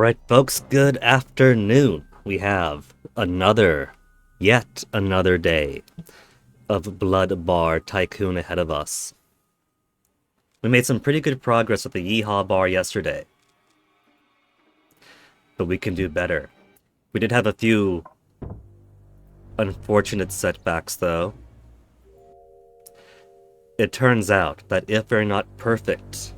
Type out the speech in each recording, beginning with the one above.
Alright folks, good afternoon. We have yet another day of Blood Bar Tycoon ahead of us. We made some pretty good progress at the Yee-haw bar yesterday, but we can do better. We did have a few unfortunate setbacks though. It turns out that if you're not perfect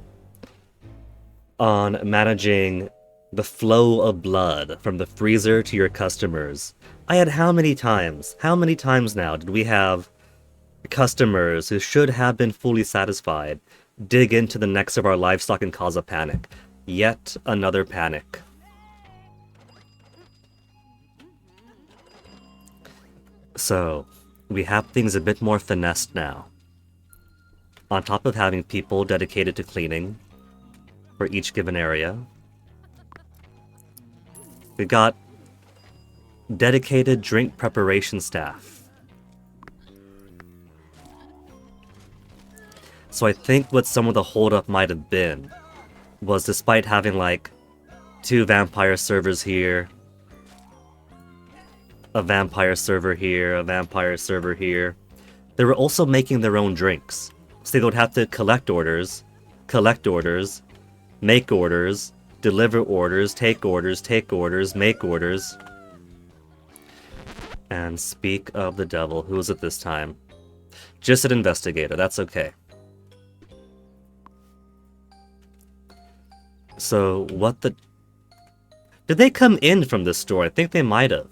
on managing the flow of blood from the freezer to your customers. I had how many times now did we have customers who should have been fully satisfied dig into the necks of our livestock and cause a panic? Yet another panic. So, we have things a bit more finessed now. On top of having people dedicated to cleaning for each given area, we got dedicated drink preparation staff. So I think what some of the holdup might have been was, despite having like 2 vampire servers here, a vampire server here, a vampire server here, they were also making their own drinks. So they would have to collect orders, make orders, deliver orders, take orders, make orders. And speak of the devil. Who is it this time? Just an investigator, that's okay. So, what the... Did they come in from this store? I think they might have.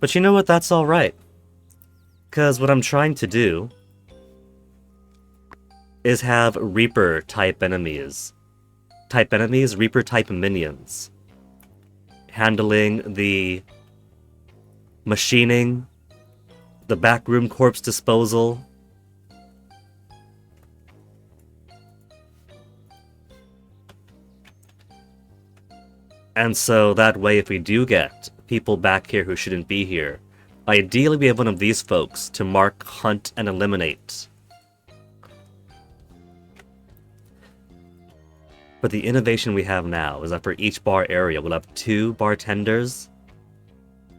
But you know what? That's alright. Because what I'm trying to do is have Reaper-type enemies. Reaper-type minions. Handling the machining, the backroom corpse disposal. And so that way, if we do get people back here who shouldn't be here, ideally we have one of these folks to mark, hunt, and eliminate. But the innovation we have now is that for each bar area, we'll have 2 bartenders,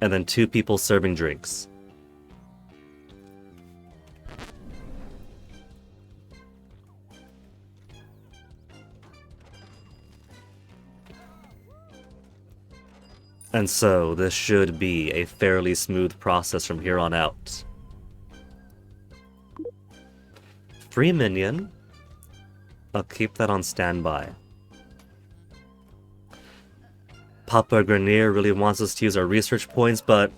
and then 2 people serving drinks. And so, this should be a fairly smooth process from here on out. Free minion. I'll keep that on standby. Papa Grenier really wants us to use our research points, but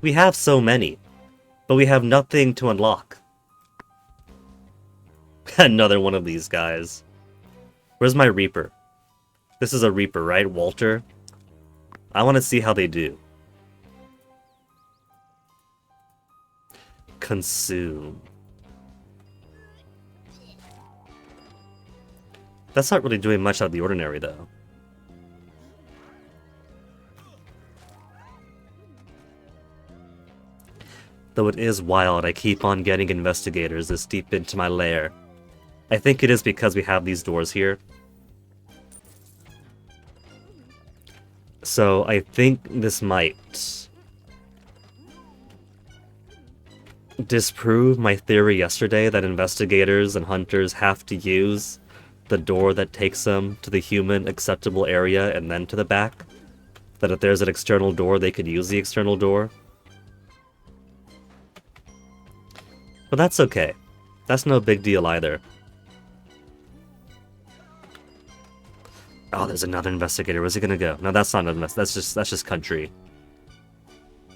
we have so many. But we have nothing to unlock. Another one of these guys. Where's my Reaper? This is a Reaper, right, Walter? I want to see how they do. Consume. That's not really doing much out of the ordinary, though. Though it is wild, I keep on getting investigators this deep into my lair. I think it is because we have these doors here. So I think this might disprove my theory yesterday that investigators and hunters have to use the door that takes them to the human acceptable area and then to the back. That if there's an external door, they could use the external door. But that's okay. That's no big deal either. Oh, there's another investigator. Where's he gonna go? No, that's not an investigator. That's just country.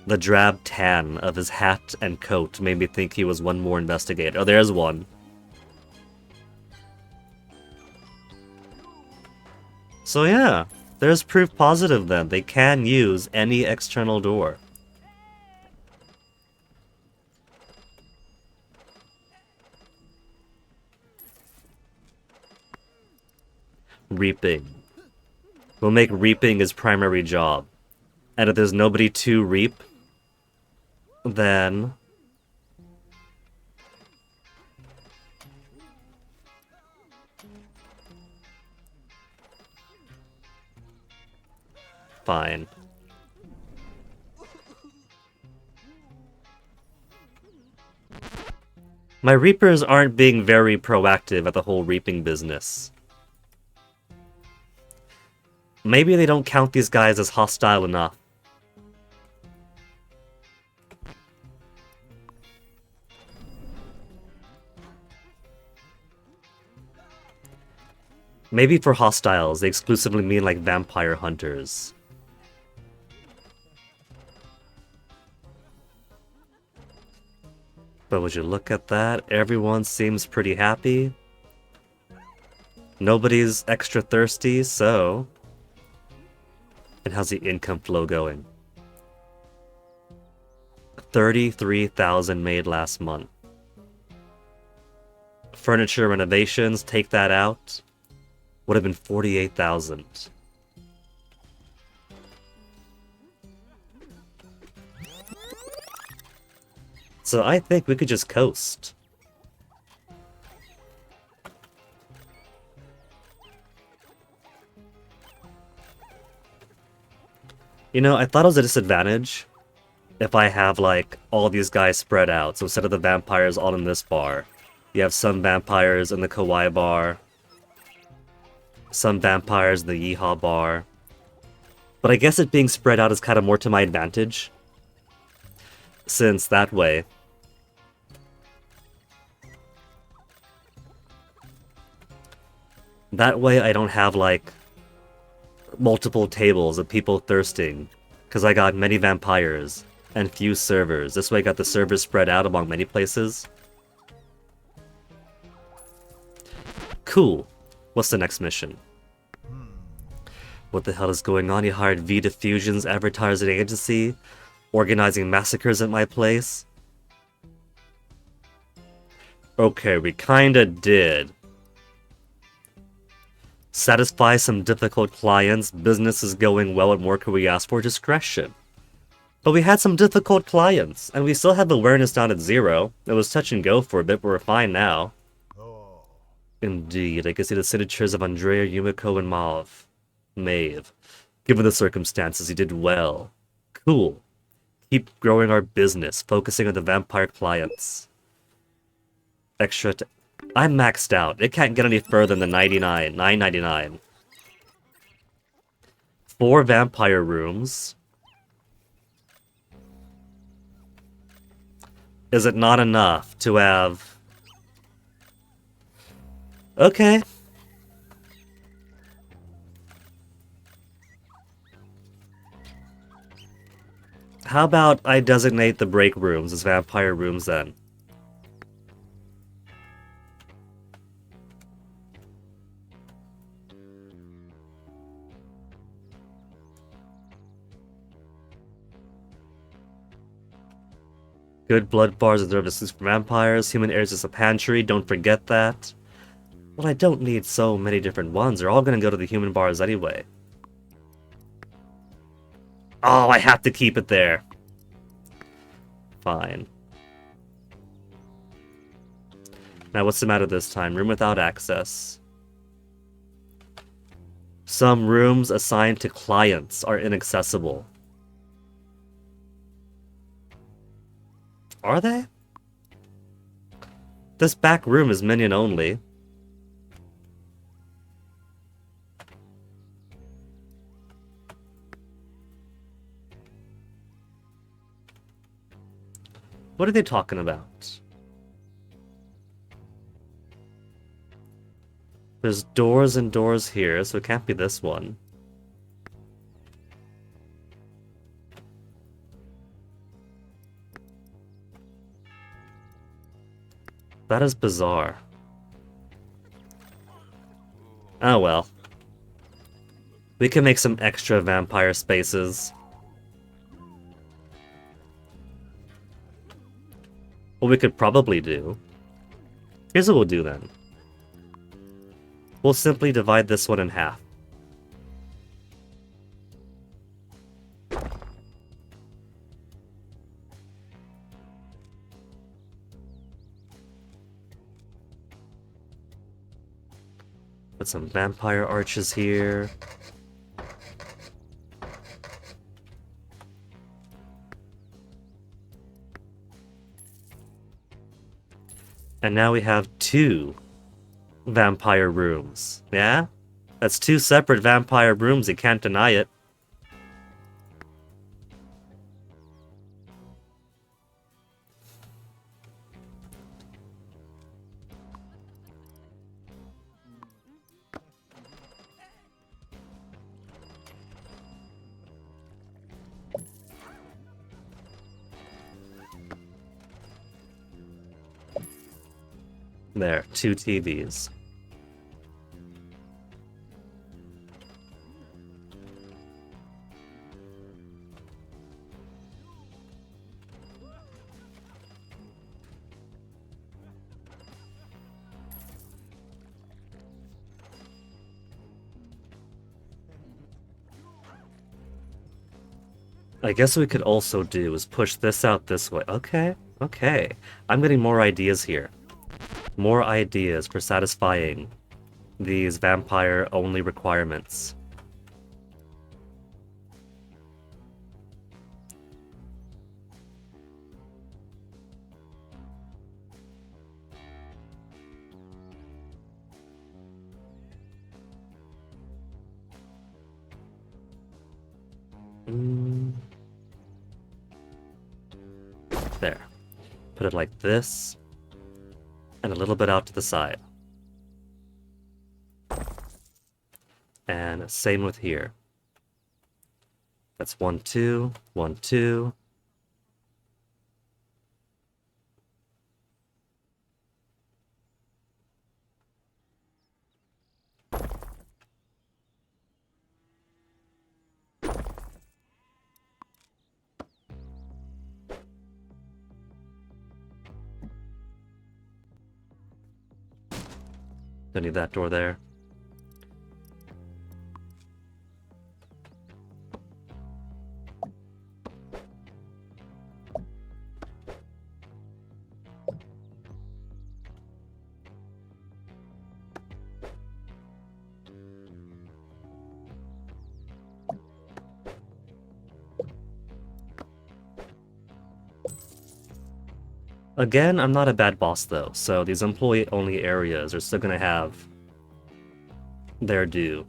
The drab tan of his hat and coat made me think he was one more investigator. Oh, there's one. So yeah, there's proof positive then. They can use any external door. Reaping. We'll make reaping his primary job. And if there's nobody to reap, then... fine. My reapers aren't being very proactive at the whole reaping business. Maybe they don't count these guys as hostile enough. Maybe for hostiles, they exclusively mean like vampire hunters. But would you look at that? Everyone seems pretty happy. Nobody's extra thirsty, so... And how's the income flow going? 33,000 made last month. Furniture renovations, take that out. Would have been 48,000. So I think we could just coast. You know, I thought it was a disadvantage if I have, like, all these guys spread out. So instead of the vampires all in this bar, you have some vampires in the Kawaii bar. some vampires in the yee-haw bar. But I guess it being spread out is kind of more to my advantage. Since that way... That way I don't have, like, multiple tables of people thirsting. Because I got many vampires and few servers. This way I got the servers spread out among many places. Cool. What's the next mission? What the hell is going on? You hired V Diffusion's advertising agency? Organizing massacres at my place? Okay, we kinda did. Satisfy some difficult clients, business is going well, and more could we ask for? Discretion. But we had some difficult clients, and we still have awareness down at 0. It was touch and go for a bit, but we're fine now. Indeed, I can see the signatures of Andrea, Yumiko, and Maeve. Given the circumstances, he did well. Cool. Keep growing our business, focusing on the vampire clients. I'm maxed out. It can't get any further than 99. 9.99. 4 vampire rooms. Is it not enough to have... Okay. How about I designate the break rooms as vampire rooms then? Good blood bars reserved exclusive for vampires. Human heirs is a pantry. Don't forget that. Well, I don't need so many different ones. They're all gonna go to the human bars anyway. Oh, I have to keep it there. Fine. Now, what's the matter this time? Room without access. Some rooms assigned to clients are inaccessible. Are they? This back room is minion only. What are they talking about? There's doors and doors here, so it can't be this one. That is bizarre. Oh well. We can make some extra vampire spaces. What we could probably do... Here's what we'll do then. We'll simply divide this one in half. Put some vampire arches here. And now we have 2 vampire rooms. Yeah? That's 2 separate vampire rooms, you can't deny it. There, 2 TVs. I guess what we could also do is push this out this way. Okay, okay. I'm getting more ideas here. More ideas for satisfying these vampire-only requirements. There. Put it like this, and a little bit out to the side. And same with here. That's 1, 2, 1, 2. Don't need that door there. Again, I'm not a bad boss though, so these employee-only areas are still gonna have their due.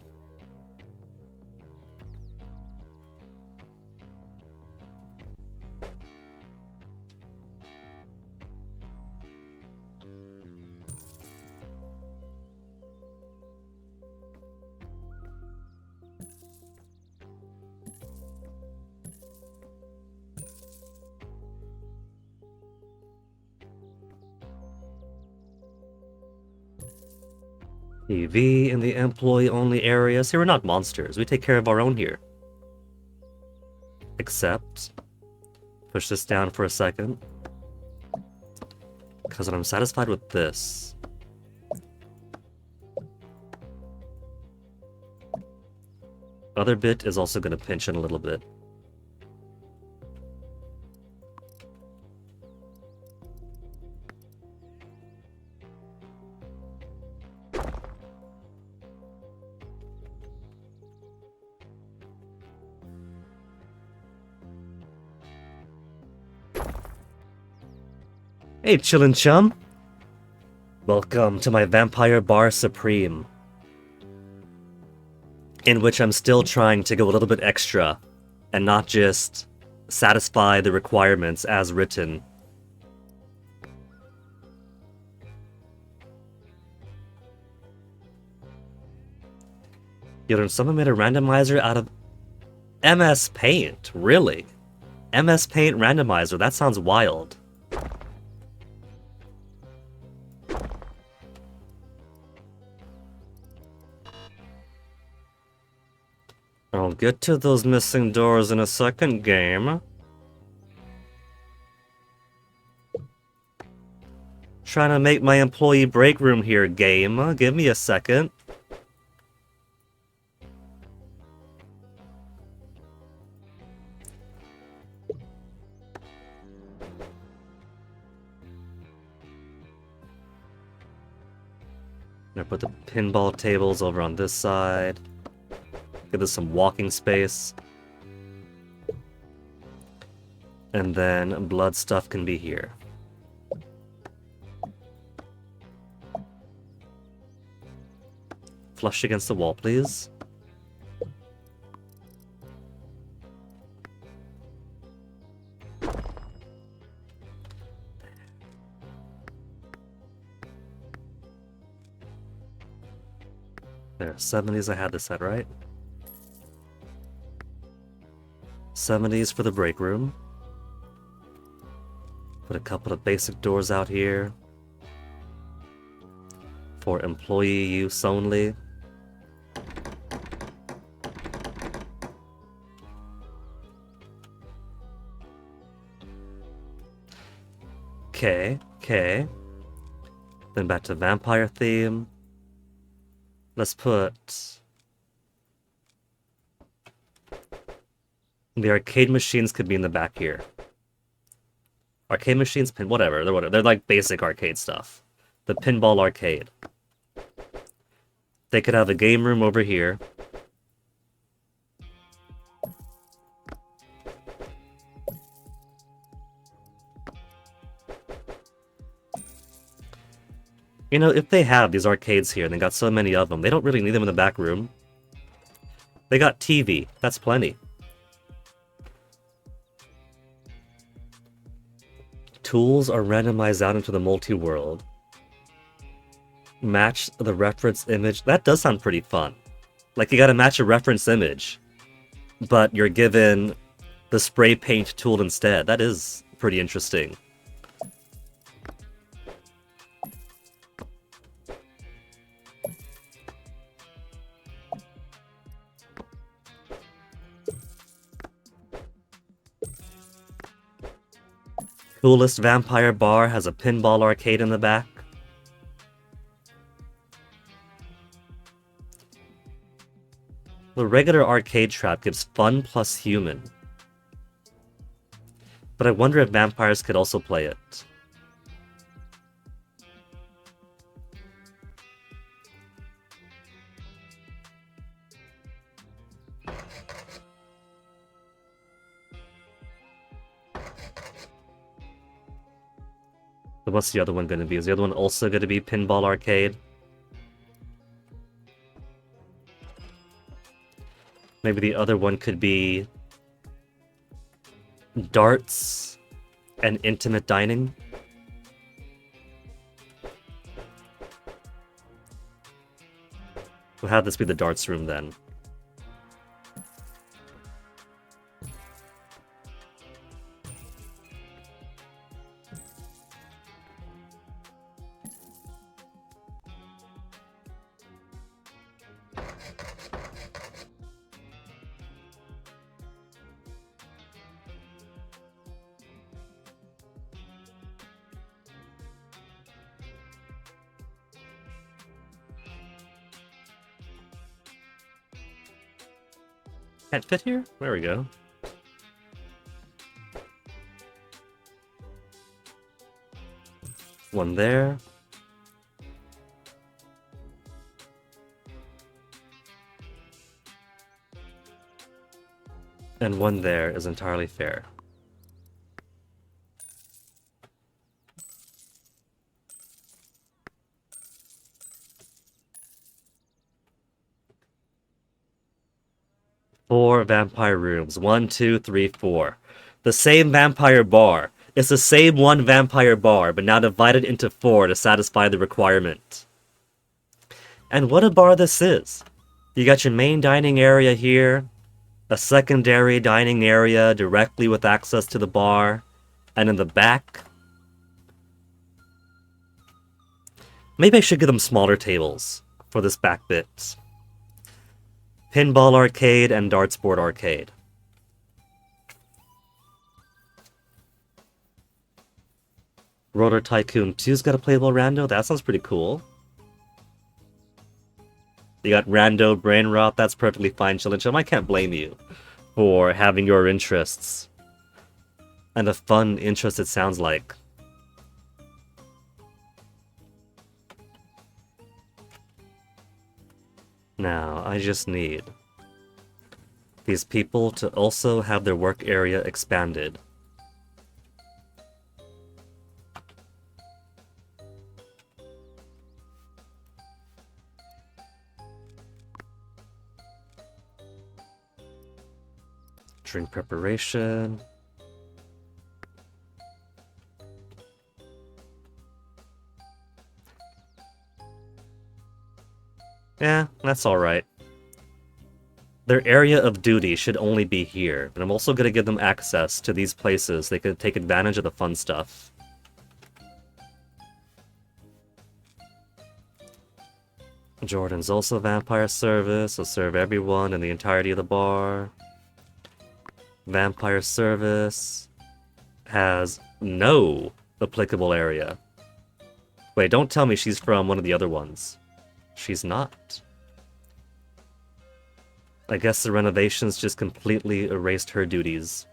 EV in the employee-only areas. Here, we're not monsters. We take care of our own here. Except, push this down for a second. Because I'm satisfied with this. Other bit is also going to pinch in a little bit. Hey, chillin' chum. Welcome to my Vampire Bar Supreme, in which I'm still trying to go a little bit extra and not just satisfy the requirements as written. You learned someone made a randomizer out of MS Paint. Really? MS Paint randomizer, that sounds wild. I'll get to those missing doors in a second, game. Trying to make my employee break room here, game. Give me a second. I'm gonna put the pinball tables over on this side. Give this some walking space. And then blood stuff can be here. Flush against the wall, please. There, 70s, I had this set right. 70s for the break room. Put a couple of basic doors out here. For employee use only. Okay. Then back to vampire theme. Let's put... The arcade machines could be in the back here. Arcade machines, whatever. They're like basic arcade stuff. The pinball arcade. They could have a game room over here. You know, if they have these arcades here and they got so many of them, they don't really need them in the back room. They got TV. That's plenty. tools are randomized out into the multi-world. Match the reference image. That does sound pretty fun. Like, you gotta match a reference image, but you're given the spray paint tool instead. That is pretty interesting. Coolest vampire bar has a pinball arcade in the back. The regular arcade trap gives fun plus human. But I wonder if vampires could also play it. So what's the other one going to be? Is the other one also going to be Pinball Arcade? Maybe the other one could be Darts and Intimate Dining? We'll have this be the darts room then. Can't fit here? There we go. One there. And one there is entirely fair. Four vampire rooms. 1, 2, 3, 4. The same vampire bar. It's the same one vampire bar, but now divided into 4 to satisfy the requirement. And what a bar this is. You got your main dining area here, a secondary dining area directly with access to the bar, and in the back... Maybe I should give them smaller tables for this back bit. Pinball arcade and darts board arcade. Roller Tycoon 2's got a playable rando? That sounds pretty cool. You got rando, brain rot, that's perfectly fine, Chillin'. I can't blame you for having your interests. And a fun interest it sounds like. Now, I just need these people to also have their work area expanded. Drink preparation. Yeah, that's alright. Their area of duty should only be here, but I'm also going to give them access to these places. They can take advantage of the fun stuff. Jordan's also vampire service, so serve everyone in the entirety of the bar. Vampire service has no applicable area. Wait, don't tell me she's from one of the other ones. She's not. I guess the renovations just completely erased her duties.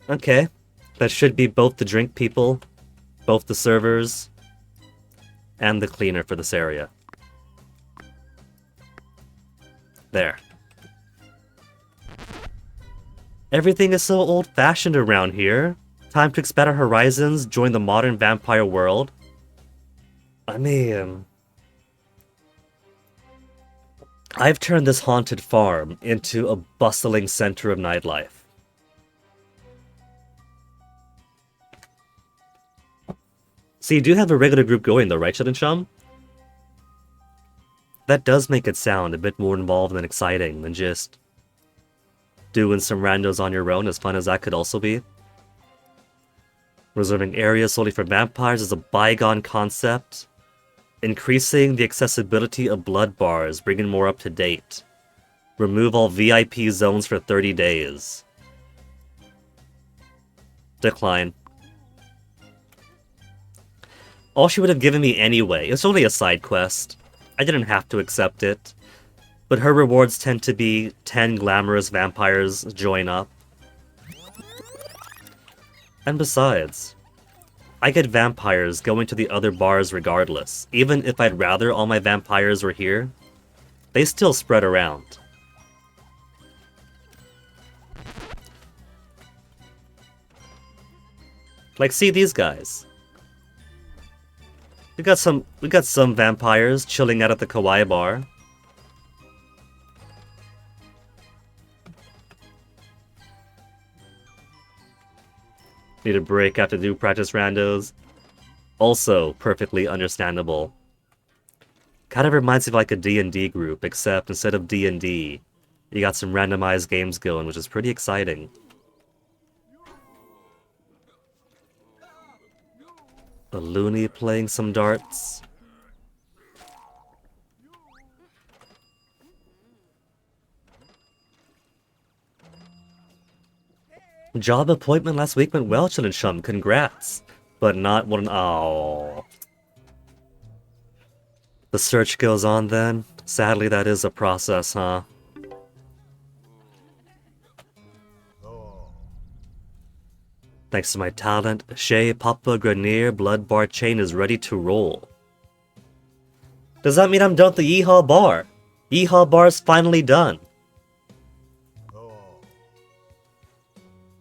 Okay. That should be both the drink people, both the servers, and the cleaner for this area. There. Everything is so old-fashioned around here. Time to expand our horizons, join the modern vampire world. I mean... I've turned this haunted farm into a bustling center of nightlife. So you do have a regular group going though, right, Shun? That does make it sound a bit more involved and exciting than just doing some randos on your own, as fun as that could also be. Reserving areas solely for vampires is a bygone concept. Increasing the accessibility of blood bars, bringing more up to date. Remove all VIP zones for 30 days. Decline. All she would have given me anyway. It's only a side quest. I didn't have to accept it. But her rewards tend to be 10 glamorous vampires join up. And besides, I get vampires going to the other bars regardless. Even if I'd rather all my vampires were here, they still spread around. Like, see these guys. We got some vampires chilling out at the Kawaii bar. Need a break after do practice randos. Also perfectly understandable. Kind of reminds me of like a D&D group, except instead of D&D, you got some randomized games going, which is pretty exciting. A loony playing some darts. Job appointment last week went well, Chum. Congrats. But not one. Oh. The search goes on then. Sadly, that is a process, huh? Thanks to my talent, Shea Papa Grenier Blood Bar Chain is ready to roll. Does that mean I'm done with the yee-haw bar? Yee-haw bar's finally done.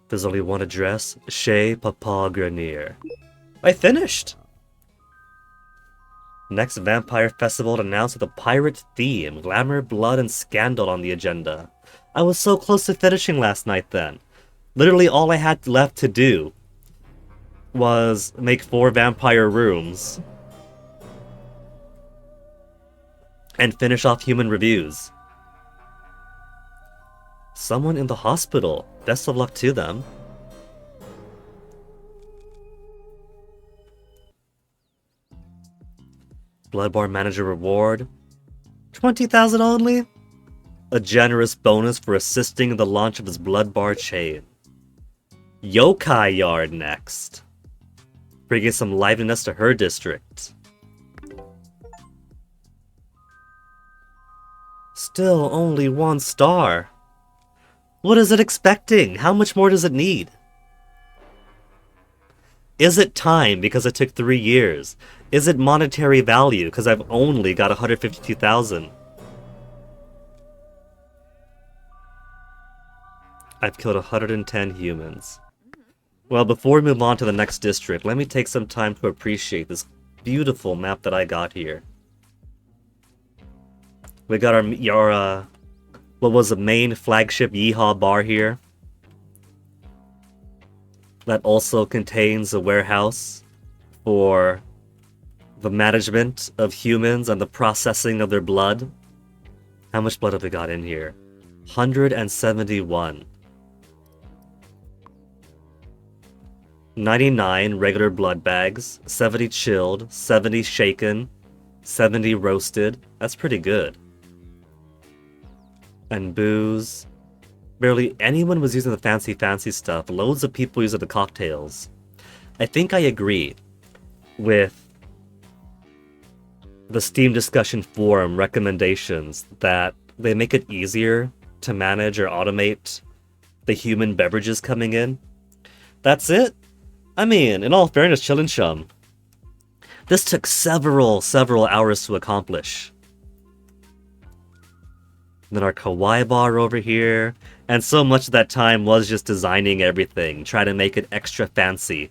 There's only one address, Shea Papa Grenier. I finished! Next Vampire Festival announced with a pirate theme, glamour, blood, and scandal on the agenda. I was so close to finishing last night then. Literally all I had left to do was make 4 vampire rooms and finish off human reviews. Someone in the hospital. Best of luck to them. Blood Bar Manager reward. 20,000 only? A generous bonus for assisting in the launch of his Blood Bar chain. Yokai Yard next. Bringing some liveliness to her district. Still only 1 star. What is it expecting? How much more does it need? Is it time because it took 3 years? Is it monetary value because I've only got 152,000? I've killed 110 humans. Well, before we move on to the next district, let me take some time to appreciate this beautiful map that I got here. We got our what was the main flagship yee-haw bar here. That also contains a warehouse for the management of humans and the processing of their blood. How much blood have we got in here? 171. 99 regular blood bags, 70 chilled, 70 shaken, 70 roasted. That's pretty good. And booze. Barely anyone was using the fancy stuff. Loads of people using the cocktails. I think I agree with the Steam discussion forum recommendations that they make it easier to manage or automate the human beverages coming in. That's it. I mean, in all fairness, Chillin' Chum, this took several hours to accomplish. Then our kawaii bar over here, and so much of that time was just designing everything, trying to make it extra fancy.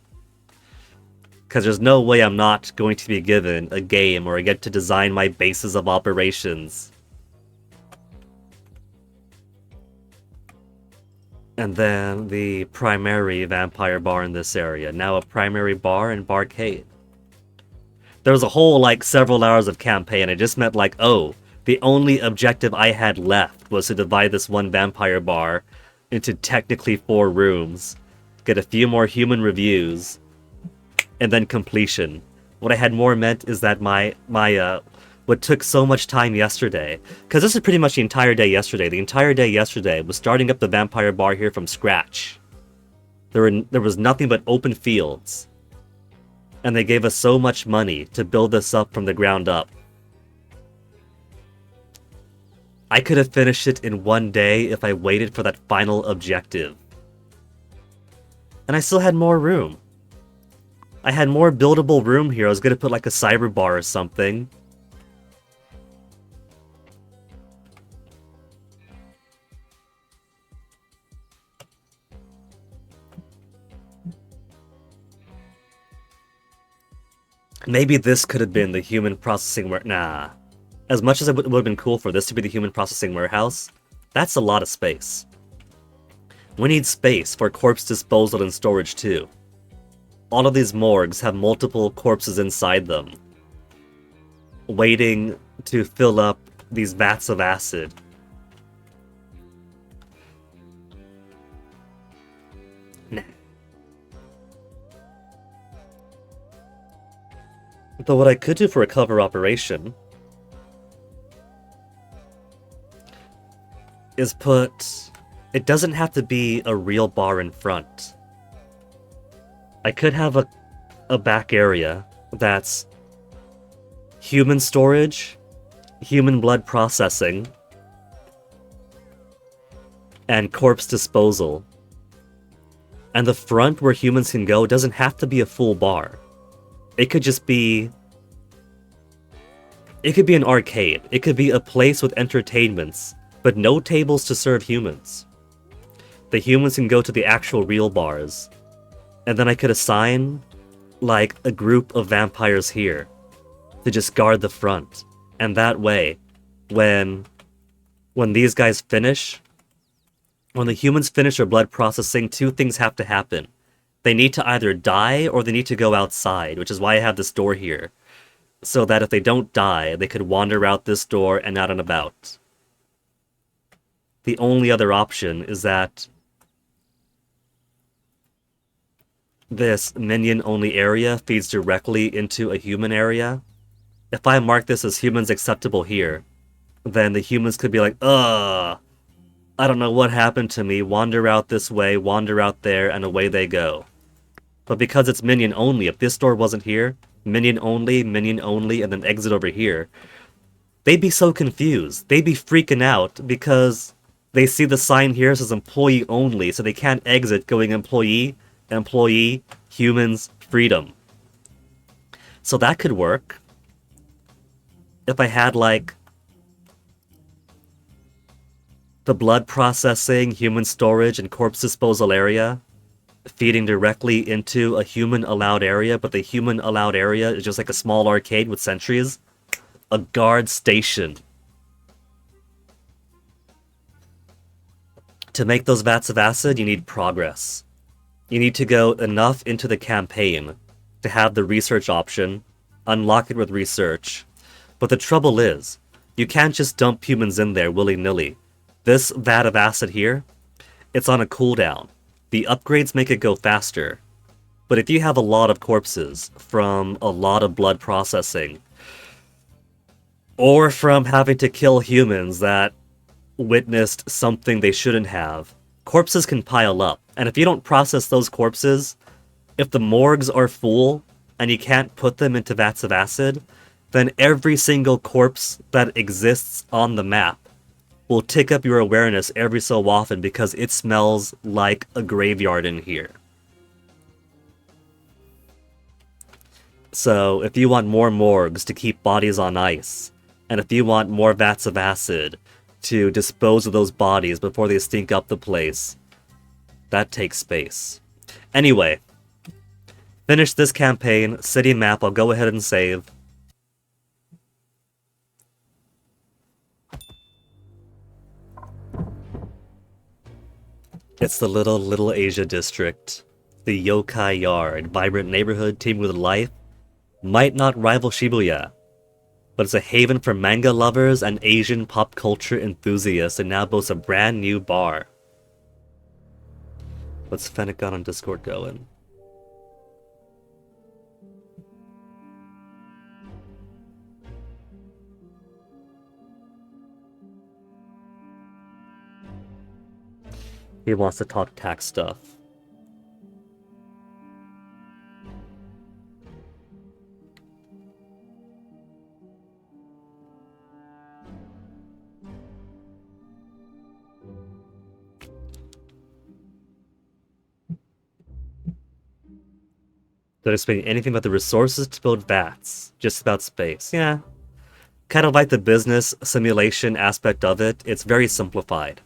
Because there's no way I'm not going to be given a game where I get to design my bases of operations. And then the primary vampire bar in this area. Now a primary bar and barcade. There was a whole, like, several hours of campaign. It just meant, like, oh, the only objective I had left was to divide this one vampire bar into technically 4 rooms, get a few more human reviews, and then completion. What I had more meant is that what took so much time yesterday, because this is pretty much the entire day yesterday. The entire day yesterday was starting up the vampire bar here from scratch. There was nothing but open fields. And they gave us so much money to build this up from the ground up. I could have finished it in one day if I waited for that final objective. And I still had more room. I had more buildable room here. I was gonna put like a cyber bar or something. Maybe this could have been the human processing nah. As much as it would have been cool for this to be the human processing warehouse, that's a lot of space. We need space for corpse disposal and storage too. All of these morgues have multiple corpses inside them, waiting to fill up these vats of acid. Nah. But what I could do for a cover operation is put... It doesn't have to be a real bar in front. I could have a back area that's human storage, human blood processing, and corpse disposal. And the front where humans can go doesn't have to be a full bar. It could just be... It could be an arcade. It could be a place with entertainments, but no tables to serve humans. The humans can go to the actual real bars. And then I could assign, like, a group of vampires here to just guard the front. And that way, when these guys finish, when the humans finish their blood processing, 2 things have to happen. They need to either die or they need to go outside, which is why I have this door here. So that if they don't die, they could wander out this door and out and about. The only other option is that this minion-only area feeds directly into a human area. If I mark this as humans acceptable here, then the humans could be like, ugh, I don't know what happened to me, wander out this way, wander out there, and away they go. But because it's minion-only, if this door wasn't here, minion-only, and then exit over here, they'd be so confused. They'd be freaking out because they see the sign here says employee-only, so they can't exit going employee, humans, freedom. So that could work. If I had, like, the blood processing, human storage, and corpse disposal area feeding directly into a human-allowed area, but the human-allowed area is just like a small arcade with sentries. A guard station. To make those vats of acid, you need progress. You need to go enough into the campaign to have the research option, unlock it with research. But the trouble is, you can't just dump humans in there willy-nilly. This vat of acid here, it's on a cooldown. The upgrades make it go faster. But if you have a lot of corpses from a lot of blood processing, or from having to kill humans that witnessed something they shouldn't have, corpses can pile up. And if you don't process those corpses, if the morgues are full and you can't put them into vats of acid, then every single corpse that exists on the map will tick up your awareness every so often because it smells like a graveyard in here. So if you want more morgues to keep bodies on ice, and if you want more vats of acid to dispose of those bodies before they stink up the place, that takes space. Anyway, finish this campaign, city map, I'll go ahead and save. It's the Little Asia district. The yokai yard, vibrant neighborhood teeming with life, might not rival Shibuya, but it's a haven for manga lovers and Asian pop culture enthusiasts and now boasts a brand new bar. What's Fennec on Discord going? He wants to talk tax stuff. Don't explain anything about the resources to build vats. Just about space. Yeah. Kind of like the business simulation aspect of it. It's very simplified.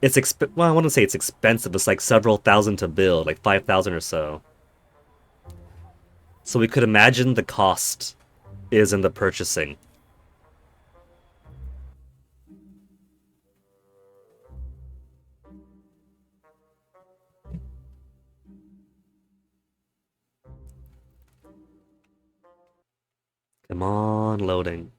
It's well, I wouldn't say it's expensive. It's like several thousand to build, like 5,000 or so. So we could imagine the cost is in the purchasing. Come on, loading.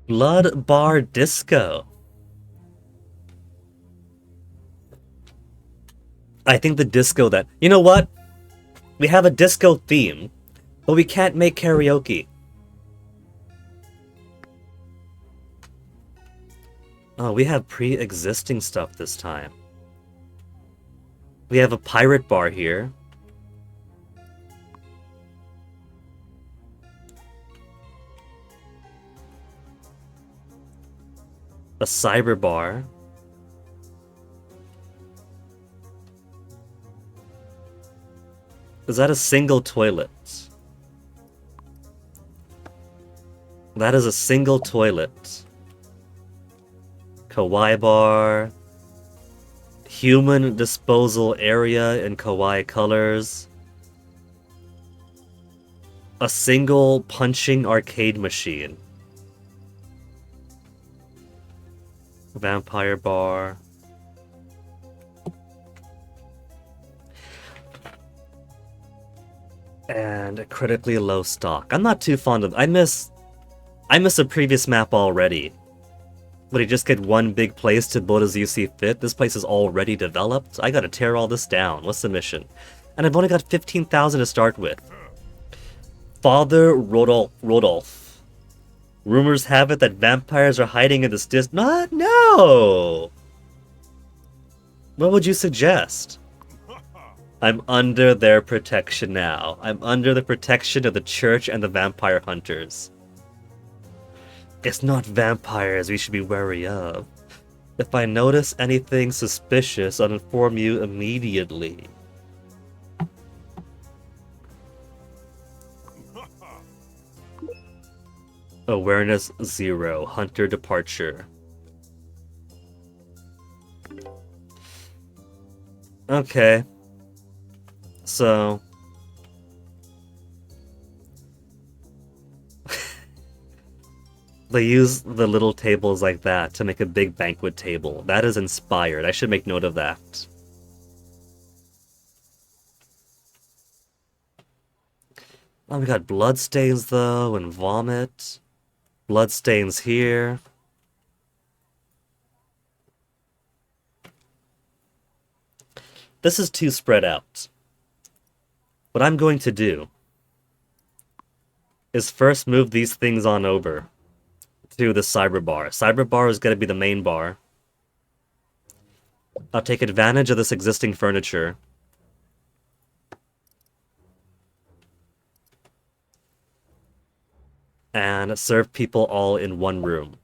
Blood Bar Disco. I think the disco that... You know what? We have a disco theme, but we can't make karaoke. Oh, we have pre-existing stuff this time. We have a pirate bar here. A cyber bar. Is that a single toilet? That is a single toilet. Kawaii bar. Human disposal area in kawaii colors. A single punching arcade machine. Vampire bar. And a critically low stock. I'm not too fond of... I miss a previous map already. Would he just get one big place to build as you see fit? This place is already developed. I gotta tear all this down. What's the mission? And I've only got 15,000 to start with. Father Rodolph. Rumors have it that vampires are hiding in this No! What would you suggest? I'm under their protection now. I'm under the protection of the church and the vampire hunters. It's not vampires we should be wary of. If I notice anything suspicious, I'll inform you immediately. Awareness 0. Hunter departure. Okay. So... They use the little tables like that to make a big banquet table. That is inspired. I should make note of that. Oh, we got bloodstains, though, and vomit. Bloodstains here. This is too spread out. What I'm going to do is first move these things on over to the cyber bar. Cyber bar is going to be the main bar. I'll take advantage of this existing furniture. And serve people all in one room.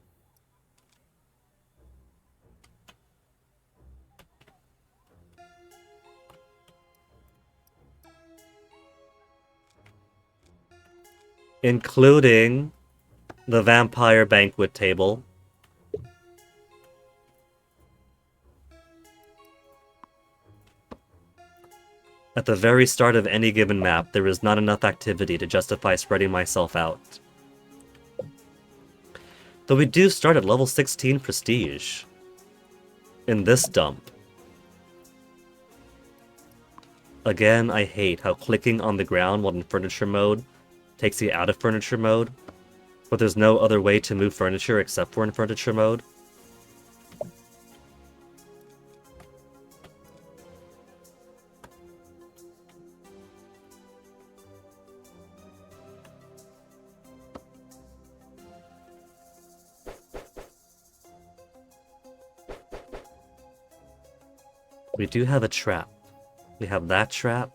Including the vampire banquet table. At the very start of any given map, there is not enough activity to justify spreading myself out. Though we do start at level 16 prestige. In this dump. Again, I hate how clicking on the ground while in furniture mode takes you out of furniture mode, but there's no other way to move furniture except for in furniture mode. We do have a trap. We have that trap.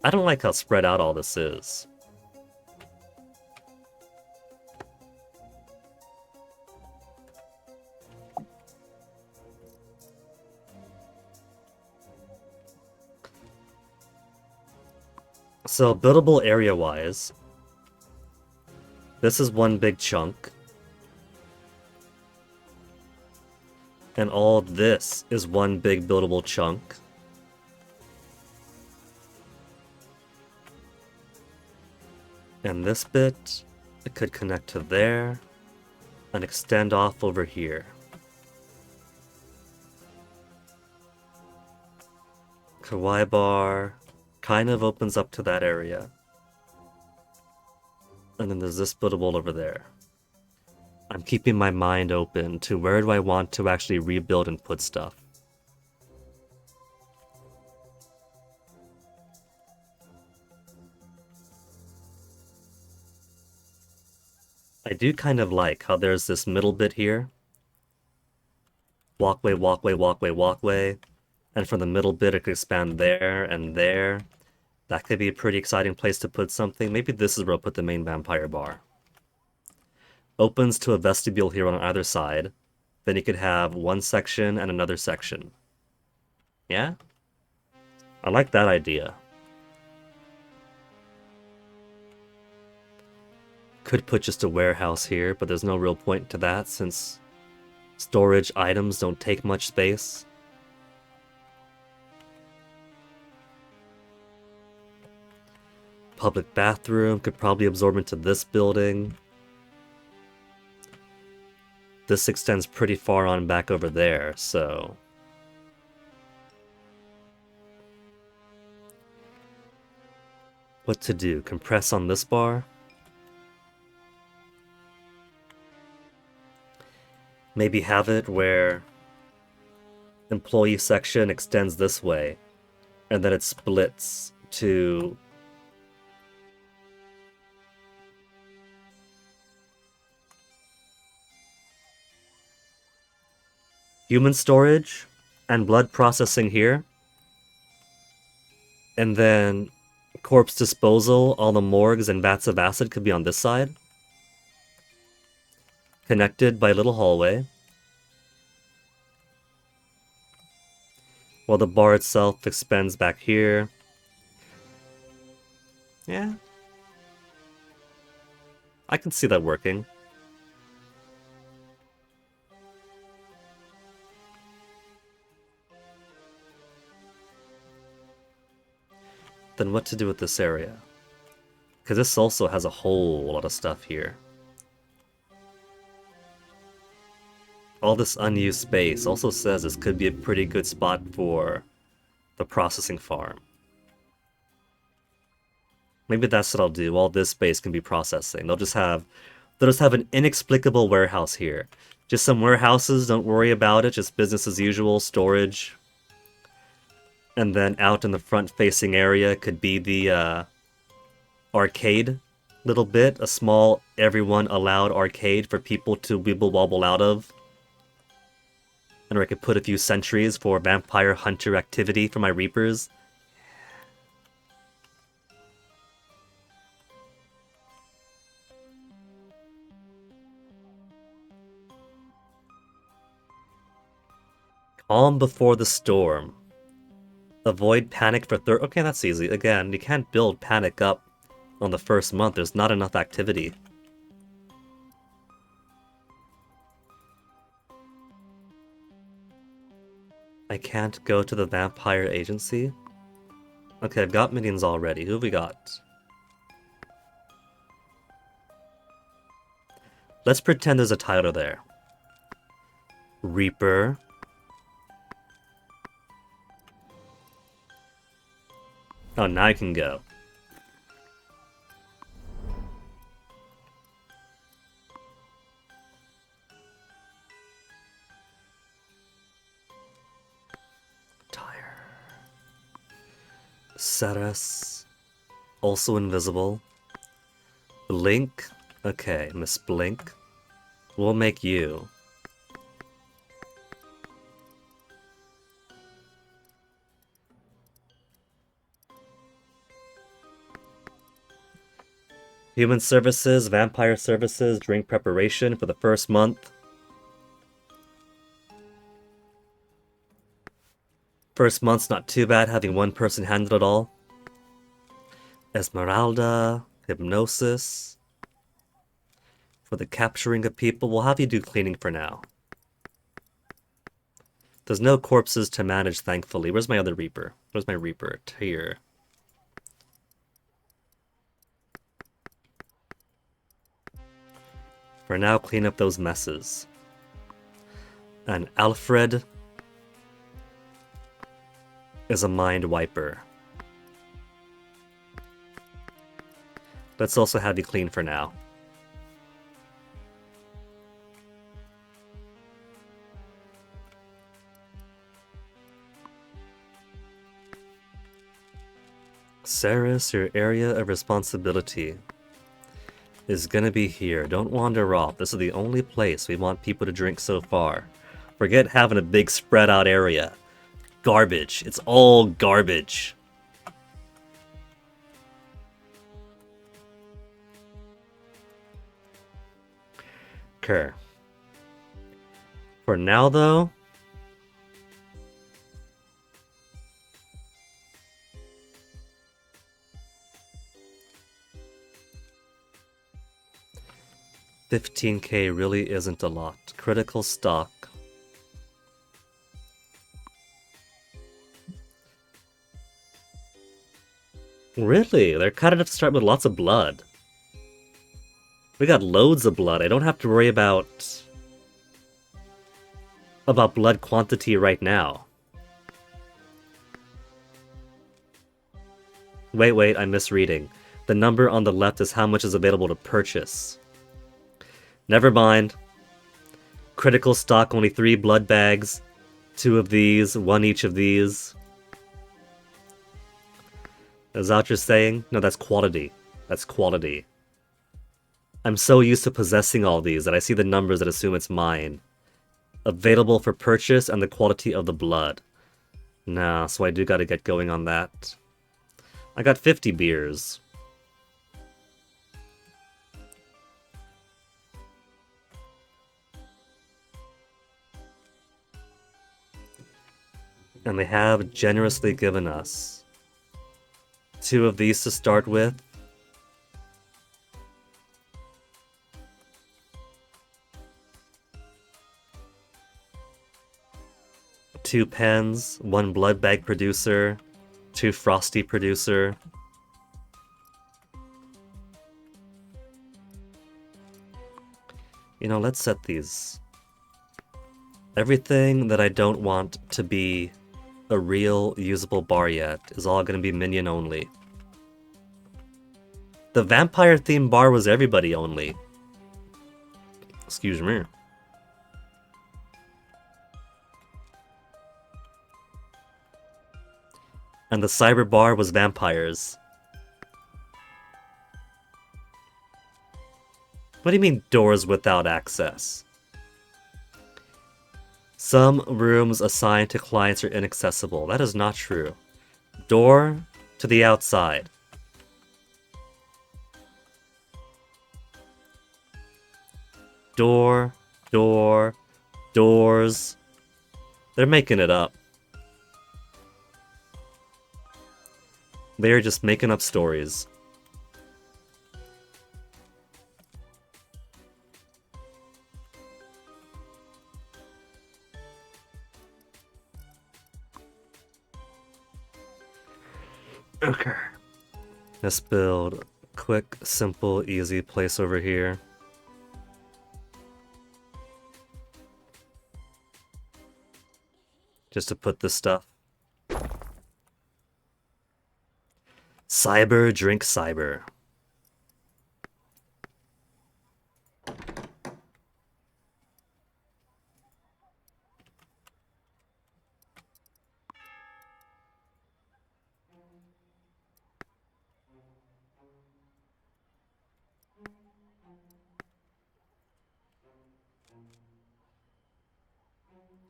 I don't like how spread out all this is. So, buildable area-wise, this is one big chunk. And all this is one big buildable chunk. And this bit, it could connect to there, and extend off over here. Kawaii bar kind of opens up to that area. And then there's this buildable over there. I'm keeping my mind open to where do I want to actually rebuild and put stuff. I do kind of like how there's this middle bit here. Walkway, walkway, walkway, walkway. And from the middle bit it could expand there and there. That could be a pretty exciting place to put something. Maybe this is where I'll put the main vampire bar. Opens to a vestibule here on either side. Then you could have one section and another section. Yeah? I like that idea. Could put just a warehouse here, but there's no real point to that since storage items don't take much space. Public bathroom could probably absorb into this building. This extends pretty far on back over there, so... What to do? Compress on this bar? Maybe have it where employee section extends this way, and then it splits to... human storage and blood processing here. And then corpse disposal, all the morgues and vats of acid could be on this side. Connected by a little hallway. While the bar itself expands back here. Yeah. I can see that working. Then what to do with this area? Because this also has a whole lot of stuff here. All this unused space also says this could be a pretty good spot for the processing farm. Maybe that's what I'll do. All this space can be processing. They'll just have an inexplicable warehouse here. Just some warehouses, don't worry about it, just business as usual, storage. And then out in the front-facing area could be the arcade little bit. A small, everyone allowed arcade for people to wibble-wobble out of. And where I could put a few sentries for vampire hunter activity for my reapers. Calm before the storm. Avoid panic for okay, that's easy. Again, you can't build panic up on the first month. There's not enough activity. I can't go to the vampire agency? Okay, I've got minions already. Who have we got? Let's pretend there's a title there. Reaper. Oh, now I can go. Tire. Ceres. Also invisible. Blink. Okay, Miss Blink. We'll make you. Human services, vampire services, drink preparation for the first month. First month's not too bad, having one person handle it all. Esmeralda, hypnosis. For the capturing of people, we'll have you do cleaning for now. There's no corpses to manage, thankfully. Where's my other Reaper? Where's my Reaper? Here. For now, clean up those messes. And Alfred is a mind wiper. Let's also have you clean for now. Ceres, your area of responsibility is gonna be here. Don't wander off. This is the only place we want people to drink so far. Forget having a big spread out area. Garbage. It's all garbage. Okay. For now, though, $15K really isn't a lot. Critical stock. Really? They're kind enough to start with lots of blood. We got loads of blood. I don't have to worry about blood quantity right now. Wait, I'm misreading. The number on the left is how much is available to purchase. Never mind. Critical stock, only 3 blood bags. 2 of these, 1 each of these. Is that what you're saying? No, that's quality. That's quality. I'm so used to possessing all these that I see the numbers that assume it's mine. Available for purchase and the quality of the blood. Nah, so I do gotta get going on that. I got 50 beers. And they have generously given us 2 of these to start with. Two pens, 1 blood bag producer, 2 frosty producer. You know, let's set these. Everything that I don't want to be a real usable bar yet is all gonna be minion only. The vampire themed bar was everybody only. Excuse me. And the cyber bar was vampires. What do you mean doors without access? Some rooms assigned to clients are inaccessible. That is not true. Door to the outside. Door, doors. They're making it up. They're just making up stories. Okay. Let's build a quick, simple, easy place over here. Just to put this stuff. Cyber, drink cyber.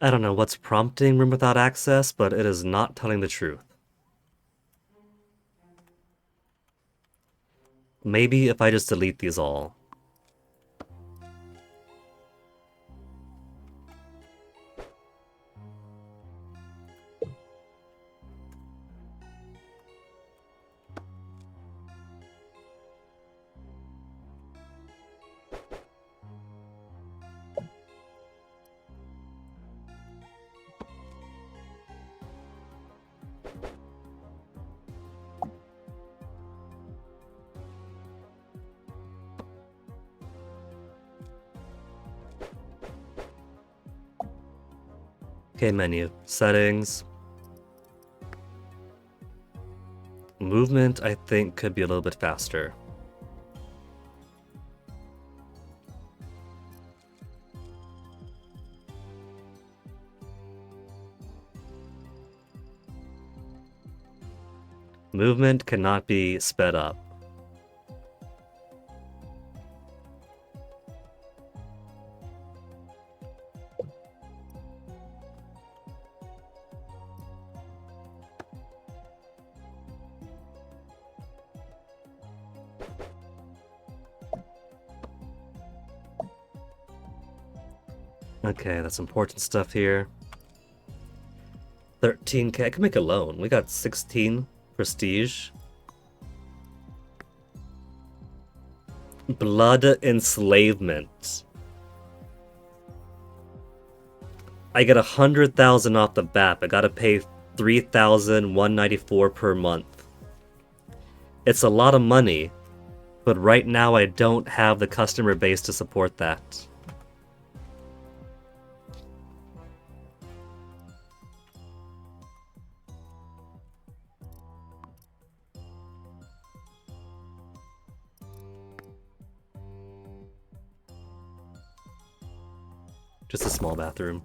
I don't know what's prompting room without access, but it is not telling the truth. Maybe if I just delete these all. Okay, menu. Settings. Movement, I think, could be a little bit faster. Movement cannot be sped up. Okay, that's important stuff here. 13k. I can make a loan. We got 16 prestige. Blood enslavement. I get 100,000 off the bat. I gotta pay 3,194 per month. It's a lot of money, but right now I don't have the customer base to support that. Just a small bathroom.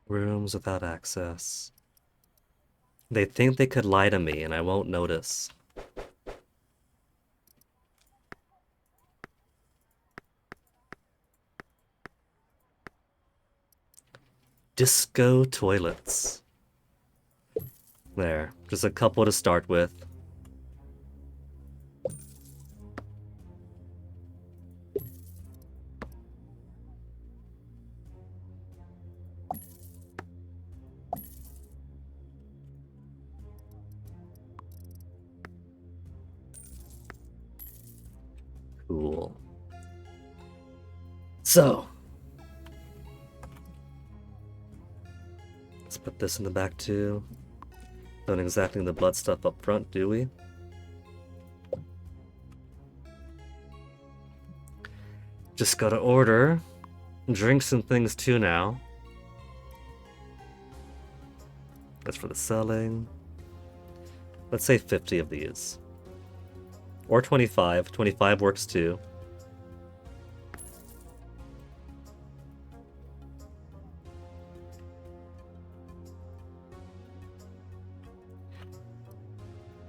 Rooms without access. They think they could lie to me and I won't notice. Disco toilets. There, just a couple to start with. Cool. So, let's put this in the back too. Don't exactly need the blood stuff up front, do we? Just gotta order drinks and things too now. That's for the selling. Let's say 50 of these. Or 25. 25 works too.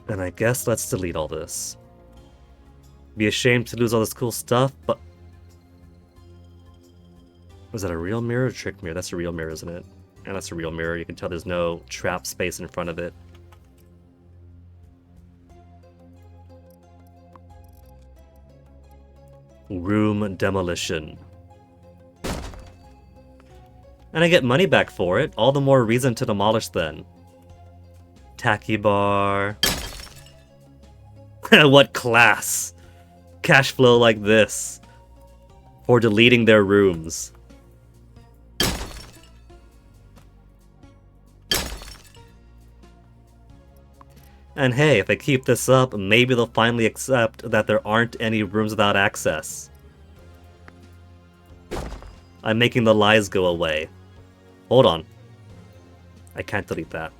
And I guess let's delete all this. Be ashamed to lose all this cool stuff, but... Was that a real mirror or a trick mirror? That's a real mirror, isn't it? And that's a real mirror. You can tell there's no trap space in front of it. Room demolition. And I get money back for it. All the more reason to demolish then. Tacky bar. What class? Cash flow like this. For deleting their rooms. And hey, if I keep this up, maybe they'll finally accept that there aren't any rooms without access. I'm making the lies go away. Hold on. I can't delete that.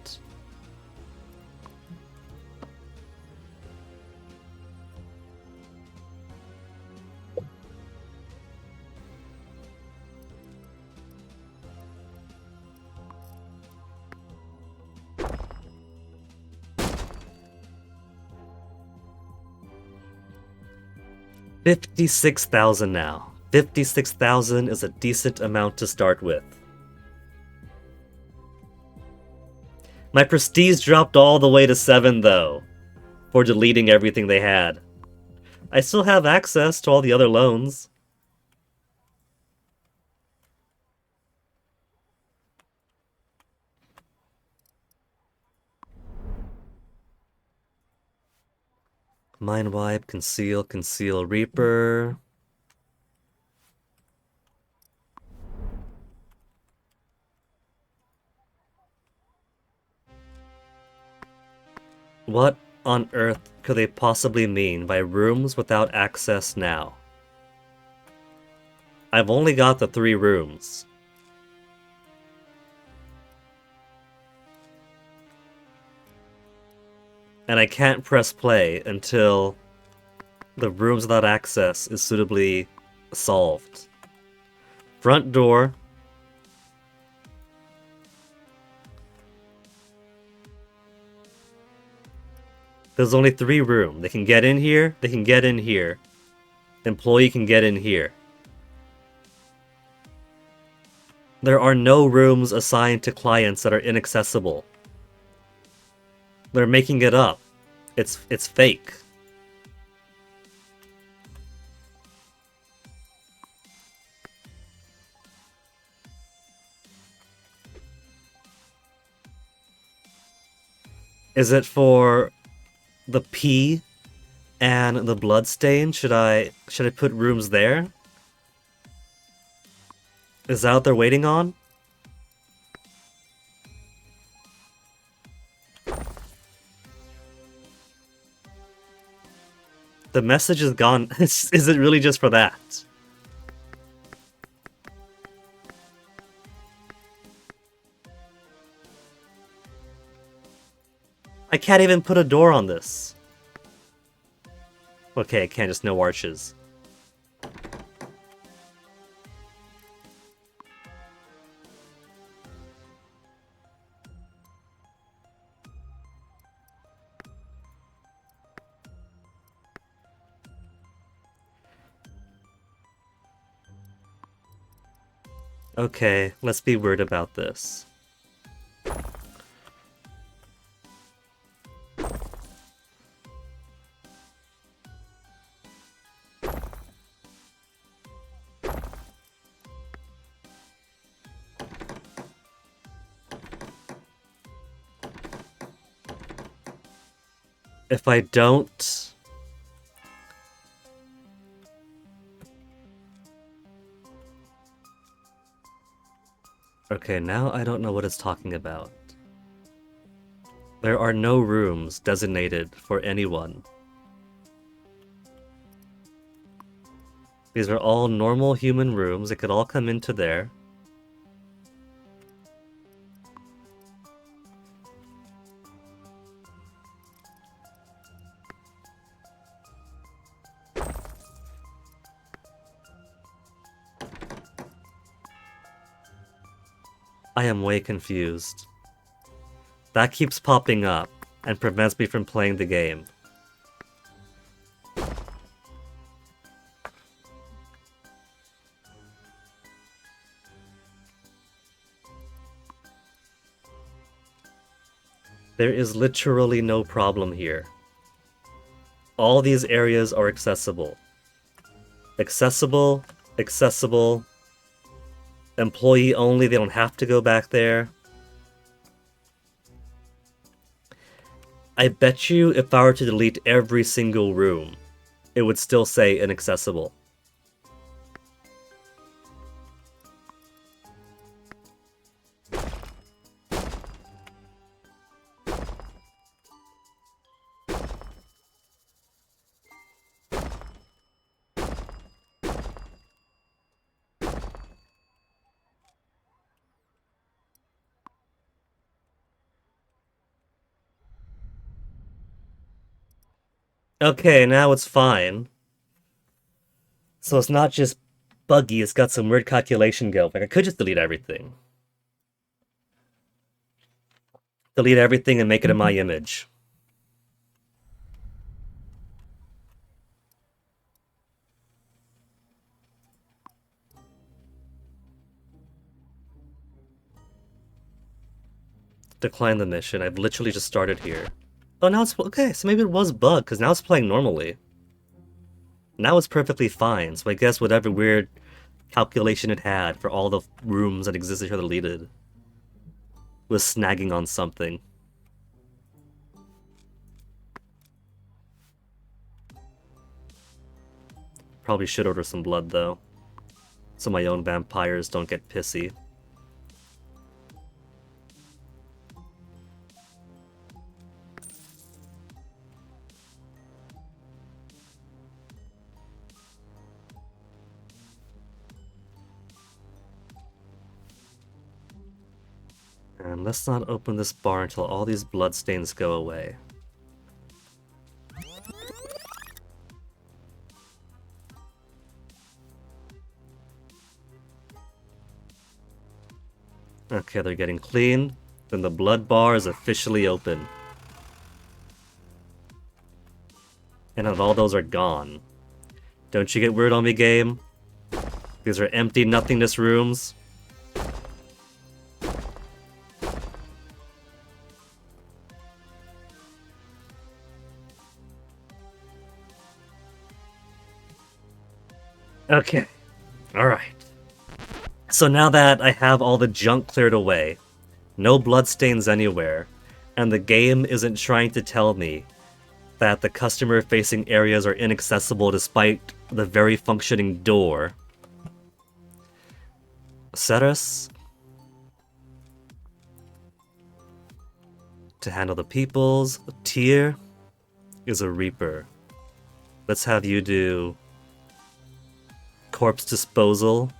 $56,000 now. 56,000 is a decent amount to start with. My prestige dropped all the way to 7 though, for deleting everything they had. I still have access to all the other loans. Mind wipe, conceal, conceal, Reaper. What on earth could they possibly mean by rooms without access now? I've only got the 3 rooms. And I can't press play until the rooms without access is suitably solved. Front door. There's only 3 rooms. They can get in here, they can get in here. Employee can get in here. There are no rooms assigned to clients that are inaccessible. They're making it up. It's fake. Is it for the pee and the blood stain? Should I put rooms there? Is that what they're waiting on? The message is gone. Is it really just for that? I can't even put a door on this. Okay, I can't, just no arches. Okay, let's be weird about this. If I don't... Okay, now I don't know what it's talking about. There are no rooms designated for anyone. These are all normal human rooms. It could all come into there. I am way confused. That keeps popping up and prevents me from playing the game. There is literally no problem here. All these areas are accessible. Accessible, accessible. Employee only, they don't have to go back there. I bet you if I were to delete every single room, it would still say inaccessible. Okay, now it's fine. So it's not just buggy, it's got some weird calculation going. Like, I could just delete everything. Delete everything and make it in my image. Decline the mission. I've literally just started here. Oh, now it's okay. So maybe it was bugged because now it's playing normally. Now it's perfectly fine. So I guess whatever weird calculation it had for all the rooms that existed here deleted was snagging on something. Probably should order some blood though, so my own vampires don't get pissy. And let's not open this bar until all these bloodstains go away. Okay, they're getting clean. Then the blood bar is officially open. And all those are gone. Don't you get weird on me, game? These are empty nothingness rooms. Okay. Alright. So now that I have all the junk cleared away, no bloodstains anywhere, and the game isn't trying to tell me that the customer-facing areas are inaccessible despite the very functioning door. Ceres, to handle the peoples. Tyr is a reaper. Let's have you do corpse disposal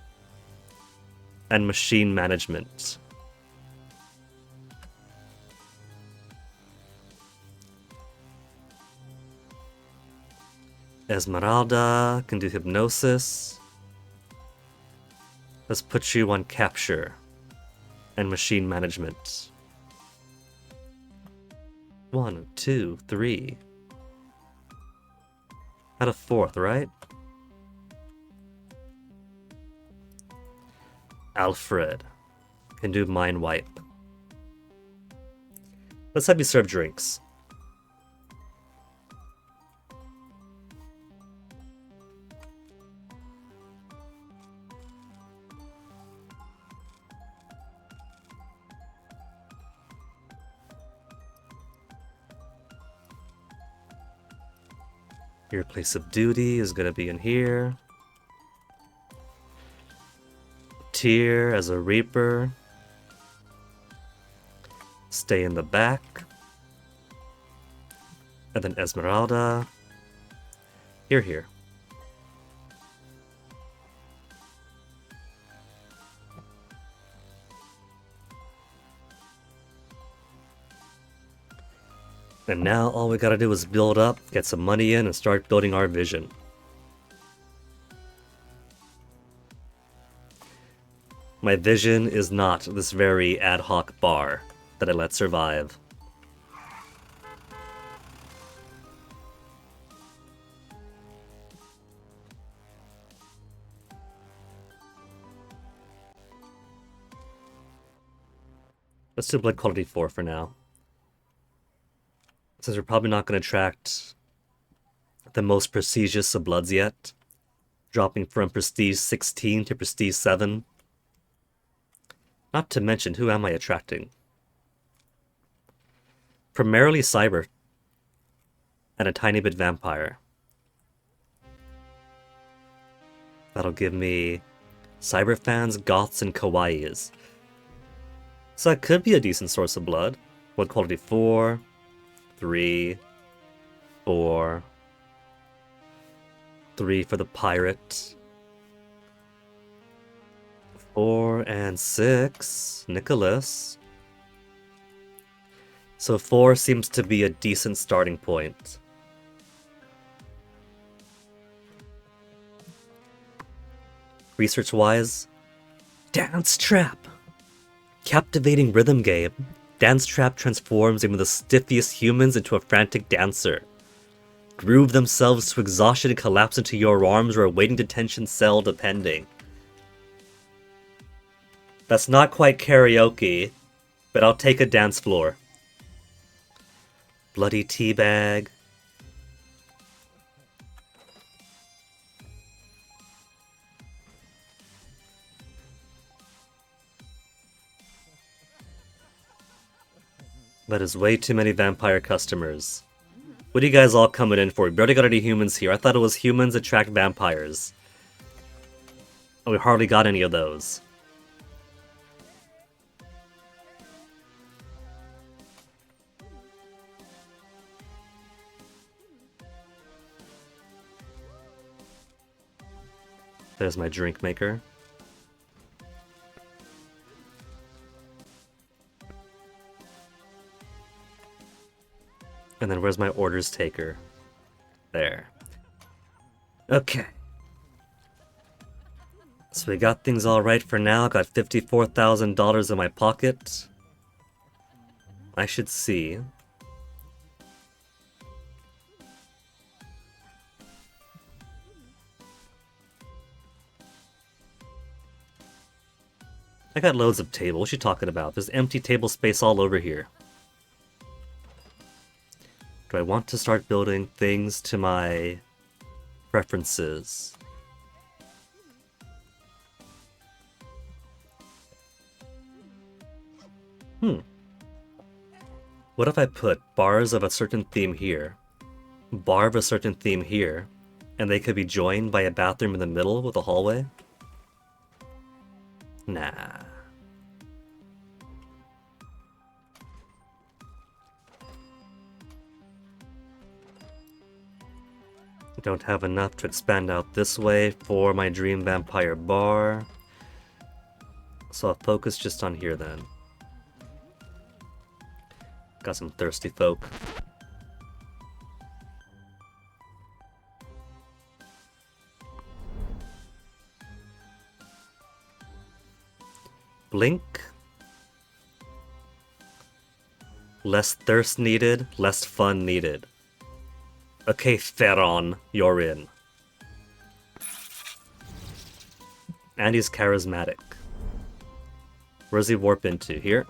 and machine management. Esmeralda can do hypnosis. Let's put you on capture and machine management. 1, 2, 3. At a fourth, right? Alfred can do mind wipe. Let's have you serve drinks. Your place of duty is gonna be in here. Tyr as a reaper. Stay in the back. And then Esmeralda. You're here. And now all we gotta do is build up, get some money in, and start building our vision. My vision is not this very ad hoc bar that I let survive. Let's do Blood Quality 4 for now. Since we're probably not going to attract the most prestigious of bloods yet. Dropping from Prestige 16 to Prestige 7. Not to mention, who am I attracting? Primarily Cyber. and a tiny bit vampire. That'll give me cyberfans, goths, and kawaiis. So that could be a decent source of blood. Blood quality 4, 3, 4, 3 for the pirate. 4 and 6, Nicholas. So 4 seems to be a decent starting point. Research-wise, Dance Trap! Captivating rhythm game, Dance Trap transforms even the stiffiest humans into a frantic dancer. Groove themselves to exhaustion and collapse into your arms or a waiting detention cell depending. That's not quite karaoke, but I'll take a dance floor. Bloody teabag. That is way too many vampire customers. What are you guys all coming in for? We barely got any humans here. I thought it was humans attract vampires. And we hardly got any of those. There's my drink maker. And then where's my orders taker? There. Okay. So we got things all right for now. Got $54,000 in my pocket. I should see. I got loads of tables. What you talking about? There's empty table space all over here. Do I want to start building things to my preferences? What if I put bars of a certain theme here, bar of a certain theme here, and they could be joined by a bathroom in the middle with a hallway? Nah. Don't have enough to expand out this way for my dream vampire bar. So I'll focus just on here then. Got some thirsty folk. Blink. Less thirst needed, less fun needed. Okay, Theron, you're in. And he's charismatic. Where's he warp into? Here?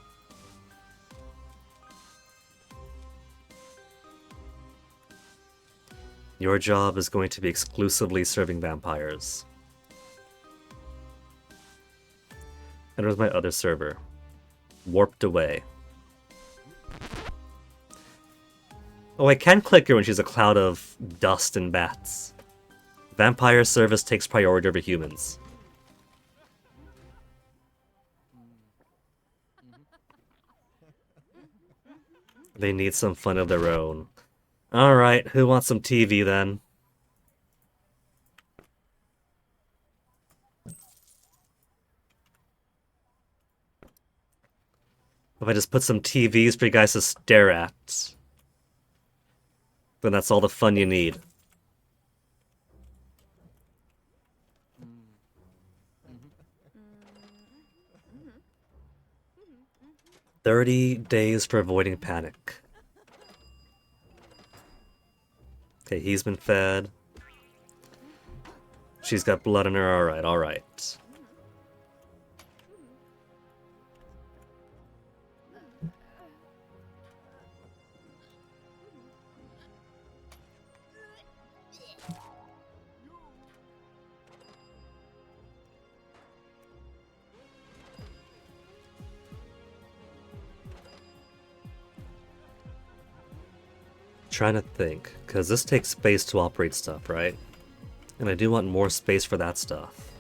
Your job is going to be exclusively serving vampires. And where's my other server? Warped away. Oh, I can click her when she's a cloud of dust and bats. Vampire service takes priority over humans. They need some fun of their own. Alright, who wants some TV then? If I just put some TVs for you guys to stare at, then that's all the fun you need. "30 days for avoiding panic." Okay, he's been fed. She's got blood in her, alright, alright. Trying to think, because this takes space to operate stuff, right? And I do want more space for that stuff.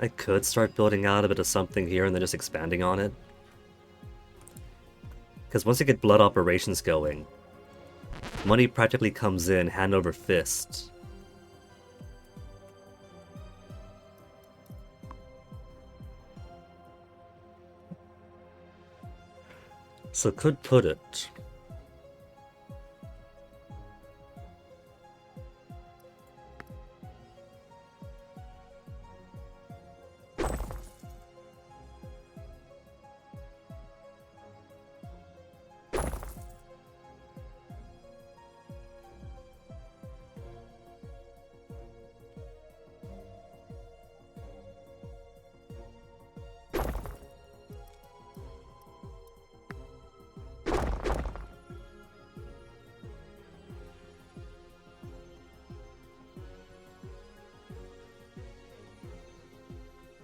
I could start building out a bit of something here and then just expanding on it. Because once you get blood operations going, money practically comes in hand over fist. So could put it.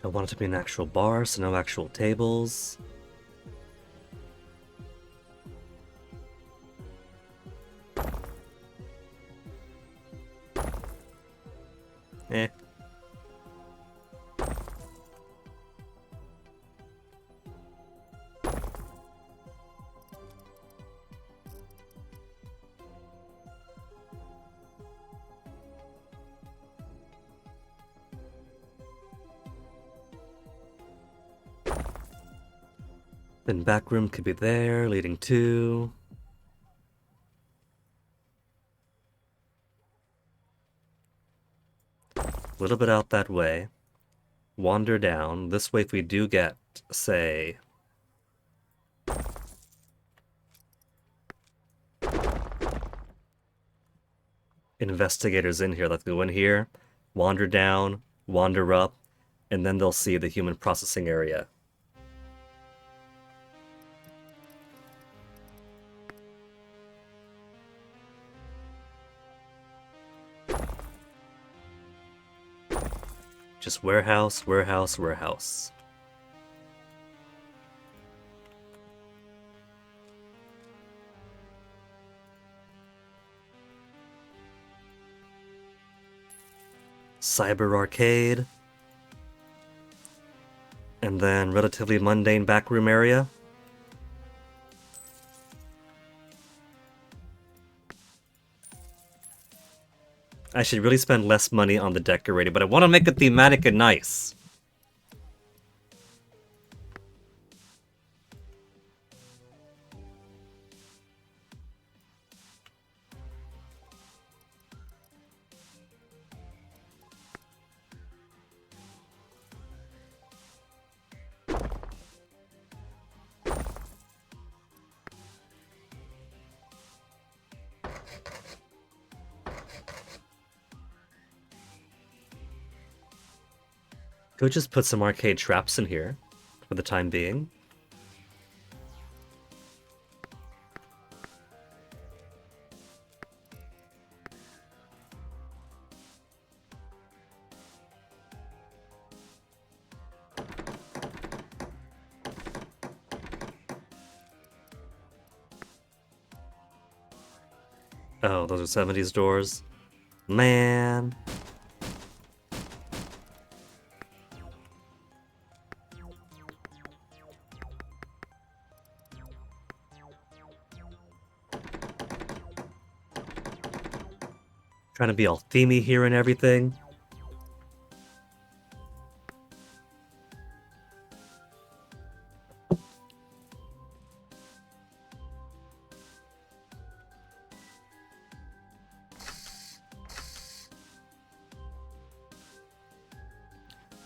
I want it to be an actual bar, so no actual tables. Eh. Then back room could be there, leading to... a little bit out that way. Wander down. This way if we do get, say... investigators in here, let's go in here, wander down, wander up, and then they'll see the human processing area. Just warehouse, warehouse, warehouse. Cyber arcade. And then relatively mundane backroom area. I should really spend less money on the decorating, but I want to make it thematic and nice. Could just put some arcade traps in here for the time being. Oh, those are 70s doors. Man. Trying to be all themey here and everything.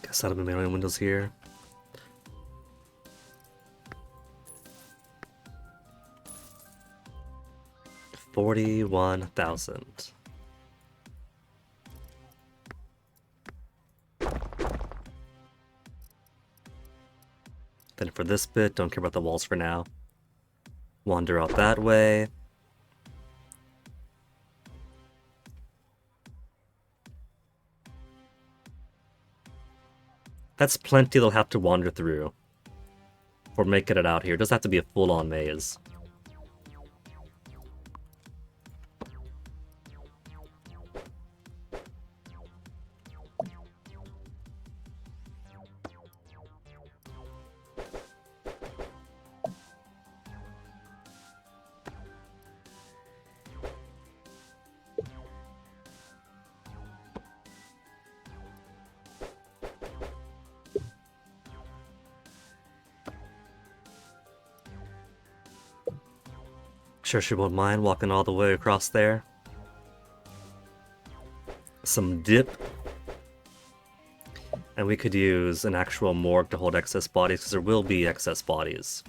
Guess that'll be my only windows here. $41,000. Then for this bit, don't care about the walls for now. Wander out that way. That's plenty they'll have to wander through. For making it out here. It doesn't have to be a full-on maze. Sure she won't mind walking all the way across there. Some dip. And we could use an actual morgue to hold excess bodies, because there will be excess bodies.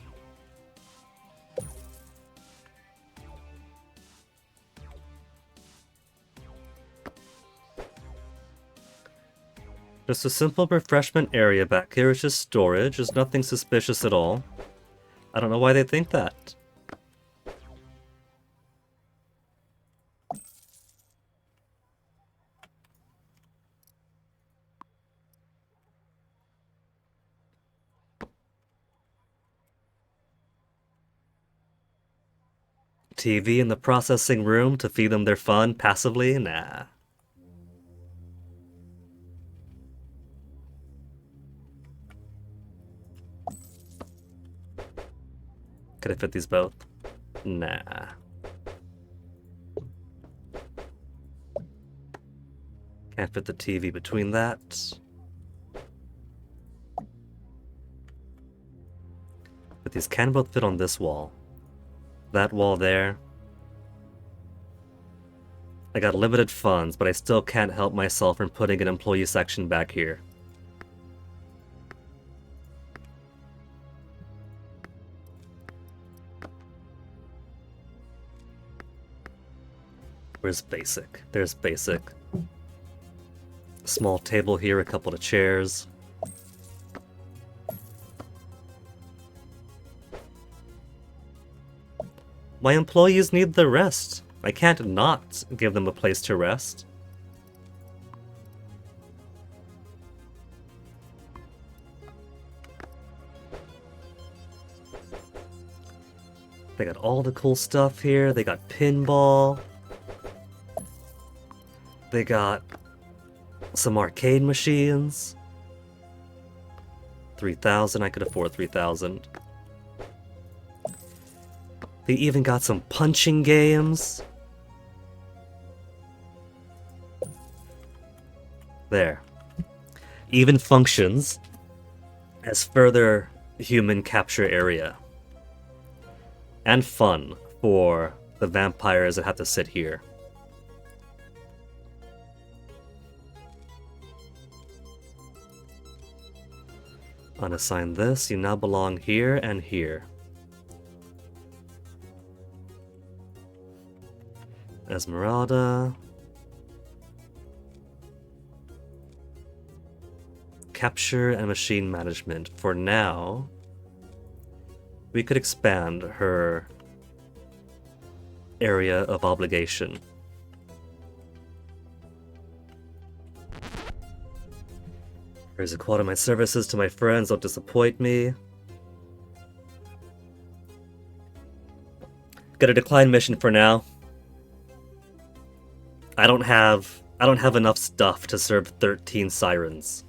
Just a simple refreshment area back here. It's just storage. There's nothing suspicious at all. I don't know why they think that. TV in the processing room to feed them their fun passively? Nah. Could I fit these both? Nah. Can't fit the TV between that. But these can both fit on this wall. That wall there. I got limited funds, but I still can't help myself from putting an employee section back here. Where's basic? There's basic. Small table here, a couple of chairs. My employees need the rest. I can't not give them a place to rest. They got all the cool stuff here. They got pinball. They got some arcade machines. 3,000, I could afford 3,000. They even got some punching games. There. Even functions as further human capture area. And fun for the vampires that have to sit here. Unassign this, you now belong here and here. Esmeralda. Capture and machine management. For now, we could expand her area of obligation. Here's a quote of my services to my friends, don't disappoint me. Got a decline mission for now. I don't have enough stuff to serve 13 sirens.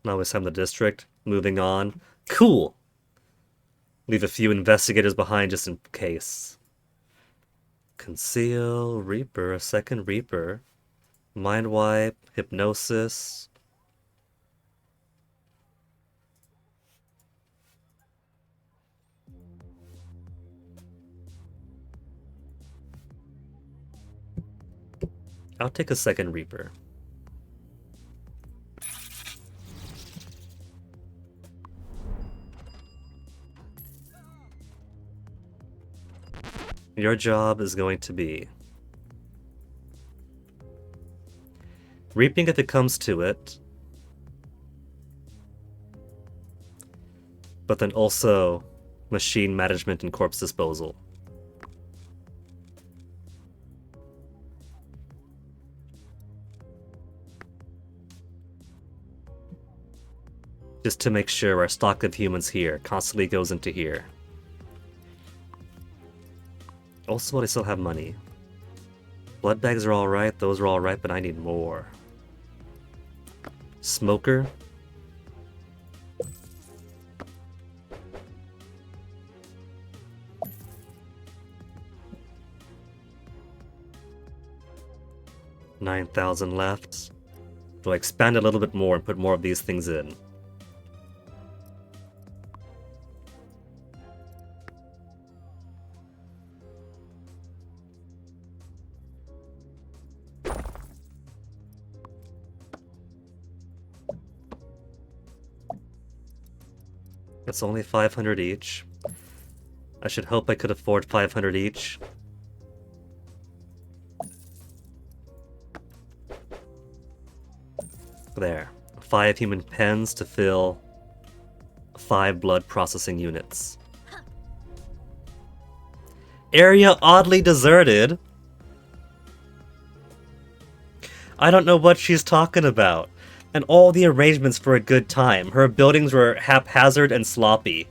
Now it's time the district. Moving on. Cool! Leave a few investigators behind just in case. Conceal, Reaper, a second Reaper. Mind wipe, hypnosis. I'll take a second Reaper. Your job is going to be reaping if it comes to it, but then also machine management and corpse disposal. Just to make sure our stock of humans here constantly goes into here. Also, I still have money. Blood bags are alright, those are alright, but I need more. Smoker. $9,000 left. Do I expand a little bit more and put more of these things in? It's only 500 each. I should hope I could afford 500 each. There. 5 human pens to fill 5 blood processing units. Area oddly deserted. I don't know what she's talking about. And all the arrangements for a good time. Her buildings were haphazard and sloppy.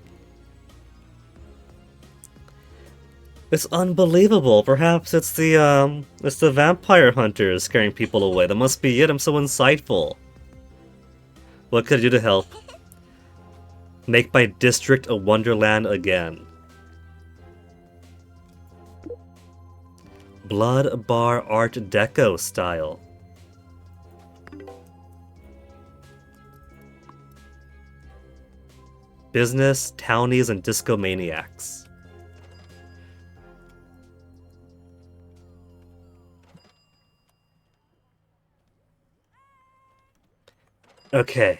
It's unbelievable. Perhaps it's the vampire hunters scaring people away. That must be it. I'm so insightful. What could I do to help? Make my district a wonderland again. Blood Bar Art Deco style. Business, townies, and disco maniacs. Okay,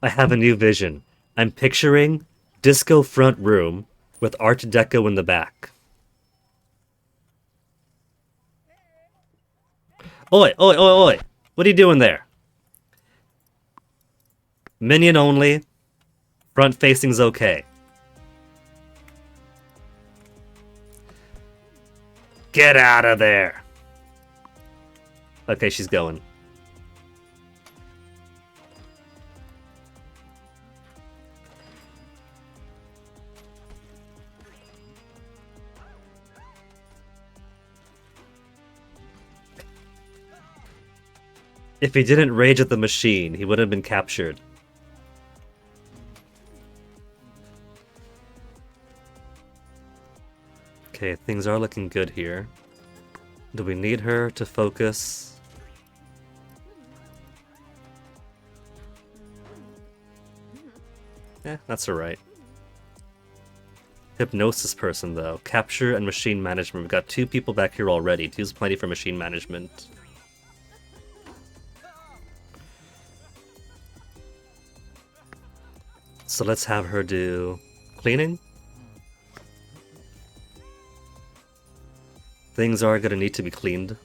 I have a new vision. I'm picturing disco front room with Art Deco in the back. Oi, oi, oi, oi! What are you doing there? Minion only. Front facing's okay. Get out of there! Okay, she's going. If he didn't rage at the machine, he would have been captured. Okay, things are looking good here. Do we need her to focus? Eh, that's alright. Hypnosis person, though. Capture and machine management. We've got 2 people back here already. 2's plenty for machine management. So let's have her do cleaning. Things are gonna need to be cleaned.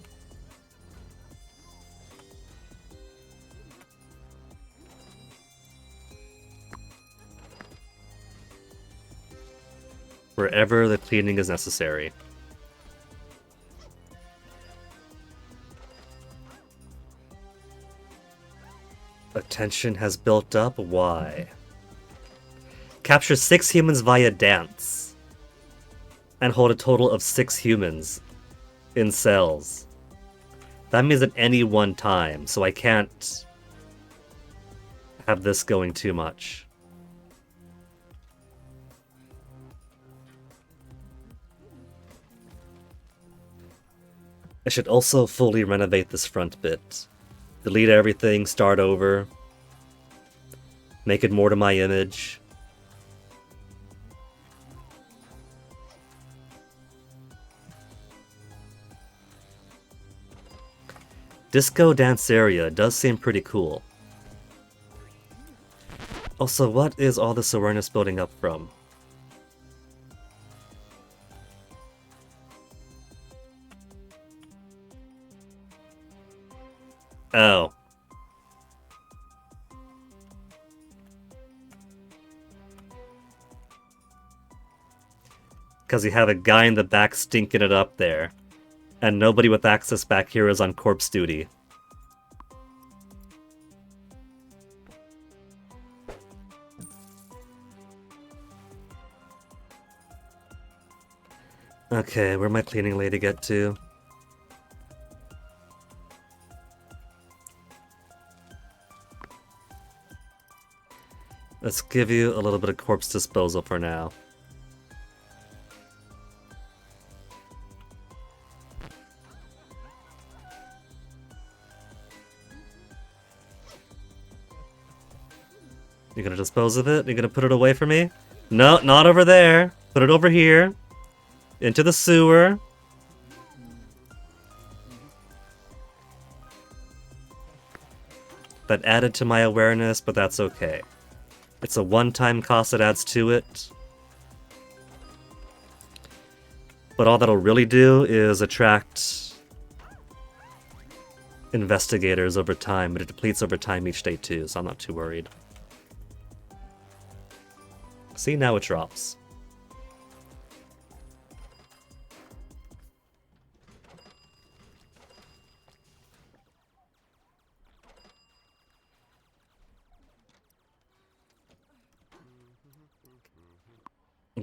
Wherever the cleaning is necessary. Attention has built up. Why? Capture 6 humans via dance. And hold a total of 6 humans in cells. That means at any one time, so I can't have this going too much. I should also fully renovate this front bit. Delete everything, start over. Make it more to my image. Disco dance area does seem pretty cool. Also, what is all this awareness building up from? Oh. Because you have a guy in the back stinking it up there. And nobody with access back here is on corpse duty. Okay, where'd my cleaning lady get to? Let's give you a little bit of corpse disposal for now. You gonna dispose of it? You gonna put it away for me? No, not over there. Put it over here. Into the sewer. That added to my awareness, but that's okay. It's a one-time cost that adds to it. But all that'll really do is attract investigators over time, but it depletes over time each day too, so I'm not too worried. See, now it drops.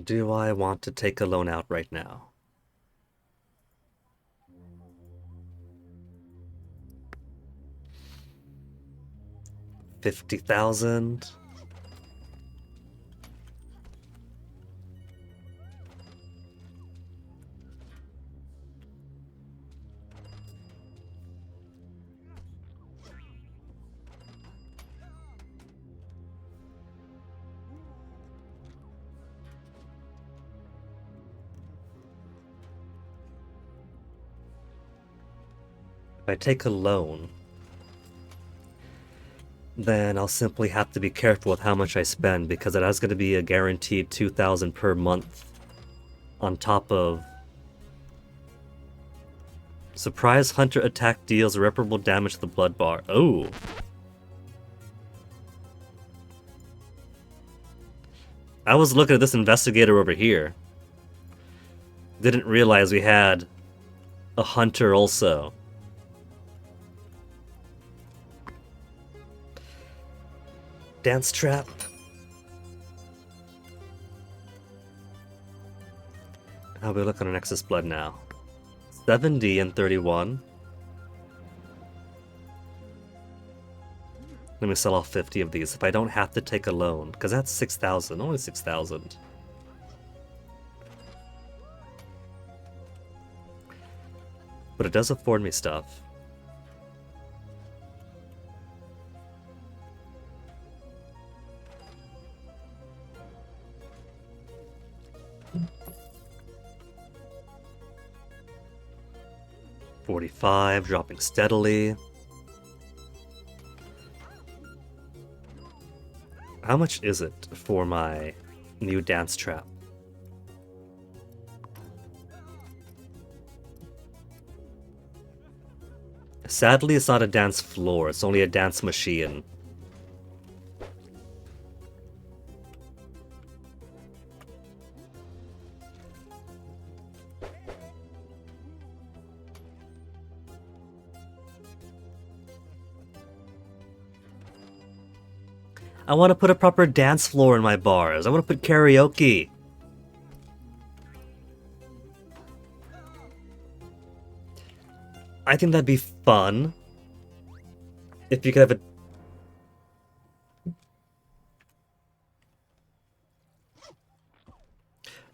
Do I want to take a loan out right now? $50,000? If I take a loan, then I'll simply have to be careful with how much I spend because it is going to be a guaranteed $2,000 per month on top of surprise hunter attack deals irreparable damage to the blood bar. Oh. I was looking at this investigator over here. Didn't realize we had a hunter also. Dance trap. How we look on an Nexus Blood now? 70 and 31. Let me sell off 50 of these if I don't have to take a loan, because that's 6,000, only 6,000. But it does afford me stuff. $45, dropping steadily. How much is it for my new dance trap? Sadly, it's not a dance floor, it's only a dance machine. I want to put a proper dance floor in my bars. I want to put karaoke. I think that'd be fun. If you could have a...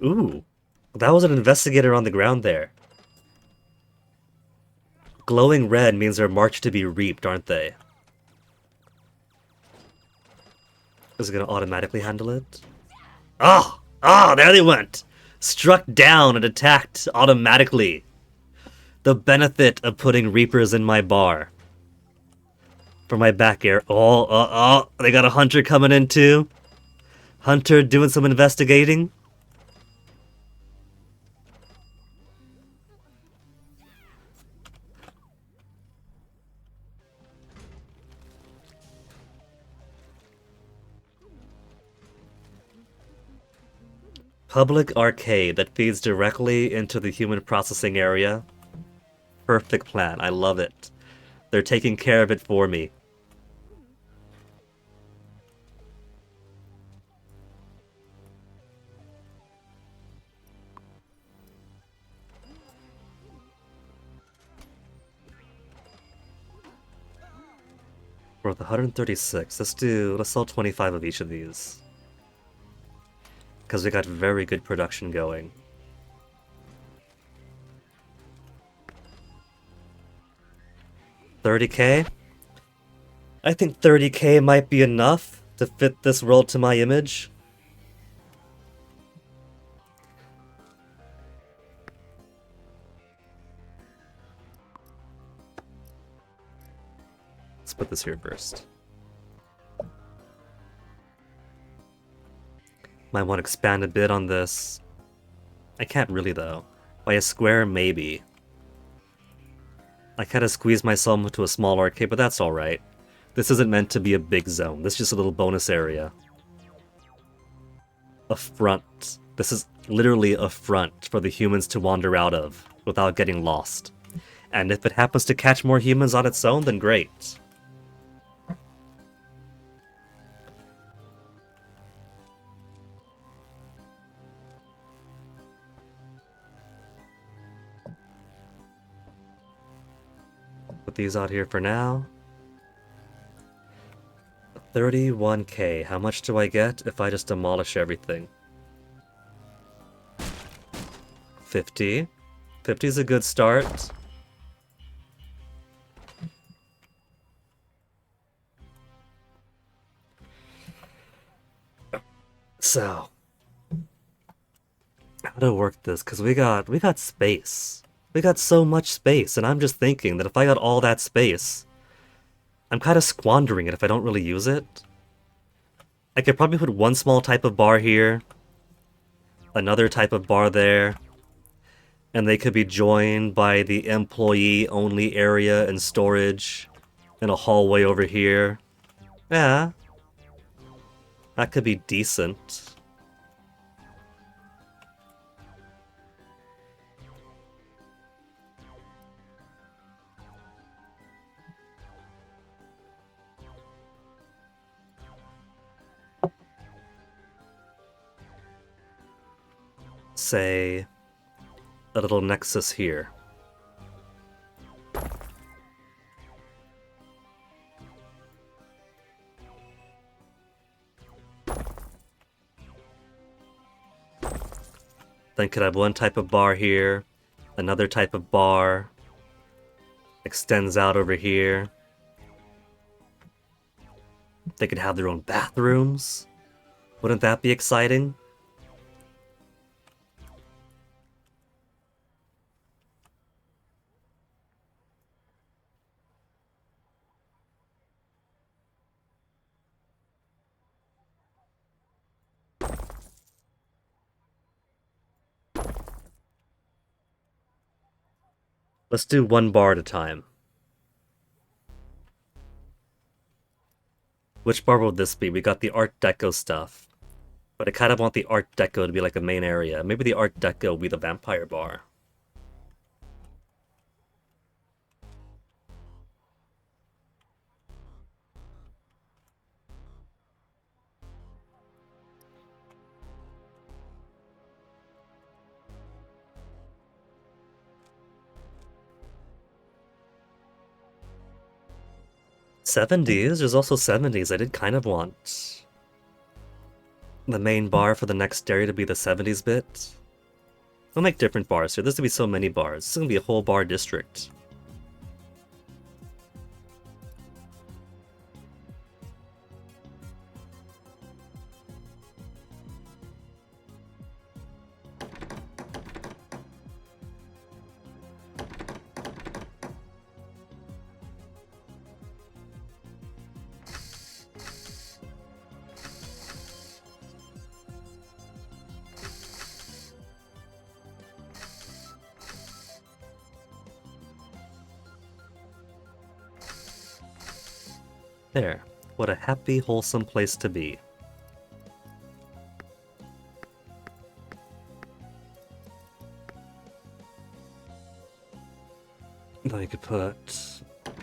Ooh. That was an investigator on the ground there. Glowing red means they're marked to be reaped, aren't they? Is it gonna automatically handle it? Oh! Oh, there they went! Struck down and attacked automatically. The benefit of putting Reapers in my bar. For my back air. Oh, they got a Hunter coming in too. Hunter doing some investigating. Public arcade that feeds directly into the human processing area. Perfect plan. I love it. They're taking care of it for me. Worth 136. Let's sell 25 of each of these. Because we got very good production going. $30K? I think $30K might be enough to fit this world to my image. Let's put this here first. Might want to expand a bit on this. I can't really, though. By a square, maybe. I kind of squeezed myself into a small arcade, but that's alright. This isn't meant to be a big zone. This is just a little bonus area. A front. This is literally a front for the humans to wander out of without getting lost. And if it happens to catch more humans on its own, then great. Put these out here for now. 31k. How much do I get if I just demolish everything? 50. 50 is a good start. So, how to work this? Because we got space. We got so much space, and I'm just thinking that if I got all that space, I'm kind of squandering it if I don't really use it. I could probably put one small type of bar here, another type of bar there, and they could be joined by the employee-only area and storage, and a hallway over here. Yeah, that could be decent. Say, a little nexus here. Then could have one type of bar here, another type of bar, extends out over here. They could have their own bathrooms. Wouldn't that be exciting? Let's do one bar at a time. Which bar will this be? We got the Art Deco stuff. But I kind of want the Art Deco to be like a main area. Maybe the Art Deco will be the vampire bar. '70s? There's also '70s. I did kind of want the main bar for the next area to be the '70s bit. We'll make different bars here. There's gonna be so many bars. This is gonna be a whole bar district. There. What a happy, wholesome place to be. Now you could put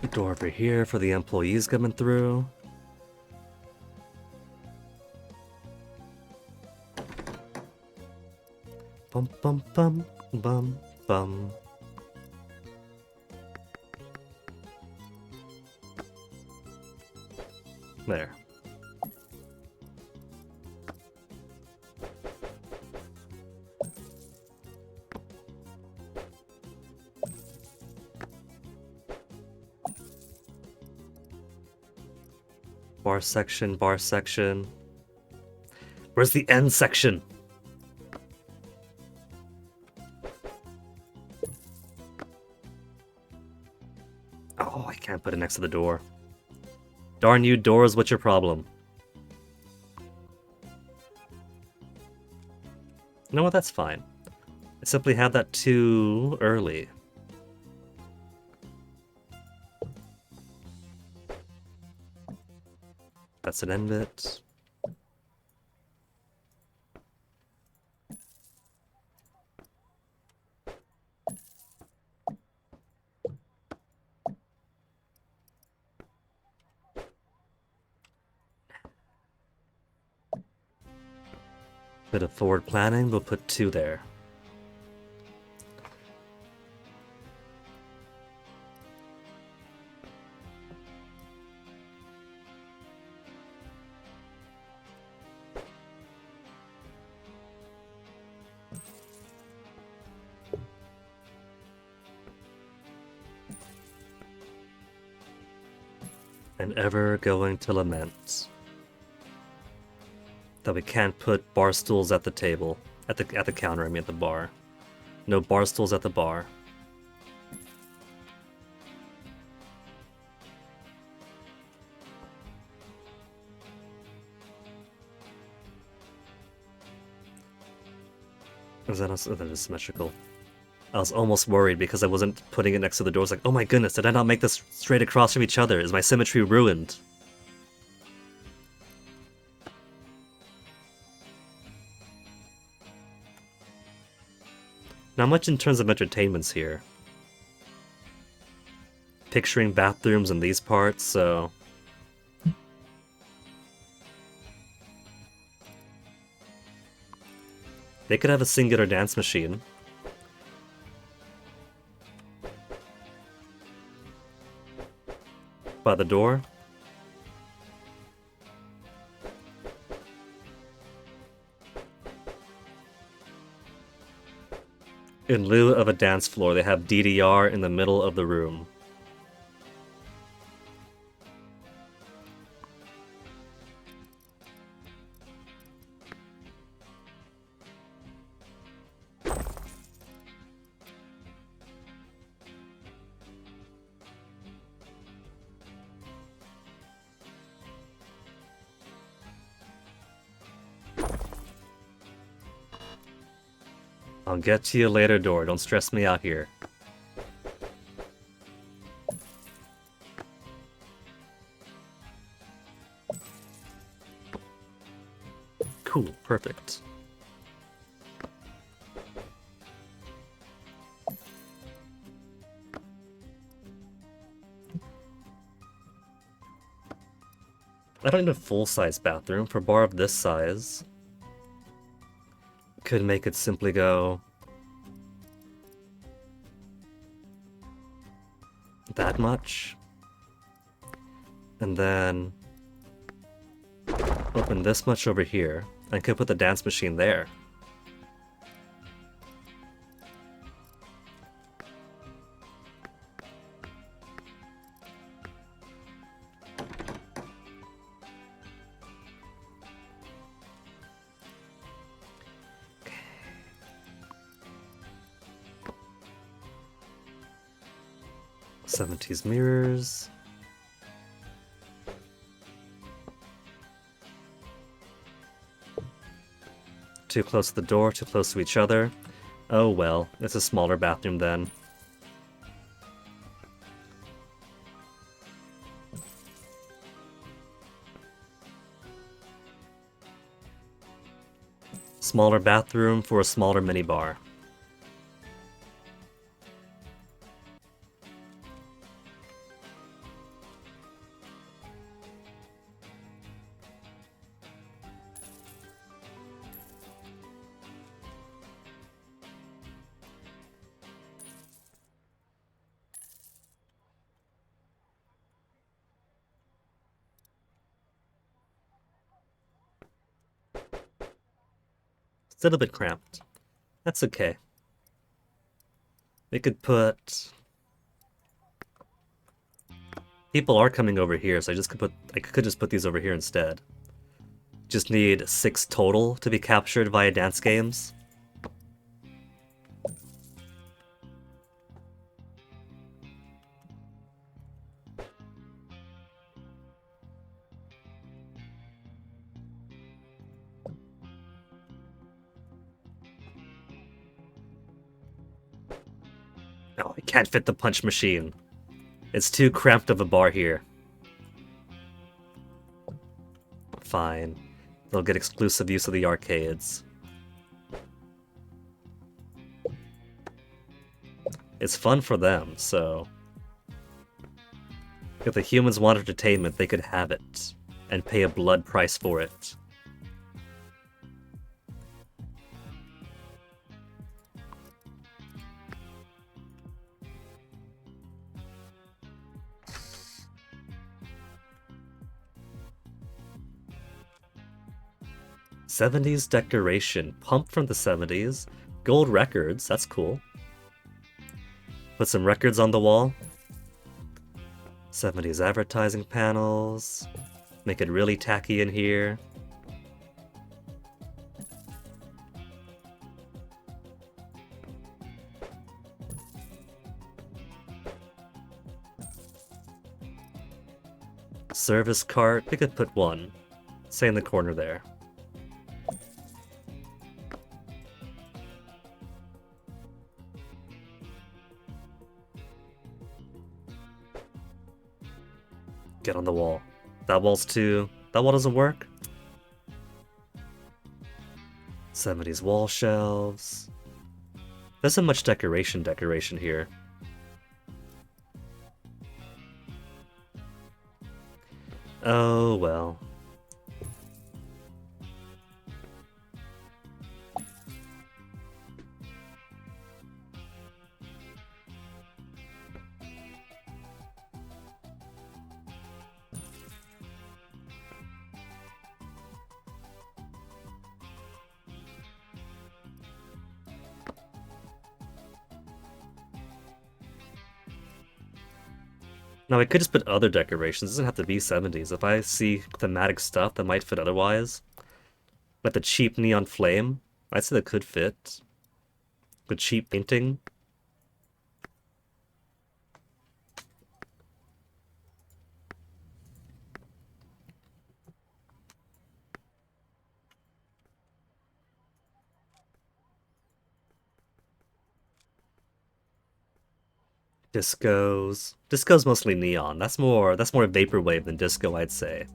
a door over here for the employees coming through. Bum bum bum bum bum. There. Bar section, bar section. Where's the end section? Oh, I can't put it next to the door. Darn you, doors, what's your problem? know what? That's fine. I simply had that too early. That's an end bit. Bit of forward planning, we'll put 2 there. And ever going to lament that we can't put bar stools at the table, at the counter. I mean, at the bar. No bar stools at the bar. Is that also, that is symmetrical? I was almost worried because I wasn't putting it next to the door. I was like, oh my goodness, did I not make this straight across from each other? Is my symmetry ruined? Not much in terms of entertainments here. Picturing bathrooms in these parts, so... They could have a singular dance machine. By the door. In lieu of a dance floor, they have DDR in the middle of the room. I'll get to you later, door. Don't stress me out here. Cool, perfect. I don't need a full-size bathroom. For a bar of this size, could make it simply go that much, and then open this much over here. I could put the dance machine there. '70s mirrors. Too close to the door, too close to each other. Oh well, it's a smaller bathroom then. Smaller bathroom for a smaller minibar. Still a bit cramped. That's okay. We could put... People are coming over here, so I could just put these over here instead. Just need 6 total to be captured via dance games. Oh, I can't fit the punch machine. It's too cramped of a bar here. Fine. They'll get exclusive use of the arcades. It's fun for them, so... if the humans want entertainment, they could have it. And pay a blood price for it. '70s decoration. Pump from the '70s. Gold records. That's cool. Put some records on the wall. '70s advertising panels. Make it really tacky in here. Service cart. We could put one. Say in the corner there. Get on the wall. That wall's too... that wall doesn't work? '70s wall shelves. There isn't much decoration here. Oh, well. Now, I could just put other decorations. It doesn't have to be '70s. If I see thematic stuff that might fit otherwise, like the cheap neon flame, I'd say that could fit. The cheap painting. Discos. Disco's mostly neon. That's more vaporwave than disco, I'd say.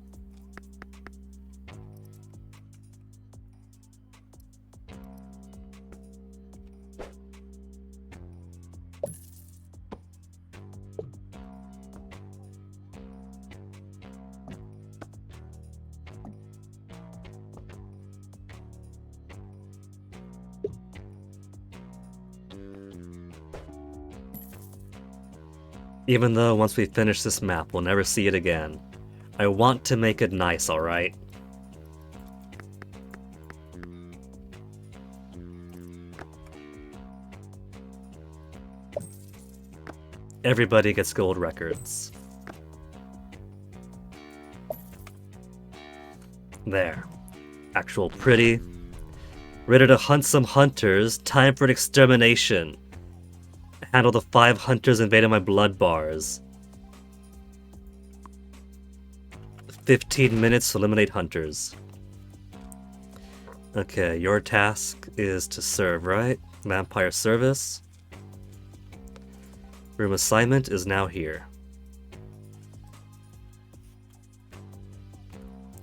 Even though once we finish this map, we'll never see it again. I want to make it nice, alright? Everybody gets gold records. There. Actual pretty. Ready to hunt some hunters. Time for an extermination. Handle the 5 hunters invading my blood bars. 15 minutes to eliminate hunters. Okay, your task is to serve, right? Vampire service. Room assignment is now here.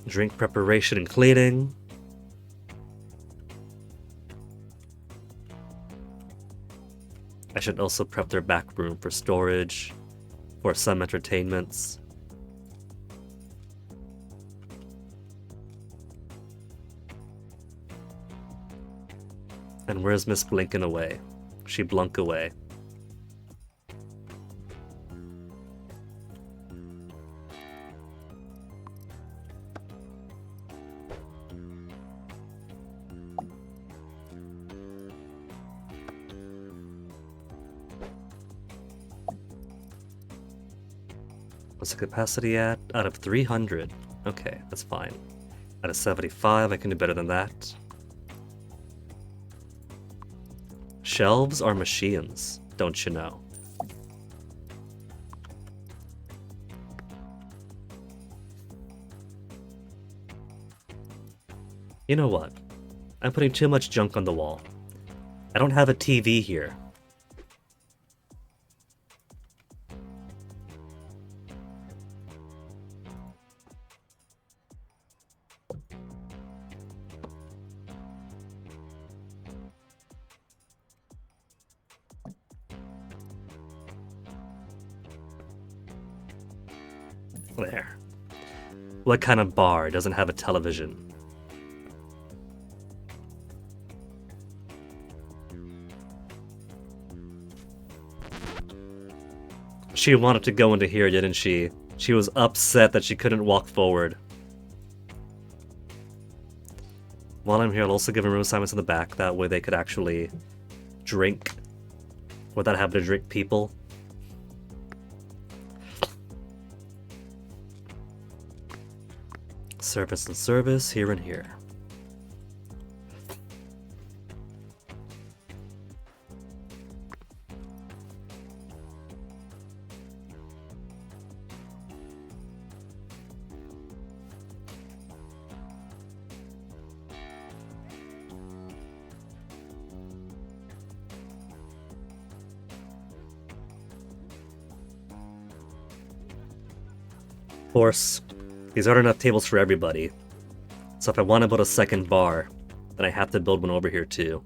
Drink preparation and cleaning. I should also prep their back room for storage, for some entertainments. And where's Miss Blinkin' away? She blunk away. What's the capacity at? Out of 300. Okay, that's fine. Out of 75, I can do better than that. Shelves are machines, don't you know? You know what? I'm putting too much junk on the wall. I don't have a TV here. There. What kind of bar doesn't have a television? She wanted to go into here, didn't she? She was upset that she couldn't walk forward. While I'm here, I'll also give them room assignments in the back. That way they could actually drink without having to drink people. Service and service, here and here. Of course, these aren't enough tables for everybody. So if I want to build a second bar, then I have to build one over here too.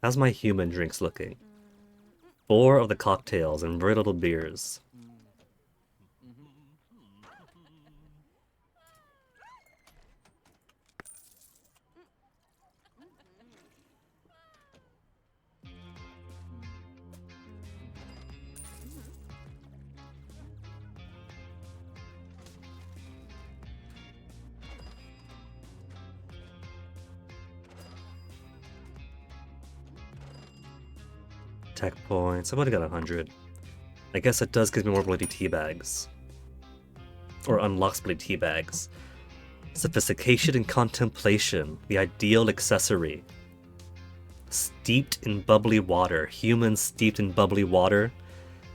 How's my human drinks looking? 4 of the cocktails and very little beers. Tech points. I've only got 100. I guess it does give me more bloody tea bags. Or unlocks bloody tea bags. Sophistication and contemplation. The ideal accessory. Steeped in bubbly water. Humans steeped in bubbly water.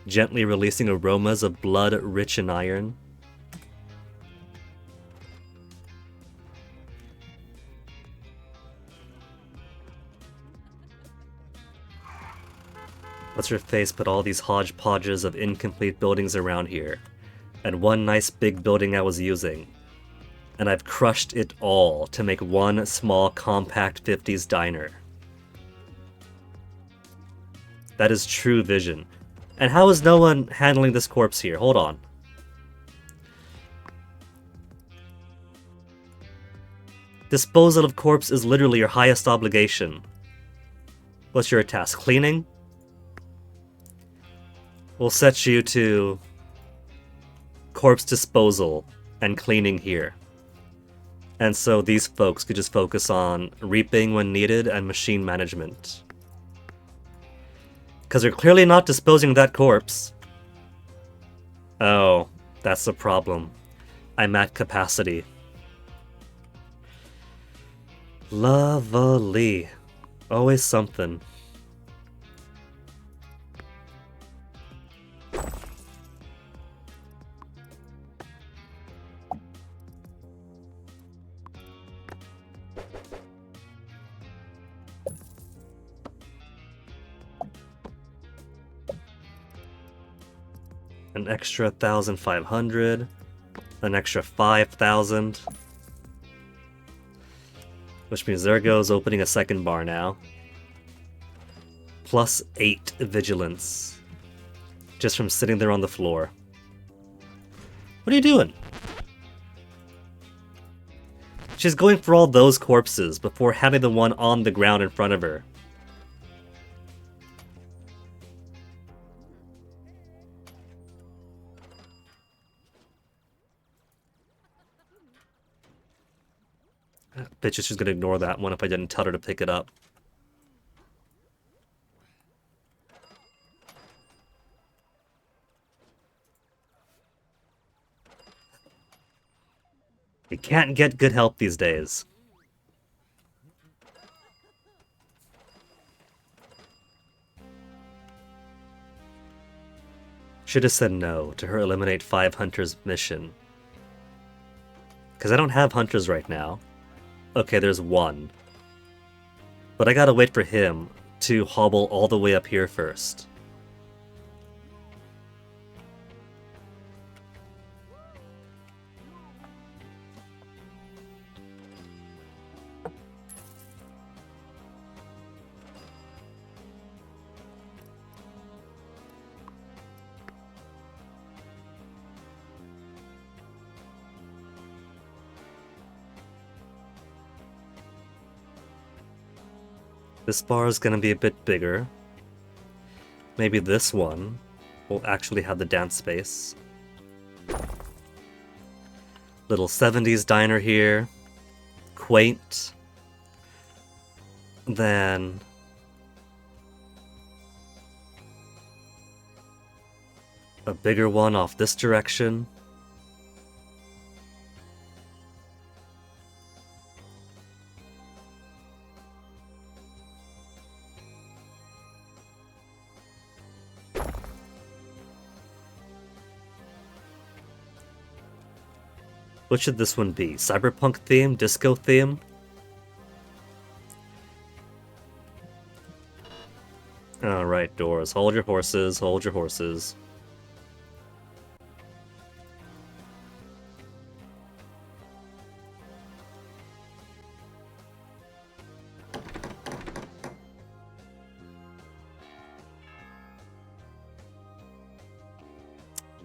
Gently releasing aromas of blood rich in iron. What's your face put all these hodgepodges of incomplete buildings around here, and one nice big building I was using, and I've crushed it all to make one small compact 50s diner. That is true vision. And how is no one handling this corpse here? Hold on. Disposal of corpse is literally your highest obligation. What's your task? Cleaning? We'll set you to corpse disposal and cleaning here. And so these folks could just focus on reaping when needed and machine management. Because they're clearly not disposing of that corpse. Oh, that's the problem. I'm at capacity. Lovely. Always something. An extra 1,500. An extra 5,000. Which means there goes opening a second bar now. Plus 8 vigilance. Just from sitting there on the floor. What are you doing? She's going for all those corpses before having the one on the ground in front of her. Bitch is just gonna ignore that one if I didn't tell her to pick it up. You can't get good help these days. Should have said no to her eliminate 5 hunters mission. Because I don't have hunters right now. Okay, there's one. But I gotta wait for him to hobble all the way up here first. This bar is gonna be a bit bigger. Maybe this one will actually have the dance space. Little 70s diner here. Quaint. Then a bigger one off this direction. What should this one be? Cyberpunk theme? Disco theme? Alright, doors. Hold your horses, hold your horses.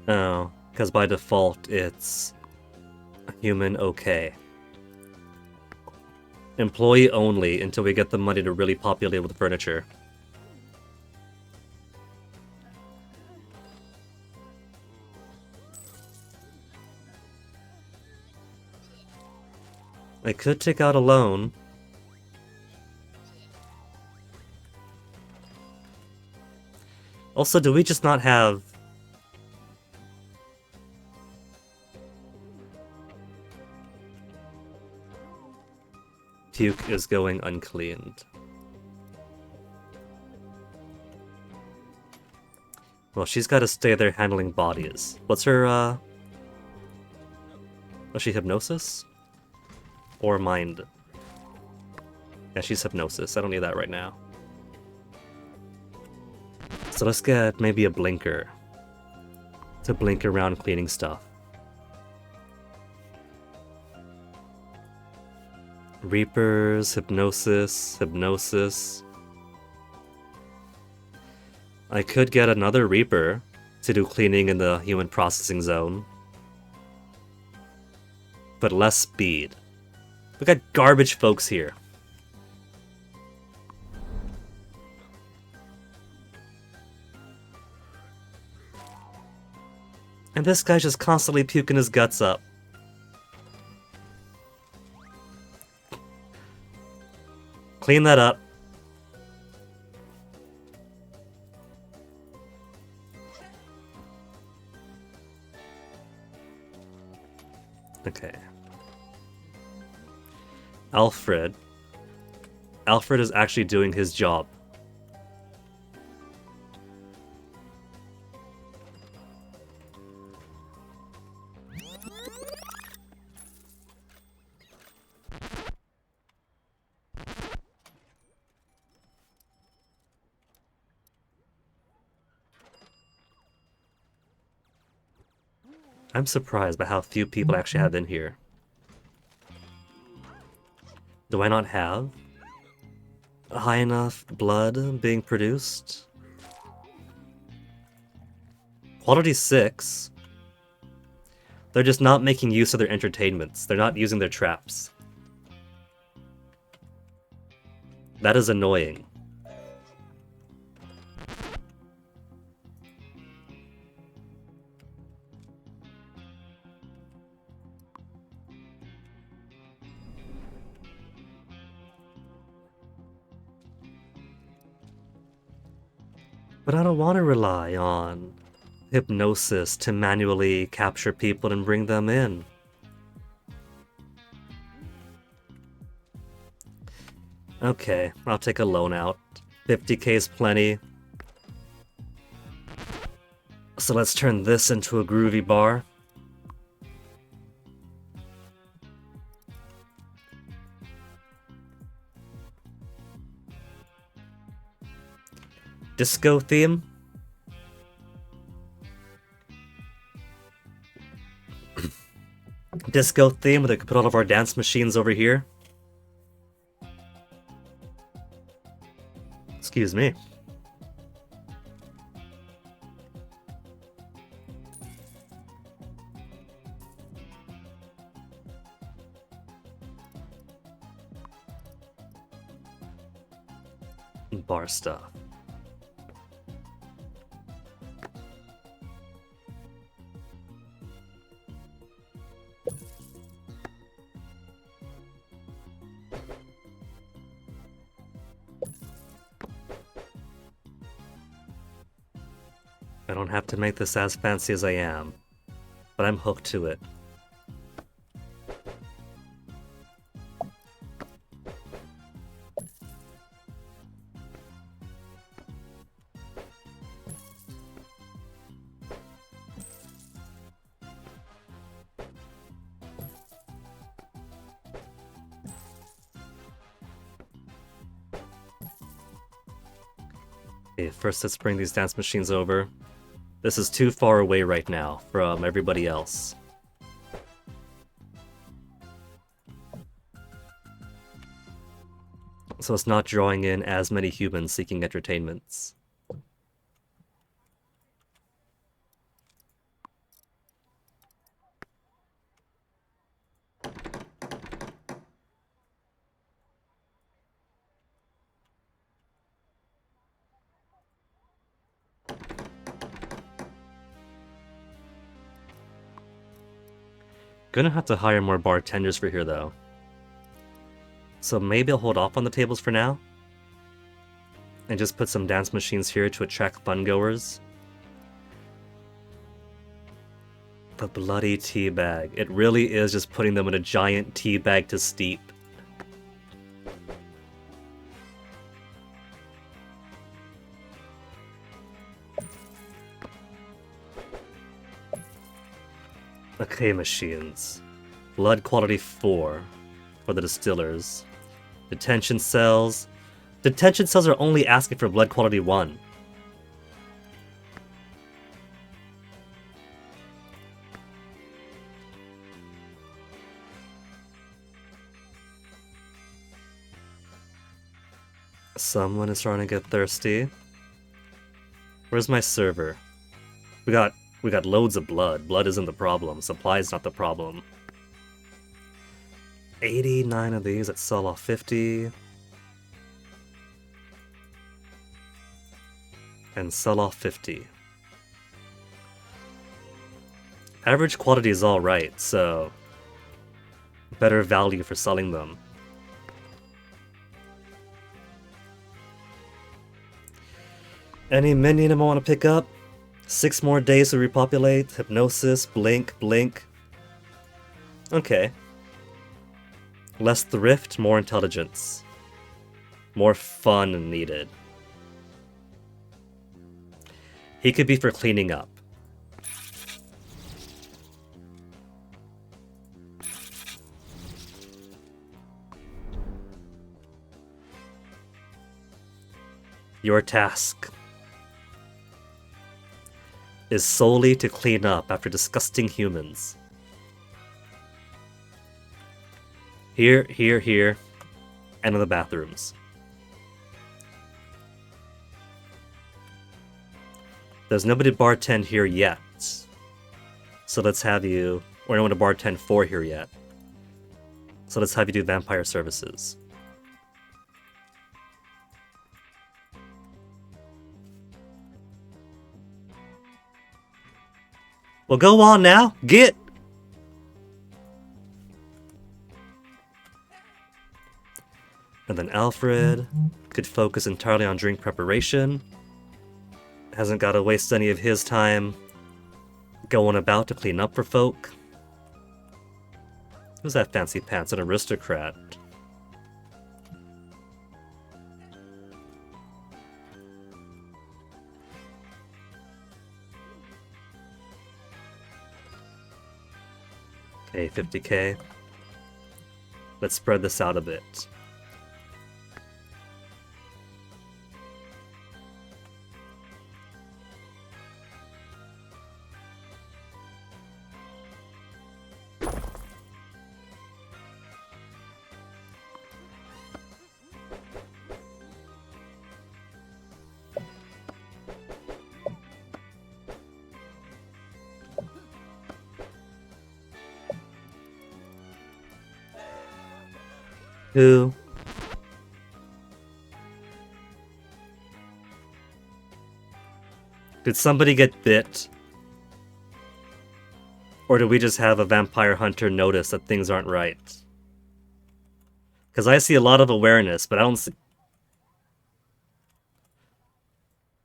Oh, because by default it's human okay. Employee only until we get the money to really populate with furniture. I could take out a loan. Also, do we just not have... Puke is going uncleaned. Well, she's got to stay there handling bodies. What's her, Was she hypnosis? Or mind? Yeah, she's hypnosis. I don't need that right now. So let's get maybe a blinker. To blink around cleaning stuff. Reapers, hypnosis, hypnosis. I could get another Reaper to do cleaning in the human processing zone. But less speed. We got garbage folks here. And this guy's just constantly puking his guts up. Clean that up. Okay. Alfred. Alfred is actually doing his job. I'm surprised by how few people actually have in here. Do I not have high enough blood being produced? Quality 6. They're just not making use of their entertainments. They're not using their traps. That is annoying. But I don't want to rely on hypnosis to manually capture people and bring them in. Okay, I'll take a loan out. 50k is plenty. So let's turn this into a groovy bar. Disco theme. Disco theme, where they could put all of our dance machines over here. Excuse me. Bar stuff. I don't have to make this as fancy as I am, but I'm hooked to it. Okay, first let's bring these dance machines over. This is too far away right now from everybody else. So it's not drawing in as many humans seeking entertainments. Gonna have to hire more bartenders for here though. So maybe I'll hold off on the tables for now. And just put some dance machines here to attract fungoers. The bloody tea bag. It really is just putting them in a giant tea bag to steep. Okay, machines. Blood quality 4 for the distillers. Detention cells. Detention cells are only asking for blood quality 1. Someone is starting to get thirsty. Where's my server? We got loads of blood. Blood isn't the problem. Supply is not the problem. 89 of these. Let's sell off 50. And sell off 50. Average quality is alright, so better value for selling them. Any minion I want to pick up? 6 more days to repopulate. Hypnosis, blink, blink. Okay. Less thrift, more intelligence. More fun needed. He could be for cleaning up. Your task is solely to clean up after disgusting humans. Here, here, here, and in the bathrooms. There's nobody to bartend here yet. So let's have you... Or no one to bartend for here yet. So let's have you do vampire services. Well, go on now. Get! And then Alfred could focus entirely on drink preparation. Hasn't got to waste any of his time going about to clean up for folk. Who's that fancy pants? An aristocrat. Okay, 50k. Let's spread this out a bit. Who? Did somebody get bit? Or do we just have a vampire hunter notice that things aren't right? Because I see a lot of awareness, but I don't see...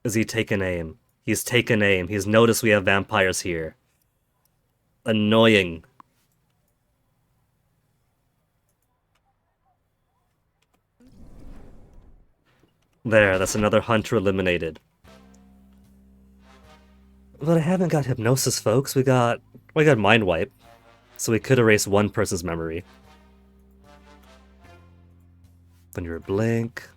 Is he taking aim? He's taken aim. He's noticed we have vampires here. Annoying. There, that's another hunter eliminated. But I haven't got hypnosis, folks. We got mind wipe. So we could erase one person's memory. Then your blink.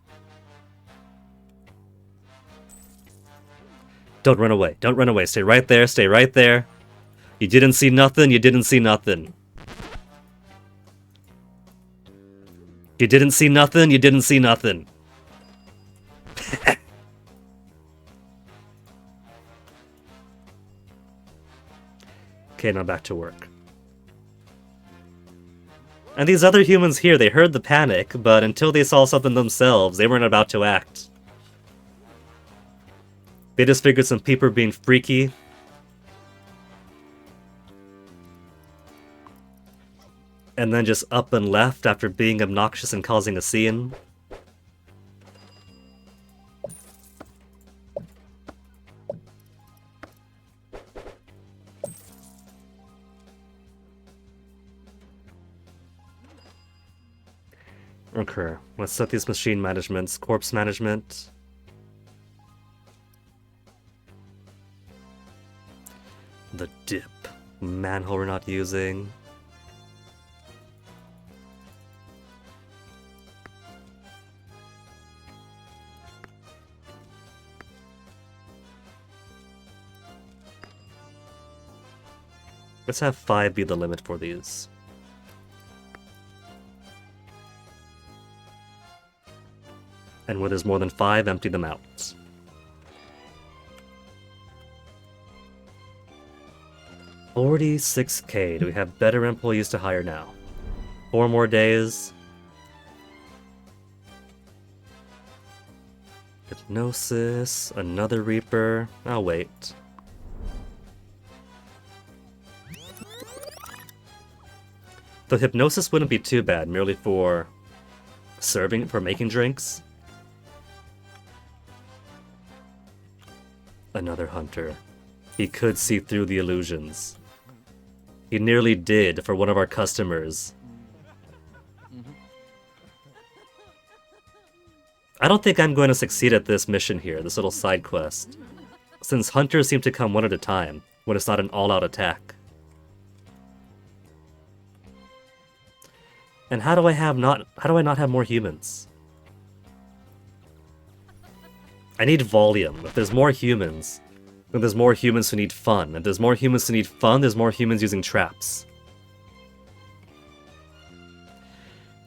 Don't run away. Don't run away. Stay right there. Stay right there. You didn't see nothing. You didn't see nothing. You didn't see nothing. You didn't see nothing. Okay, now back to work. And these other humans here, they heard the panic, but until they saw something themselves, they weren't about to act. They just figured some people being freaky. And then just up and left after being obnoxious and causing a scene. Okay, let's set these machine managements. Corpse management. The dip. Manhole we're not using. Let's have 5 be the limit for these. And where there's more than 5, empty them out. $46K. Do we have better employees to hire now? 4 more days. Hypnosis. Another Reaper. I'll wait. The hypnosis wouldn't be too bad, merely for serving, for making drinks. Another hunter. He could see through the illusions. He nearly did for one of our customers. I don't think I'm going to succeed at this mission here, this little side quest, since hunters seem to come one at a time when it's not an all-out attack. And how do I not have more humans? I need volume. If there's more humans, then there's more humans who need fun. If there's more humans who need fun, there's more humans using traps.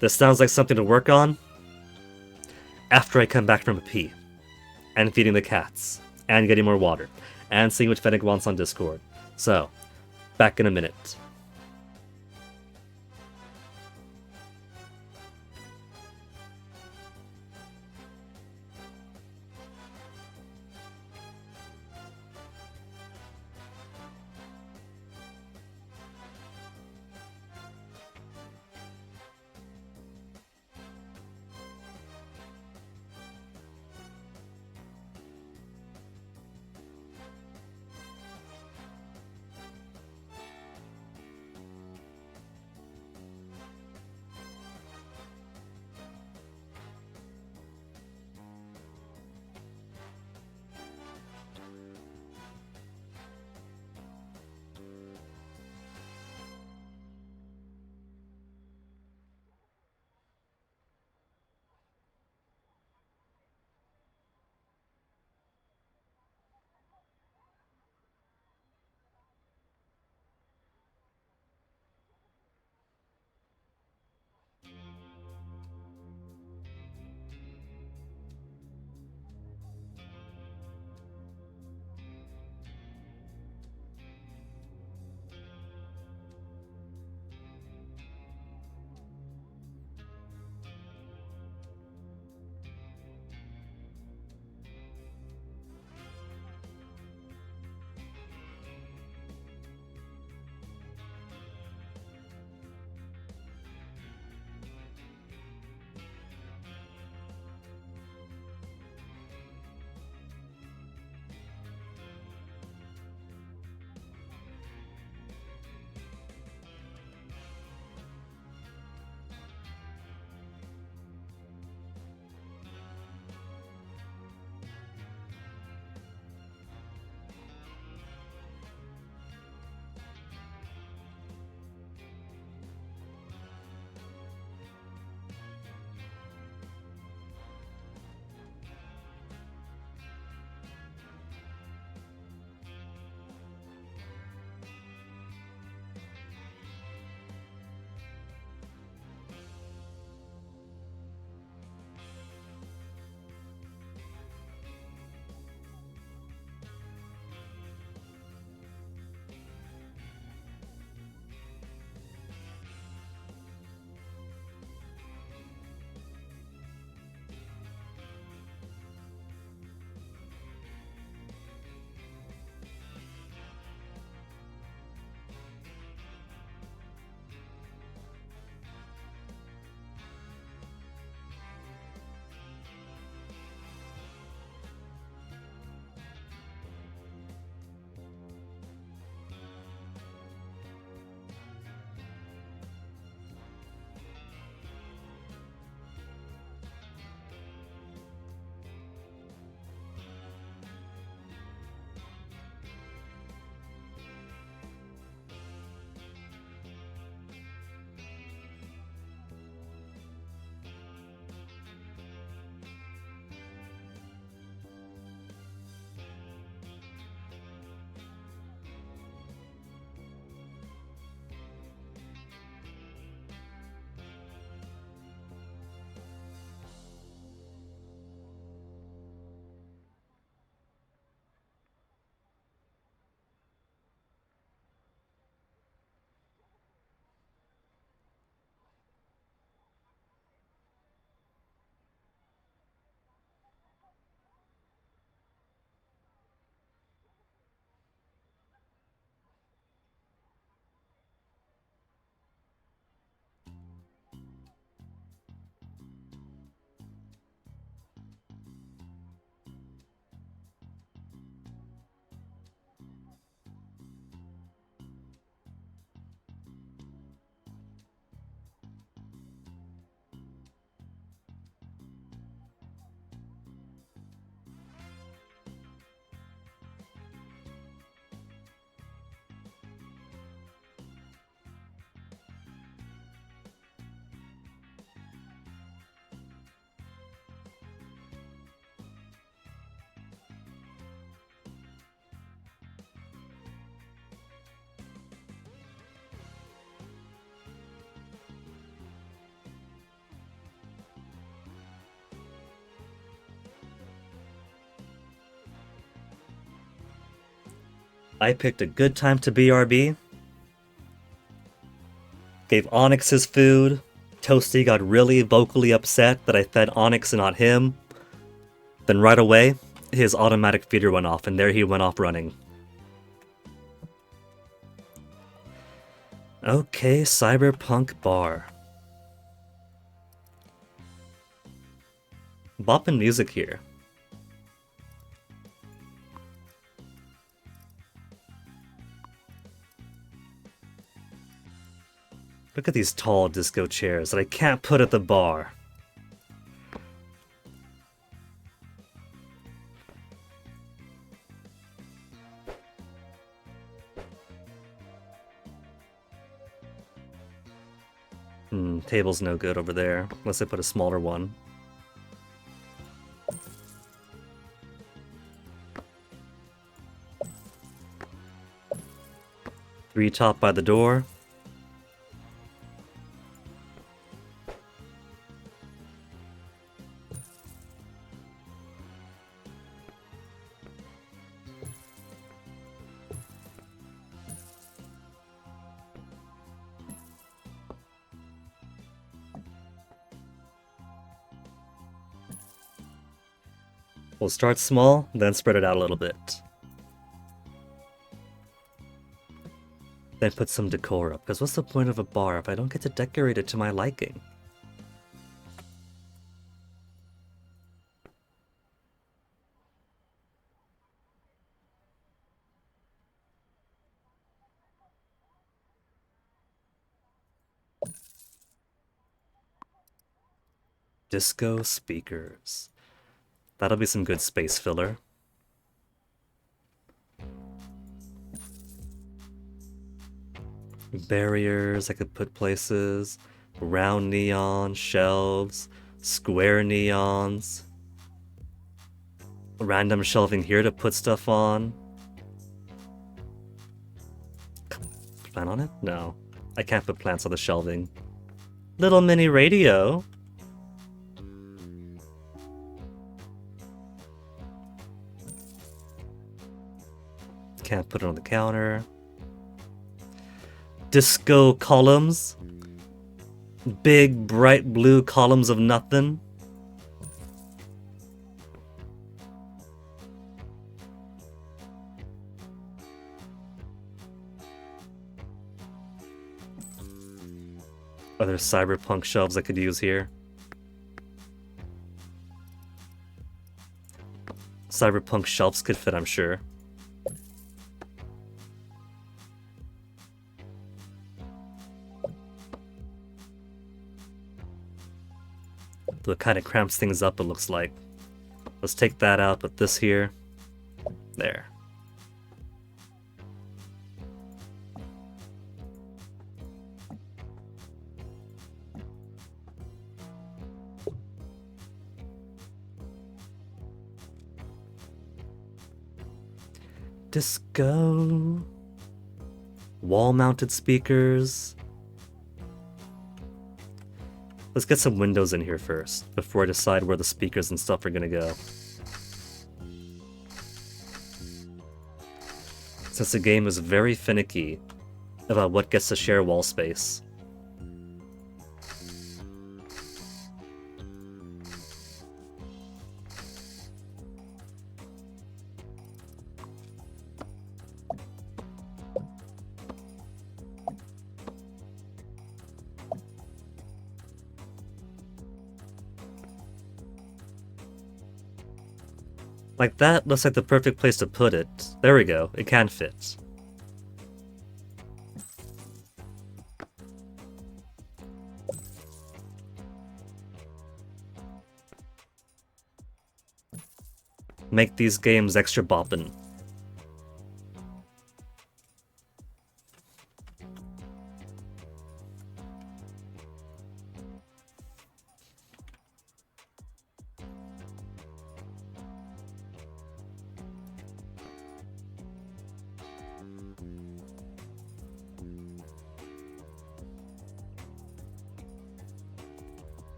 This sounds like something to work on after I come back from a pee, and feeding the cats, and getting more water, and seeing what Fennec wants on Discord. So, back in a minute. I picked a good time to BRB. Gave Onyx his food. Toasty got really vocally upset that I fed Onyx and not him. Then right away, his automatic feeder went off, and there he went off running. Okay, Cyberpunk Bar. Boppin' music here. Look at these tall disco chairs that I can't put at the bar. Table's no good over there, unless I put a smaller one. Three top by the door. We'll start small, then spread it out a little bit. Then put some decor up, because what's the point of a bar if I don't get to decorate it to my liking? Disco speakers. That'll be some good space filler. Barriers I could put places. Round neon, shelves, square neons. Random shelving here to put stuff on. Plant on it? No. I can't put plants on the shelving. Little mini radio. Can't put it on the counter. Disco columns. Big, bright blue columns of nothing. Other cyberpunk shelves I could use here. Cyberpunk shelves could fit, I'm sure. Though it kind of cramps things up, it looks like. Let's take that out, put this here. There. Disco. Wall-mounted speakers. Let's get some windows in here first, before I decide where the speakers and stuff are gonna go. Since the game is very finicky about what gets to share wall space. Like that looks like the perfect place to put it. There we go, it can fit. Make these games extra boppin'.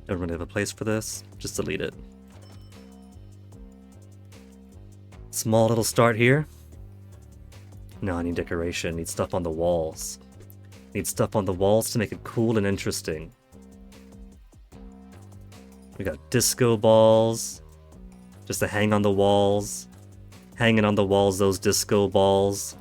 Don't really have a place for this. Just delete it. Small little start here. No, I need decoration. Need stuff on the walls. Need stuff on the walls to make it cool and interesting. We got disco balls. Just to hang on the walls. Hanging on the walls, those disco balls.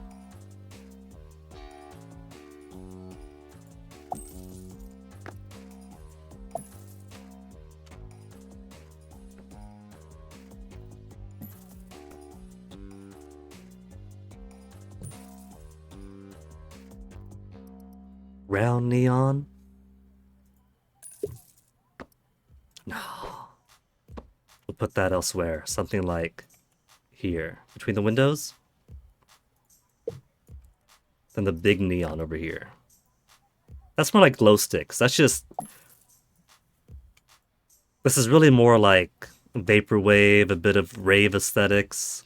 Round neon? No. We'll put that elsewhere. Something like here. Between the windows? Then the big neon over here. That's more like glow sticks. That's just... This is really more like vaporwave, a bit of rave aesthetics.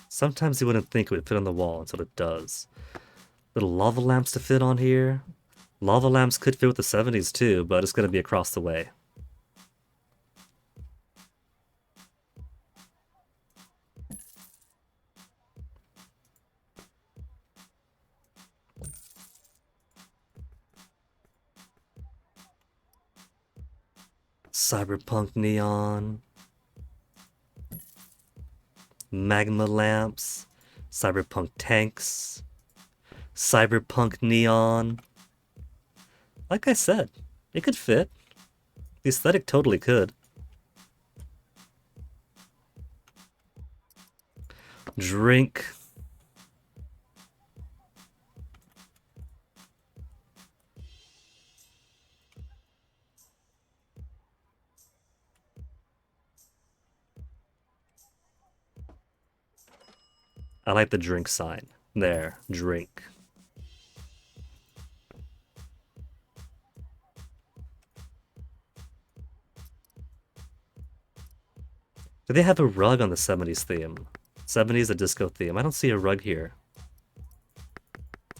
Sometimes you wouldn't think it would fit on the wall until it does. Little lava lamps to fit on here. Lava lamps could fit with the 70s too, but it's going to be across the way. Cyberpunk neon. Magma lamps. Cyberpunk tanks. Cyberpunk neon. Like I said, it could fit. The aesthetic totally could. Drink. I like the drink sign. There, drink. Do they have a rug on the 70s theme? 70s, a disco theme. I don't see a rug here.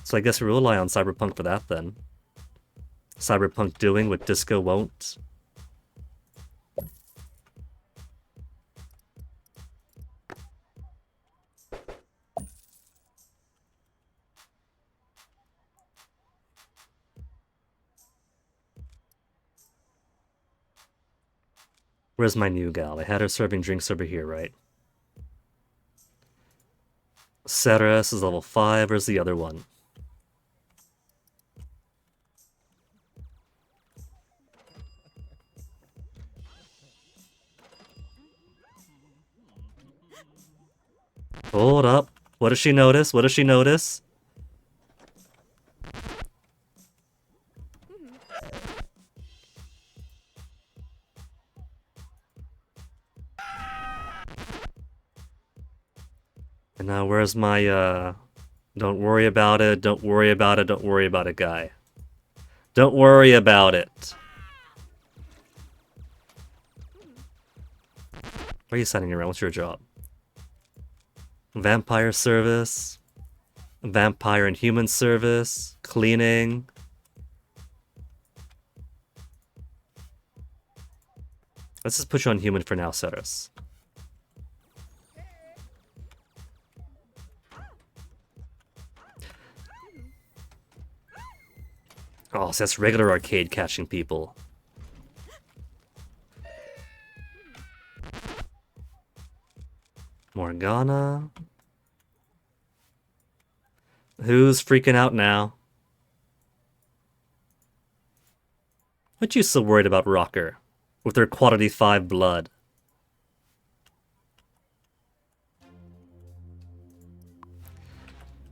So I guess we'll rely on Cyberpunk for that then. Cyberpunk doing what disco won't. Where's my new gal? I had her serving drinks over here, right? Ceres is level 5. Where's the other one? Hold up. What does she notice? What does she notice? And now where's my, don't worry about it, don't worry about it, don't worry about it guy. Don't worry about it. Why are you standing around? What's your job? Vampire service. Vampire and human service. Cleaning. Let's just put you on human for now, Ceres. Oh, so that's regular arcade catching people. Morgana. Who's freaking out now? What you so worried about Rocker? With her quality 5 blood.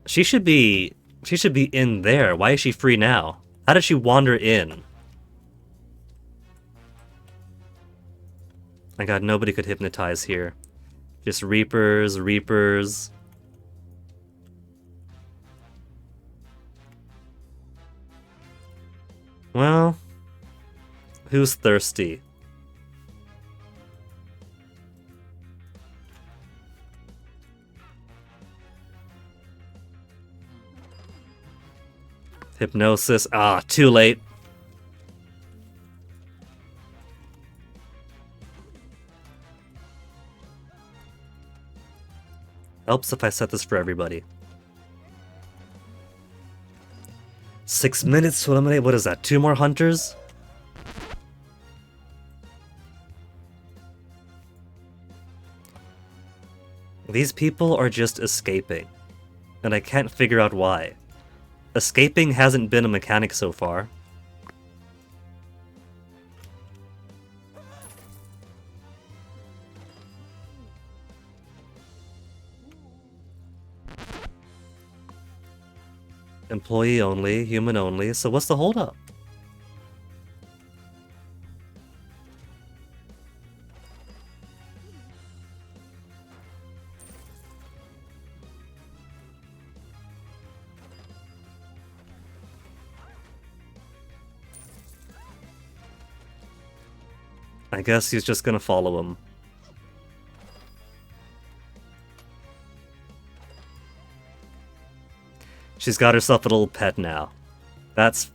She should be in there. Why is she free now? How did she wander in? I got nobody could hypnotize here. Just Reapers, Reapers. Well, who's thirsty? Hypnosis. Ah, too late. Helps if I set this for everybody. 6 minutes to eliminate, what is that, 2 more hunters? These people are just escaping, and I can't figure out why. Escaping hasn't been a mechanic so far. Employee only, human only, so what's the holdup? I guess he's just gonna follow him. She's got herself a little pet now. That's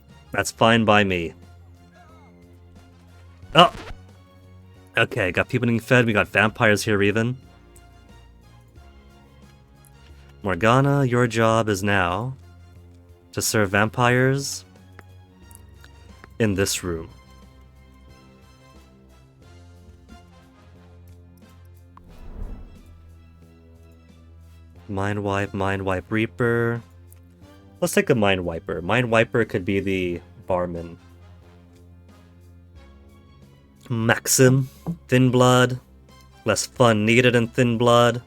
fine by me. Oh! Okay, got people being fed, we got vampires here even. Morgana, your job is now to serve vampires in this room. Mind wipe Reaper. Let's take a Mind Wiper. Mind Wiper could be the barman. Maxim, Thin Blood. Less fun needed in Thin Blood.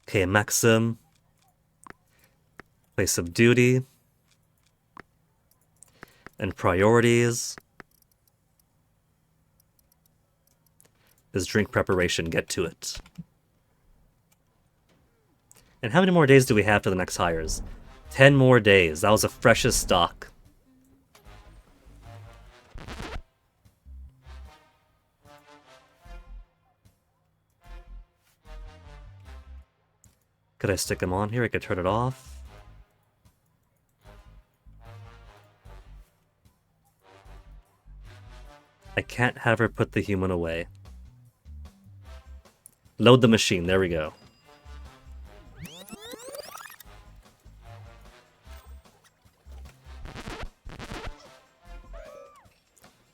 Okay, Maxim. Place of duty. And priorities. Is drink preparation. Get to it. And how many more days do we have to the next hires? 10 more days. That was the freshest stock. Could I stick him on here? I could turn it off. I can't have her put the human away. Load the machine. There we go.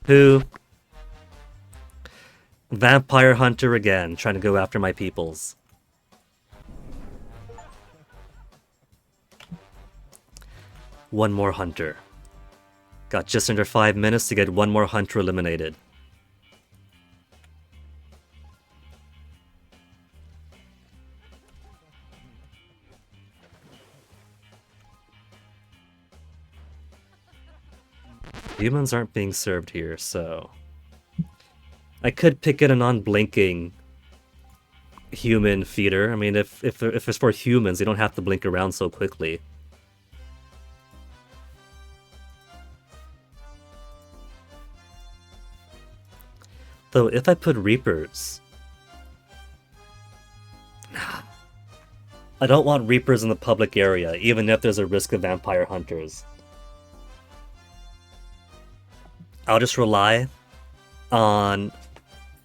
Who? Vampire Hunter again, trying to go after my peoples. One more hunter. Got just under 5 minutes to get one more hunter eliminated. Humans aren't being served here, so... I could pick in a non-blinking human feeder. I mean, if it's for humans, they don't have to blink around so quickly. Though, if I put Reapers... I don't want Reapers in the public area, even if there's a risk of vampire hunters. I'll just rely on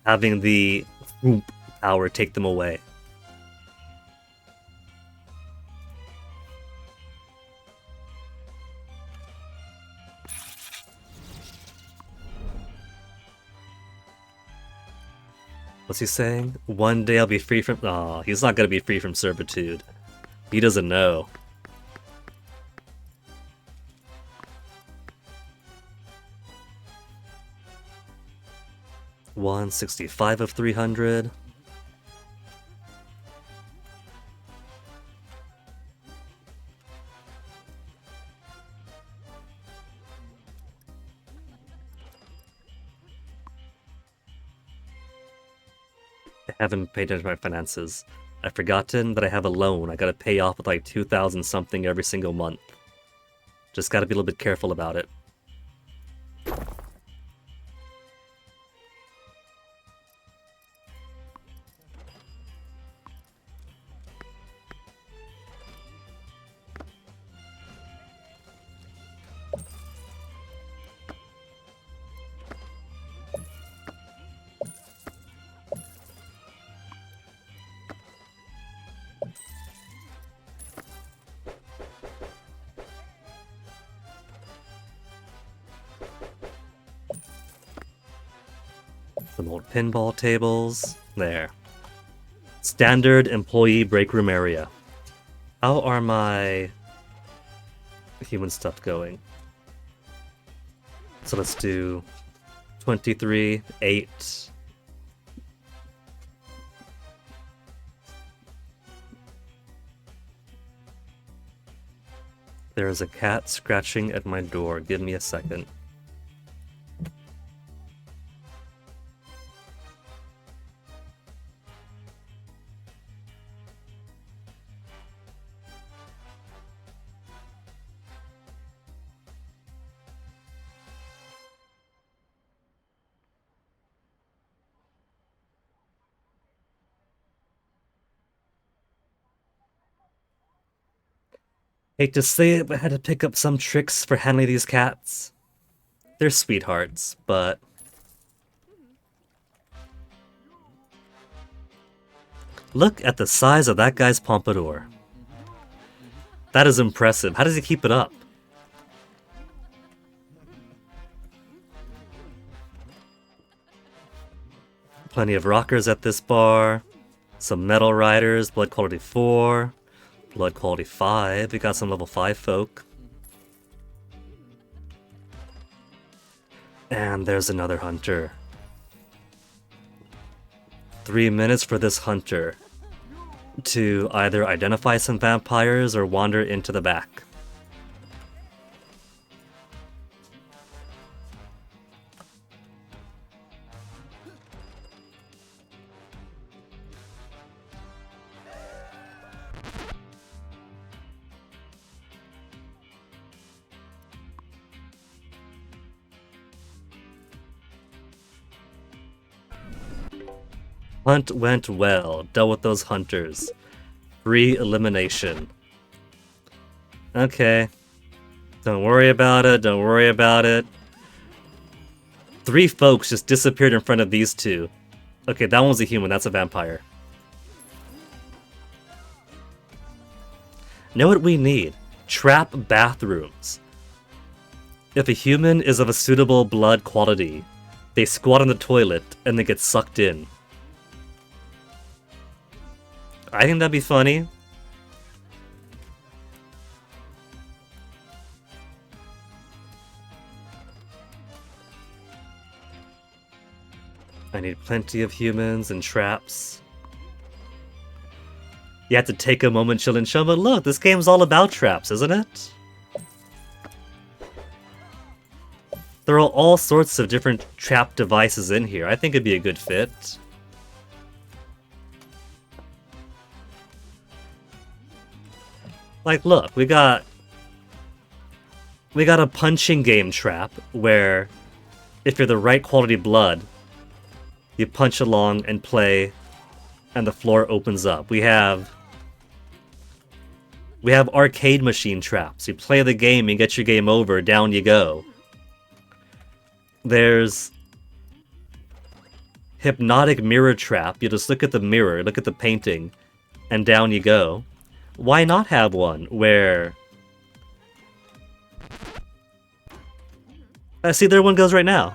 having the power take them away. What's he saying? One day I'll be free from... Aw, he's not gonna be free from servitude. He doesn't know. $165 of 300. haven't paid attention to my finances. I've forgotten that I have a loan I gotta pay off with like 2,000 something every single month. Just gotta be a little bit careful about it. Some old pinball tables. There. Standard employee break room area. How are my human stuff going? So let's do 23, 8. There is a cat scratching at my door. Give me a second. Hate to say it, but I had to pick up some tricks for handling these cats. They're sweethearts, but... Look at the size of that guy's pompadour. That is impressive. How does he keep it up? Plenty of rockers at this bar. Some metal riders, blood quality 4. Blood quality 5. We got some level 5 folk. And there's another hunter. 3 minutes for this hunter to either identify some vampires or wander into the back. Hunt went well. Dealt with those hunters. Free elimination. Okay. Don't worry about it. Don't worry about it. 3 folks just disappeared in front of these 2. Okay, that one's a human. That's a vampire. Know what we need? Trap bathrooms. If a human is of a suitable blood quality, they squat on the toilet and they get sucked in. I think that'd be funny. I need plenty of humans and traps. You have to take a moment, chill and show, but look, this game's all about traps, isn't it? There are all sorts of different trap devices in here. I think it'd be a good fit. Like, look, we got a punching game trap where if you're the right quality blood, you punch along and play and the floor opens up. We have arcade machine traps. You play the game, you get your game over, down you go. There's hypnotic mirror trap. You just look at the mirror, look at the painting, and down you go. Why not have one where... see, there one goes right now.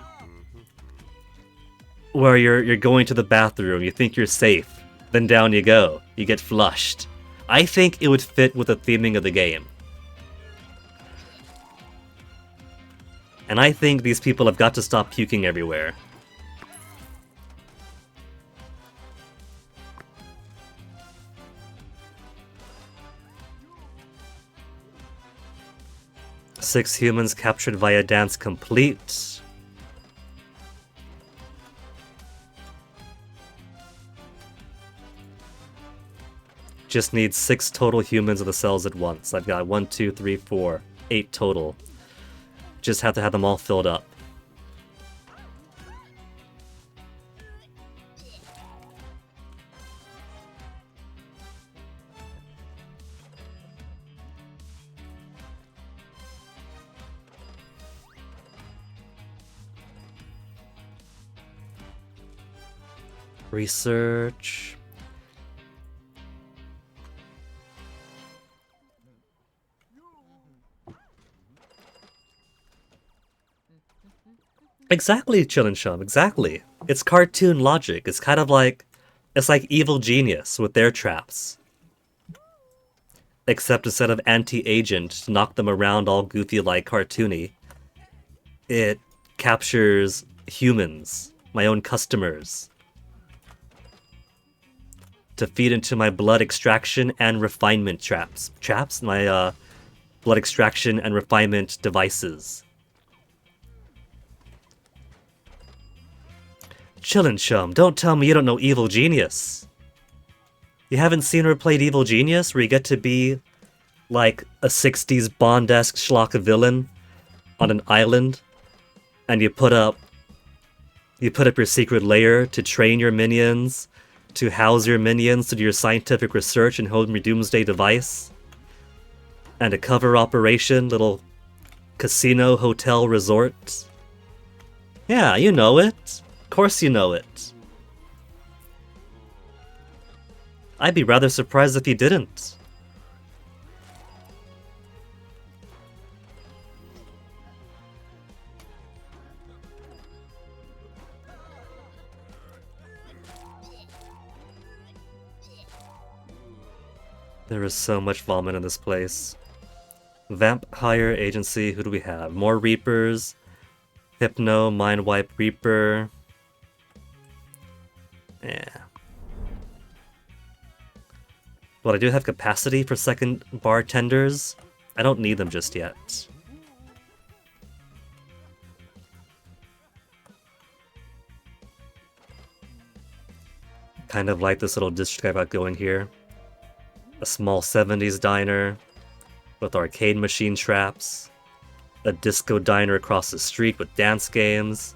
Where you're going to the bathroom, you think you're safe, then down you go. You get flushed. I think it would fit with the theming of the game. And I think these people have got to stop puking everywhere. Six humans captured via dance complete. Just need 6 total humans in the cells at once. I've got 1, 2, 3, 4, 8 total. Just have to have them all filled up. Research. Exactly, Chillin' Shum, exactly. It's cartoon logic. It's kind of like... It's like Evil Genius with their traps. Except instead of anti-agent to knock them around all goofy like cartoony, it captures humans, my own customers, to feed into my blood extraction and refinement traps. My blood extraction and refinement devices. Chillin' Chum, don't tell me you don't know Evil Genius. You haven't seen or played Evil Genius, where you get to be like a 60s Bond-esque schlock villain on an island, and you put up your secret lair to train your minions, to house your minions, to do your scientific research and hold your doomsday device, and a cover operation, little casino, hotel, resort. Yeah, you know it. Of course you know it. I'd be rather surprised if you didn't. There is so much vomit in this place. Vampire Agency, who do we have? More Reapers. Hypno, Mind Wipe, Reaper. Yeah. But I do have capacity for second bartenders. I don't need them just yet. Kind of like this little district I've got going here. A small 70s diner with arcade machine traps. A disco diner across the street with dance games.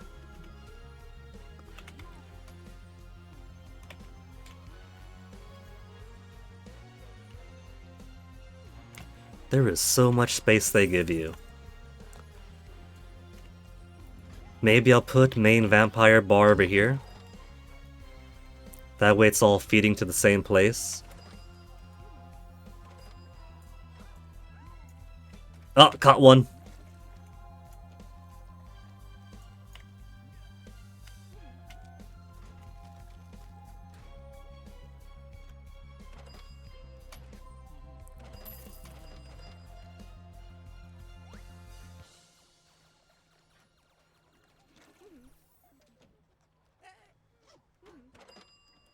There is so much space they give you. Maybe I'll put main vampire bar over here. That way it's all feeding to the same place. Oh, caught one.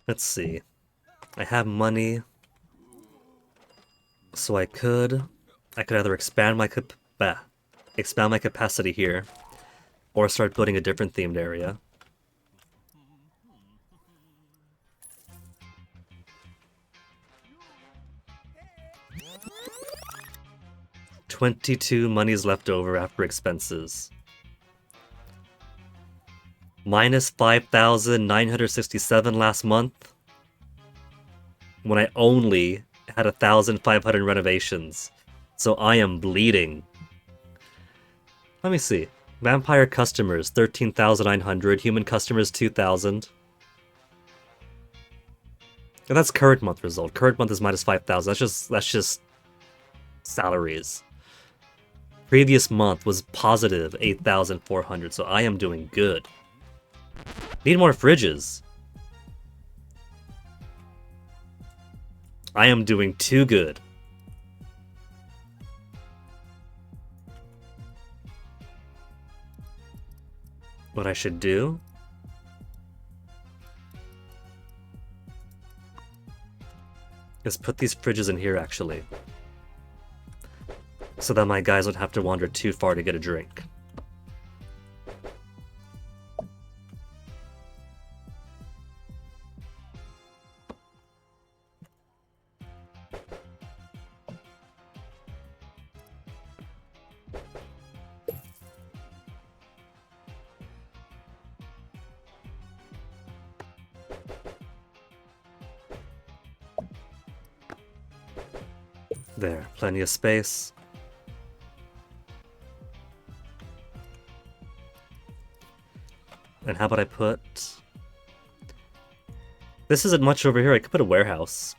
Let's see. I have money, so I could either expand my capacity here, or start building a different themed area. $22 money's left over after expenses. Minus 5,967 last month, when I only had 1,500 renovations. So I am bleeding. Let me see. Vampire customers, 13,900. Human customers, 2,000. And that's current month result. Current month is minus 5,000. That's just salaries. Previous month was positive 8,400. So I am doing good. Need more fridges. I am doing too good. What I should do is put these fridges in here, actually, so that my guys don't have to wander too far to get a drink. There, plenty of space. And how about I put... This isn't much over here, I could put a warehouse.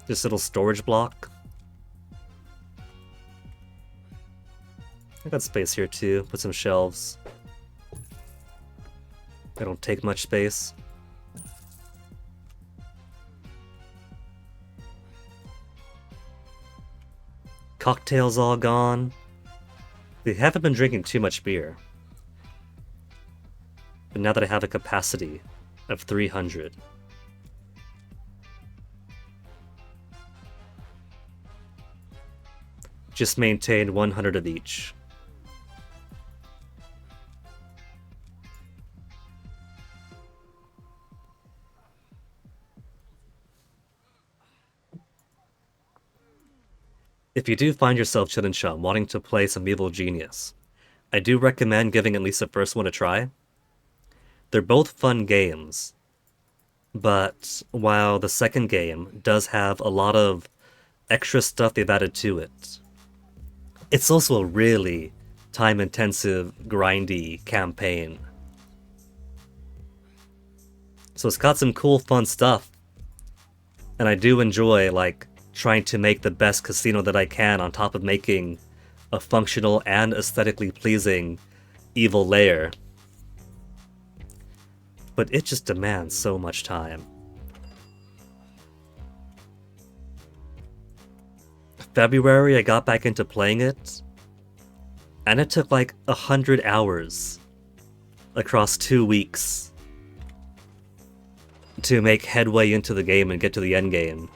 This little storage block. I got space here too, put some shelves. They don't take much space. Cocktails all gone. They haven't been drinking too much beer. But now that I have a capacity of 300. Just maintain 100 of each. If you do find yourself, Chun, wanting to play some Evil Genius, I do recommend giving at least the first one a try. They're both fun games, but while the second game does have a lot of extra stuff they've added to it, it's also a really time-intensive, grindy campaign. So it's got some cool, fun stuff, and I do enjoy, like, trying to make the best casino that I can on top of making a functional and aesthetically pleasing evil lair. But it just demands so much time. February, I got back into playing it, and it took like 100 hours across 2 weeks to make headway into the game and get to the end game.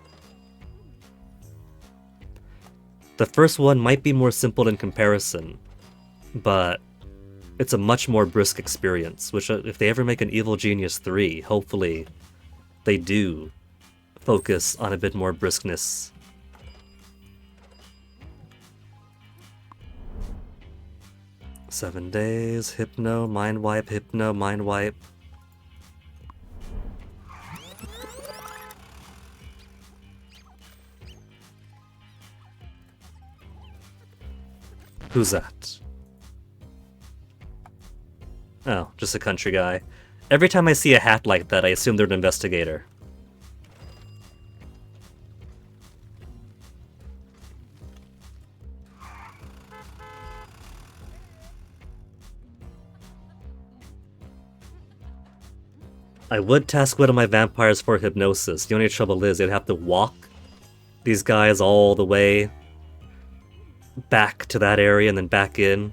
The first one might be more simple in comparison, but it's a much more brisk experience, which if they ever make an Evil Genius 3, hopefully they do focus on a bit more briskness. Seven days, Hypno, Mind Wipe, Hypno, Mind Wipe. Who's that? Oh, just a country guy. Every time I see a hat like that, I assume they're an investigator. I would task one of my vampires for hypnosis. The only trouble is they'd have to walk these guys all the way back to that area and then back in.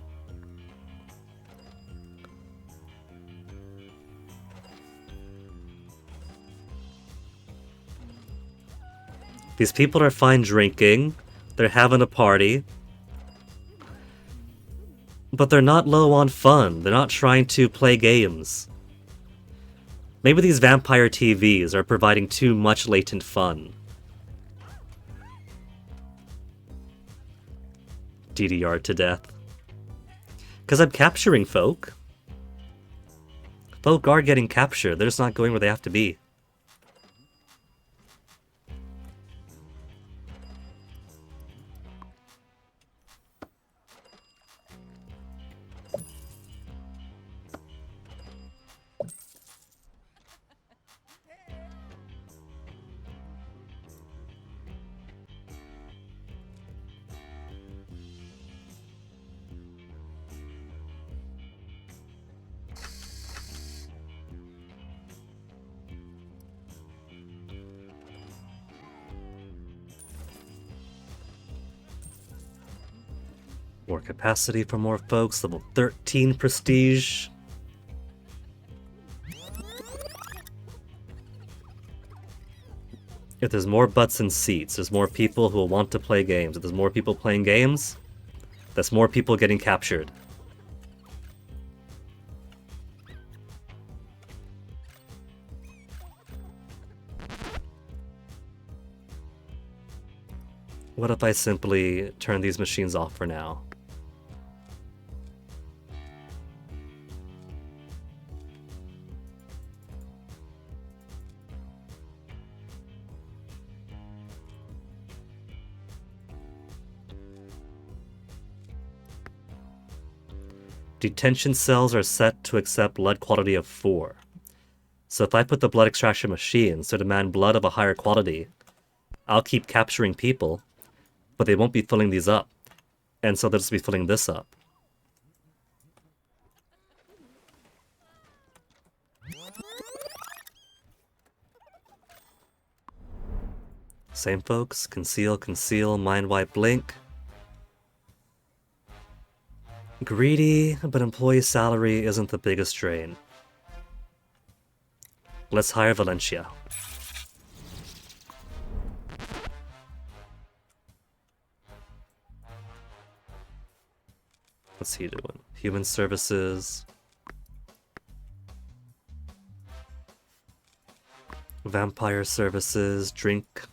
These people are fine drinking, they're having a party, but they're not low on fun. They're not trying to play games. Maybe these vampire TVs are providing too much latent fun. DDR to death. Because I'm capturing folk. Folk are getting captured, they're just not going where they have to be. More capacity for more folks, level 13 prestige. If there's more butts and seats, there's more people who will want to play games. If there's more people playing games, that's more people getting captured. What if I simply turn these machines off for now? Detention cells are set to accept blood quality of 4. So if I put the blood extraction machines to demand blood of a higher quality, I'll keep capturing people, but they won't be filling these up. And so they'll just be filling this up. Same folks. Conceal, conceal, mind wipe, blink. Greedy, but employee salary isn't the biggest drain. Let's hire Valencia. What's he doing? Human services. Vampire services, drink.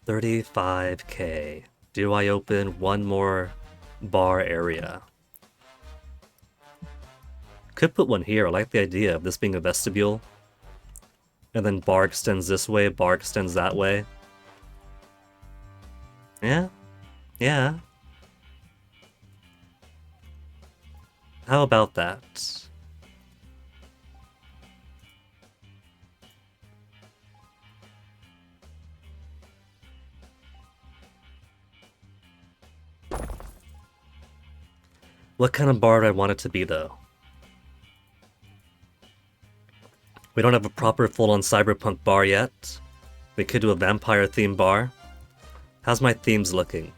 35k. Do I open one more bar area? Could put one here. I like the idea of this being a vestibule. And then bar extends this way, bar extends that way. Yeah? Yeah. How about that? What kind of bar do I want it to be, though? We don't have a proper full-on cyberpunk bar yet. We could do a vampire-themed bar. How's my themes looking?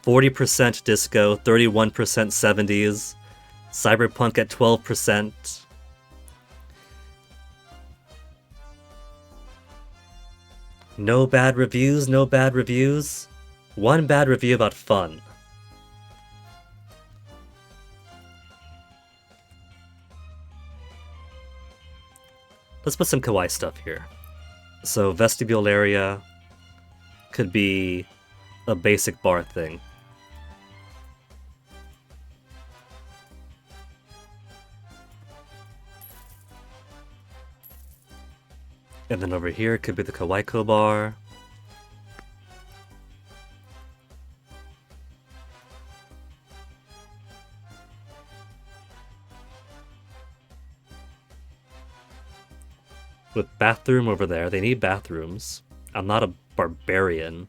40% disco, 31% 70s, cyberpunk at 12%. No bad reviews, no bad reviews. One bad review about fun. Let's put some kawaii stuff here. So vestibule area could be a basic bar thing. And then over here could be the kawaii bar. With bathroom over there. They need bathrooms. I'm not a barbarian.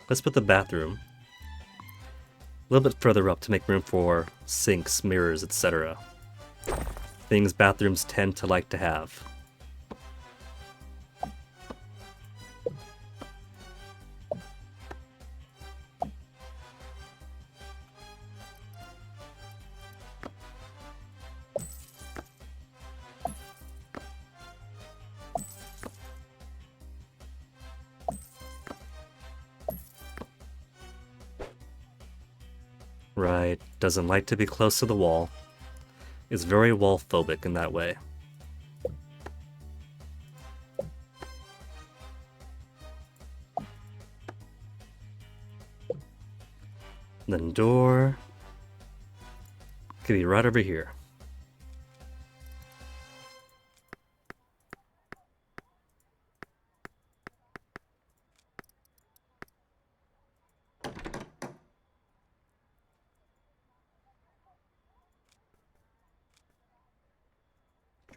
Let's put the bathroom a little bit further up to make room for sinks, mirrors, etc. Things bathrooms tend to like to have. Right, doesn't like to be close to the wall. Is very wall phobic in that way. Then door could be right over here.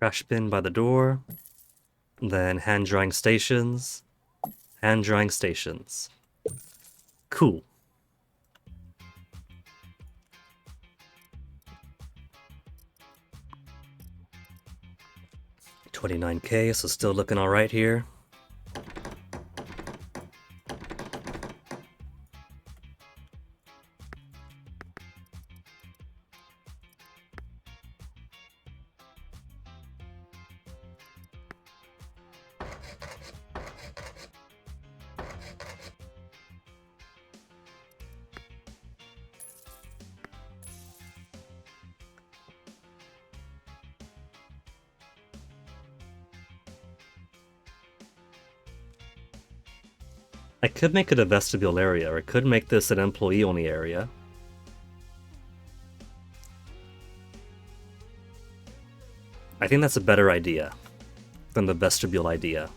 Trash bin by the door. Then hand drying stations. Hand drying stations. Cool. $29K, so still looking alright here. I could make it a vestibule area, or I could make this an employee-only area. I think that's a better idea than the vestibule idea.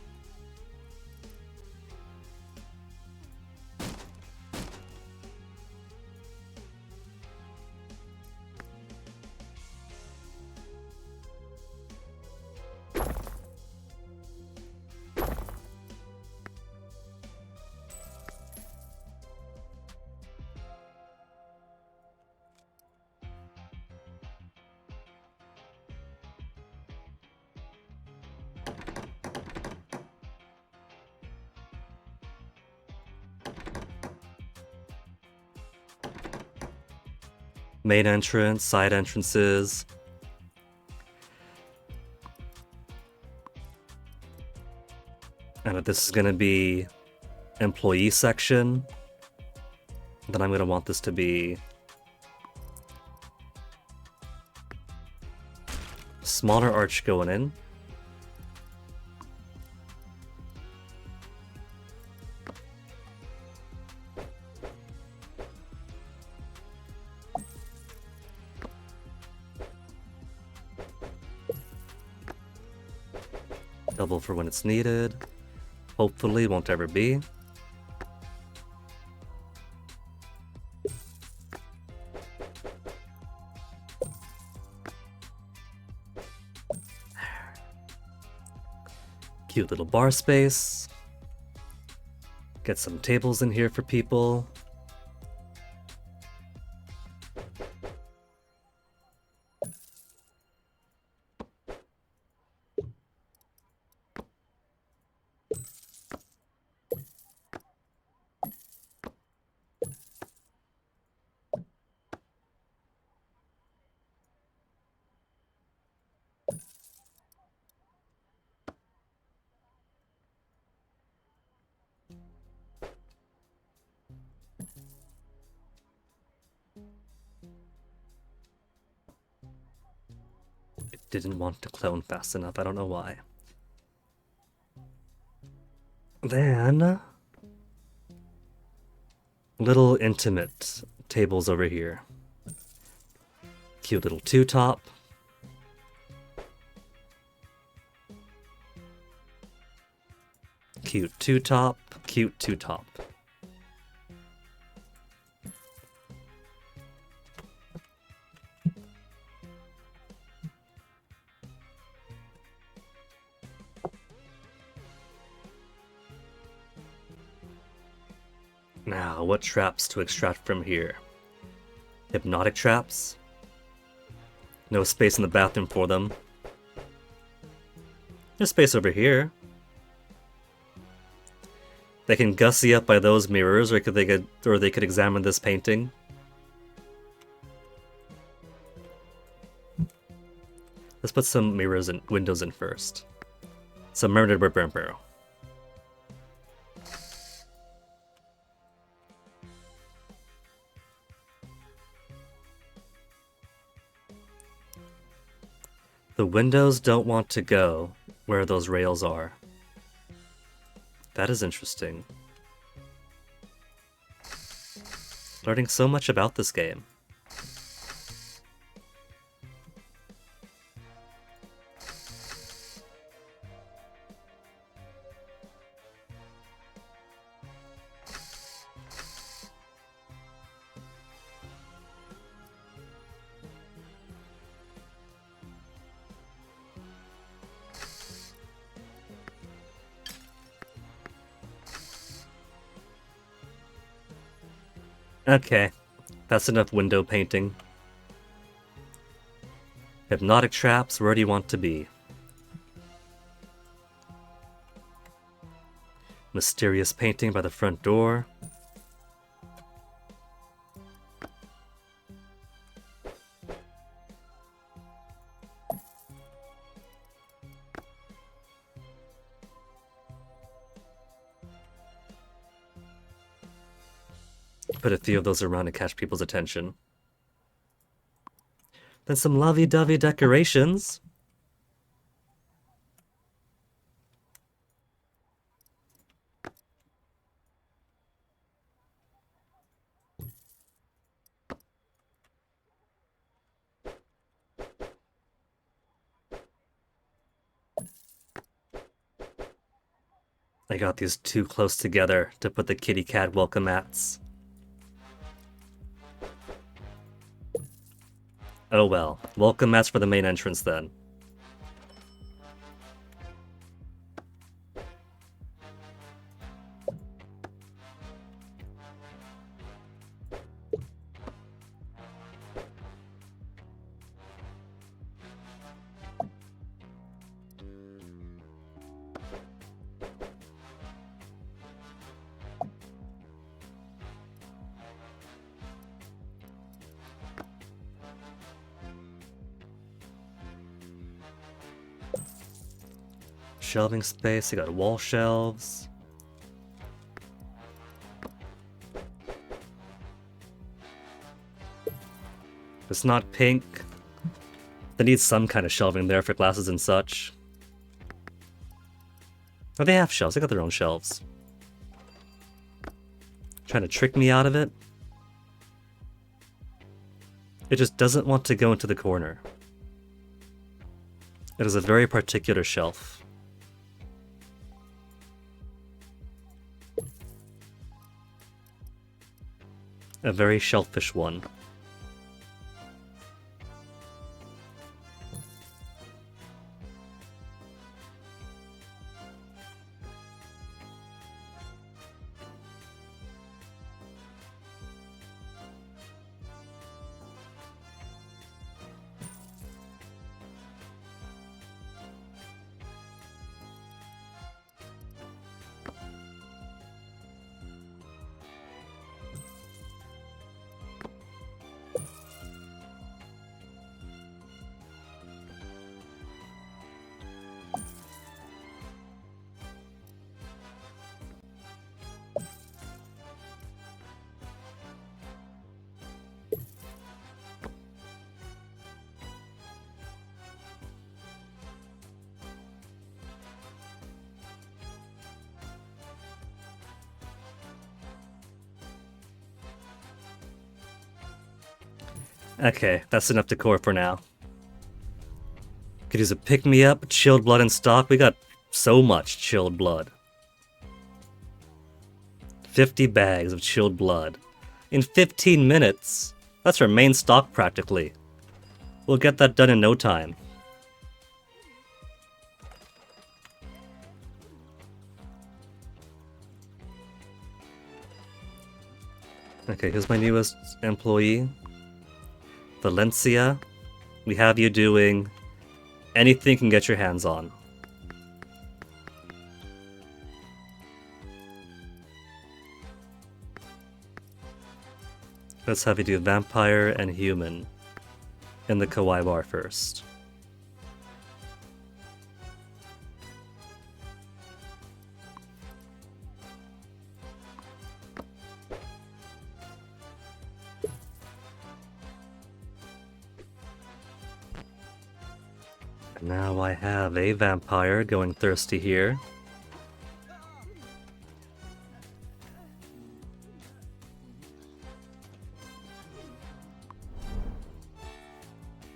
Main entrance, side entrances. And if this is going to be employee section, then I'm going to want this to be smaller arch going in. Double for when it's needed. Hopefully won't ever be. Cute little bar space. Get some tables in here for people. It didn't want to clone fast enough, I don't know why. Then little intimate tables over here. Cute little two-top. Cute two-top, cute two-top. Now, what traps to extract from here? Hypnotic traps? No space in the bathroom for them. There's space over here. They can gussy up by those mirrors, or they could examine this painting. Let's put some mirrors and windows in first. Some murdered barrow. The windows don't want to go where those rails are. That is interesting. Learning so much about this game. Okay, that's enough window painting. Hypnotic traps, where do you want to be? Mysterious painting by the front door. Put a few of those around to catch people's attention. Then some lovey-dovey decorations. I got these too close together to put the kitty cat welcome mats. Oh well. Welcome mats for the main entrance then. Shelving space, you got wall shelves. If it's not pink, they need some kind of shelving there for glasses and such. Oh, they have shelves, they got their own shelves. Trying to trick me out of it? It just doesn't want to go into the corner. It is a very particular shelf. A very shellfish one. Okay, that's enough decor for now. Could use a pick-me-up, chilled blood in stock. We got so much chilled blood. 50 bags of chilled blood. In 15 minutes? That's our main stock practically. We'll get that done in no time. Okay, here's my newest employee. Valencia. We have you doing anything you can get your hands on. Let's have you do vampire and human in the kawaii bar first. Now I have a vampire going thirsty here.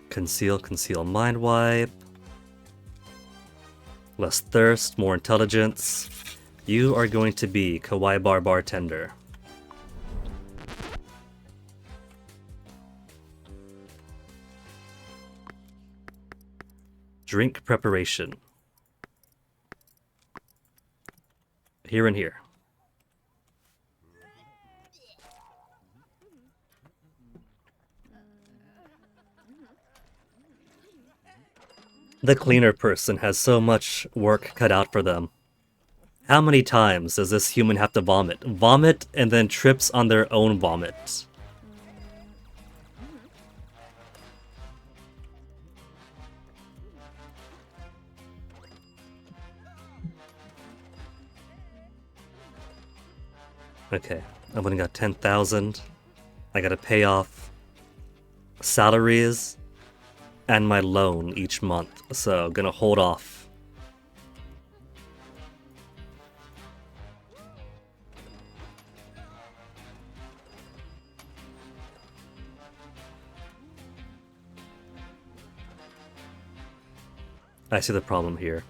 Conceal, conceal, mind wipe. Less thirst, more intelligence. You are going to be kawaii bar bartender. Drink preparation. Here and here. The cleaner person has so much work cut out for them. How many times does this human have to vomit? Vomit and then trips on their own vomit. Okay, I've only got 10,000. I gotta pay off salaries and my loan each month, so gonna hold off. I see the problem here.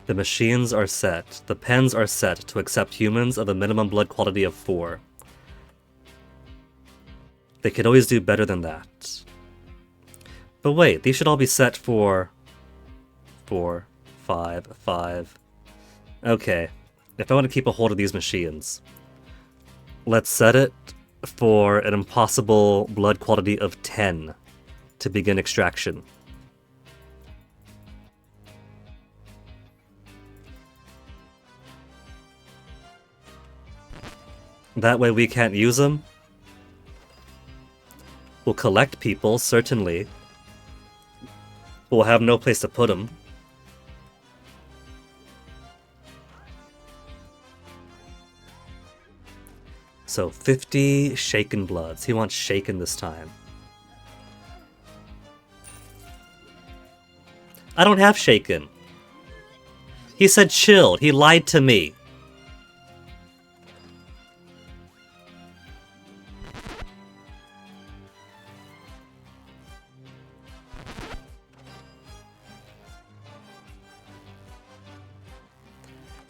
The machines are set. The pens are set to accept humans of a minimum blood quality of 4. They could always do better than that. But wait, these should all be set for 4, 5, 5. Okay, if I want to keep a hold of these machines, let's set it for an impossible blood quality of 10 to begin extraction. That way we can't use them. We'll collect people, certainly. We'll have no place to put them. So 50 shaken bloods. He wants shaken this time. I don't have shaken. He said chilled. He lied to me.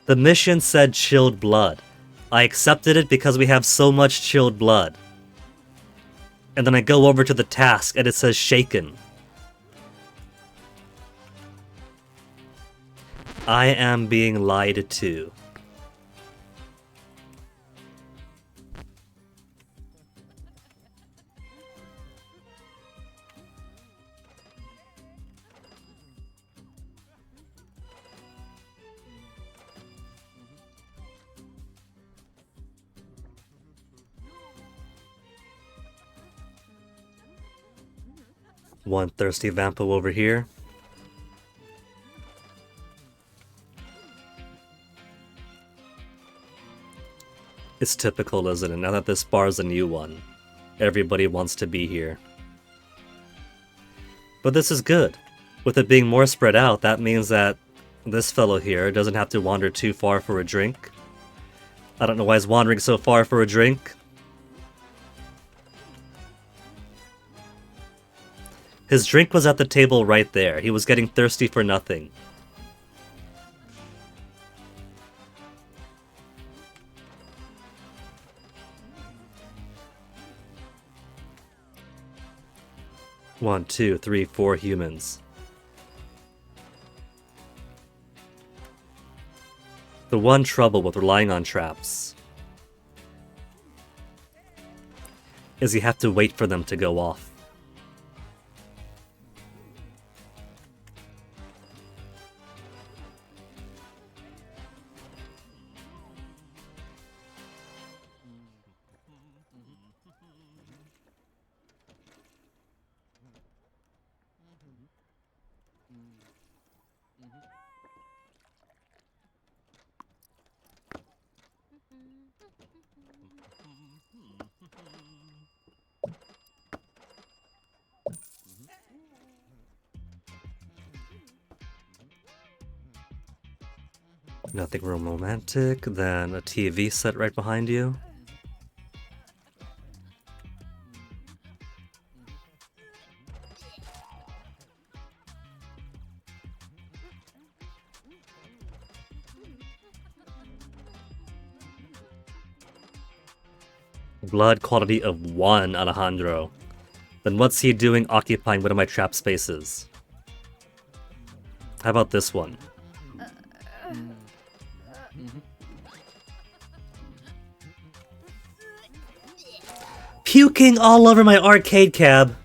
The mission said chilled blood. I accepted it because we have so much chilled blood. And then I go over to the task and it says shaken. I am being lied to. One thirsty vampo over here. It's typical, isn't it? Now that this bar's a new one, everybody wants to be here. But this is good. With it being more spread out, that means that this fellow here doesn't have to wander too far for a drink. I don't know why he's wandering so far for a drink. His drink was at the table right there. He was getting thirsty for nothing. One, two, three, 4 humans. The one trouble with relying on traps is you have to wait for them to go off. Nothing romantic, then a TV set right behind you. Blood quality of 1, Alejandro. Then what's he doing occupying one of my trap spaces? How about this one? Puking all over my arcade cab.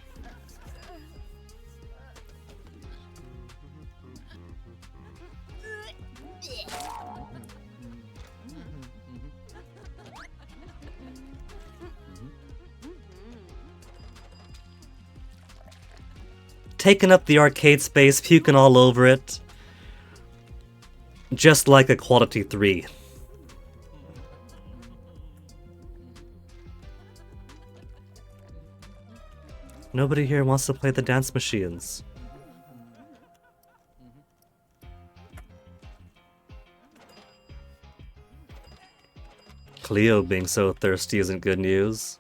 Taking up the arcade space, puking all over it. Just like a quality 3. Nobody here wants to play the dance machines. Cleo being so thirsty isn't good news.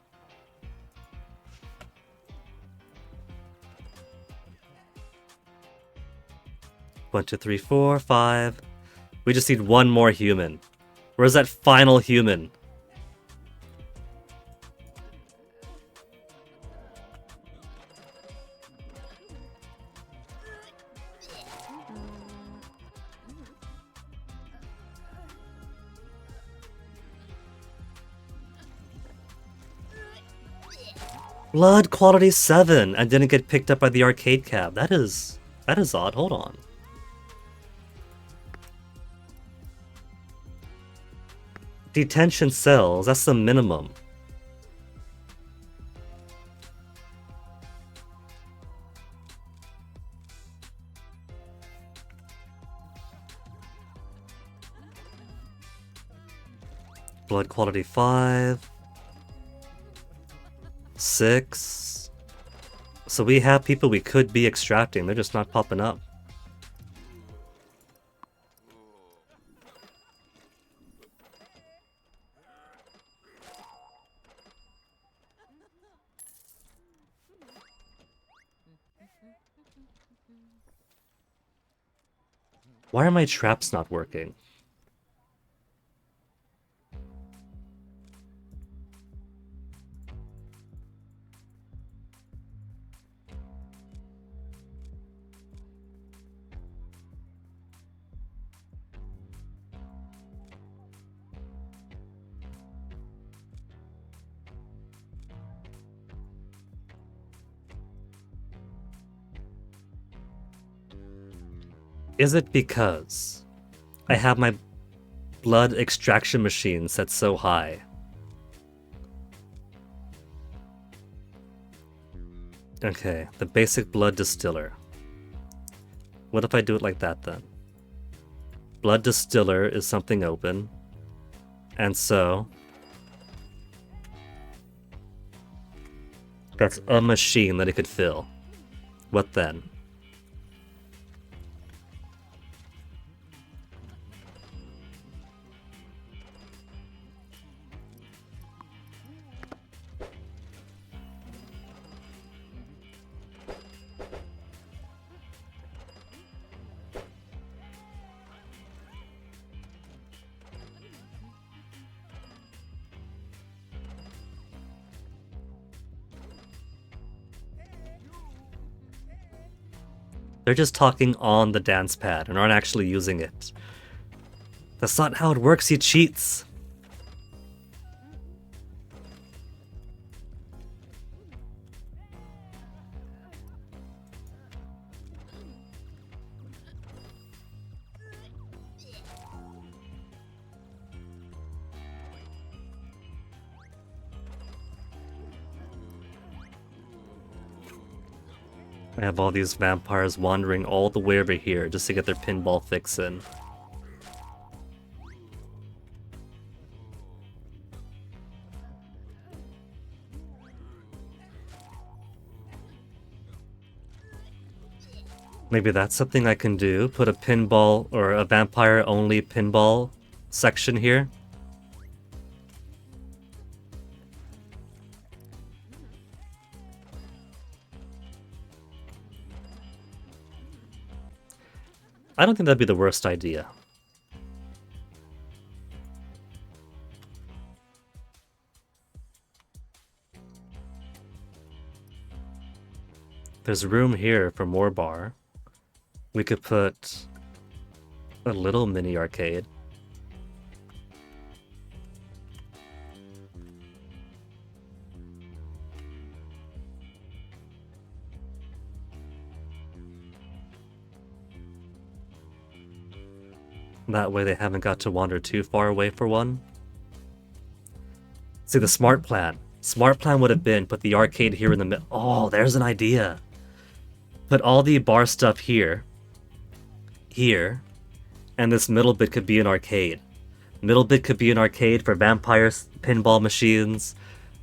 One, two, three, 4, 5. We just need one more human. Where's that final human? Blood quality 7 and didn't get picked up by the arcade cab. That is odd. Hold on. Detention cells, that's the minimum. Blood quality 5. 6. So we have people we could be extracting, they're just not popping up. Why are my traps not working? Is it because I have my blood extraction machine set so high? Okay, the basic blood distiller. What if I do it like that then? Blood distiller is something open. And so that's a machine that it could fill. What then? They're just talking on the dance pad and aren't actually using it. That's not how it works, he cheats. I have all these vampires wandering all the way over here just to get their pinball fix in. Maybe that's something I can do. Put a pinball or a vampire only pinball section here. I don't think that'd be the worst idea. There's room here for more bar. We could put a little mini arcade. That way they haven't got to wander too far away for one. See, the smart plan. Smart plan would have been put the arcade here in the middle. Oh, there's an idea. Put all the bar stuff here. Here. And this middle bit could be an arcade. Middle bit could be an arcade for vampire pinball machines,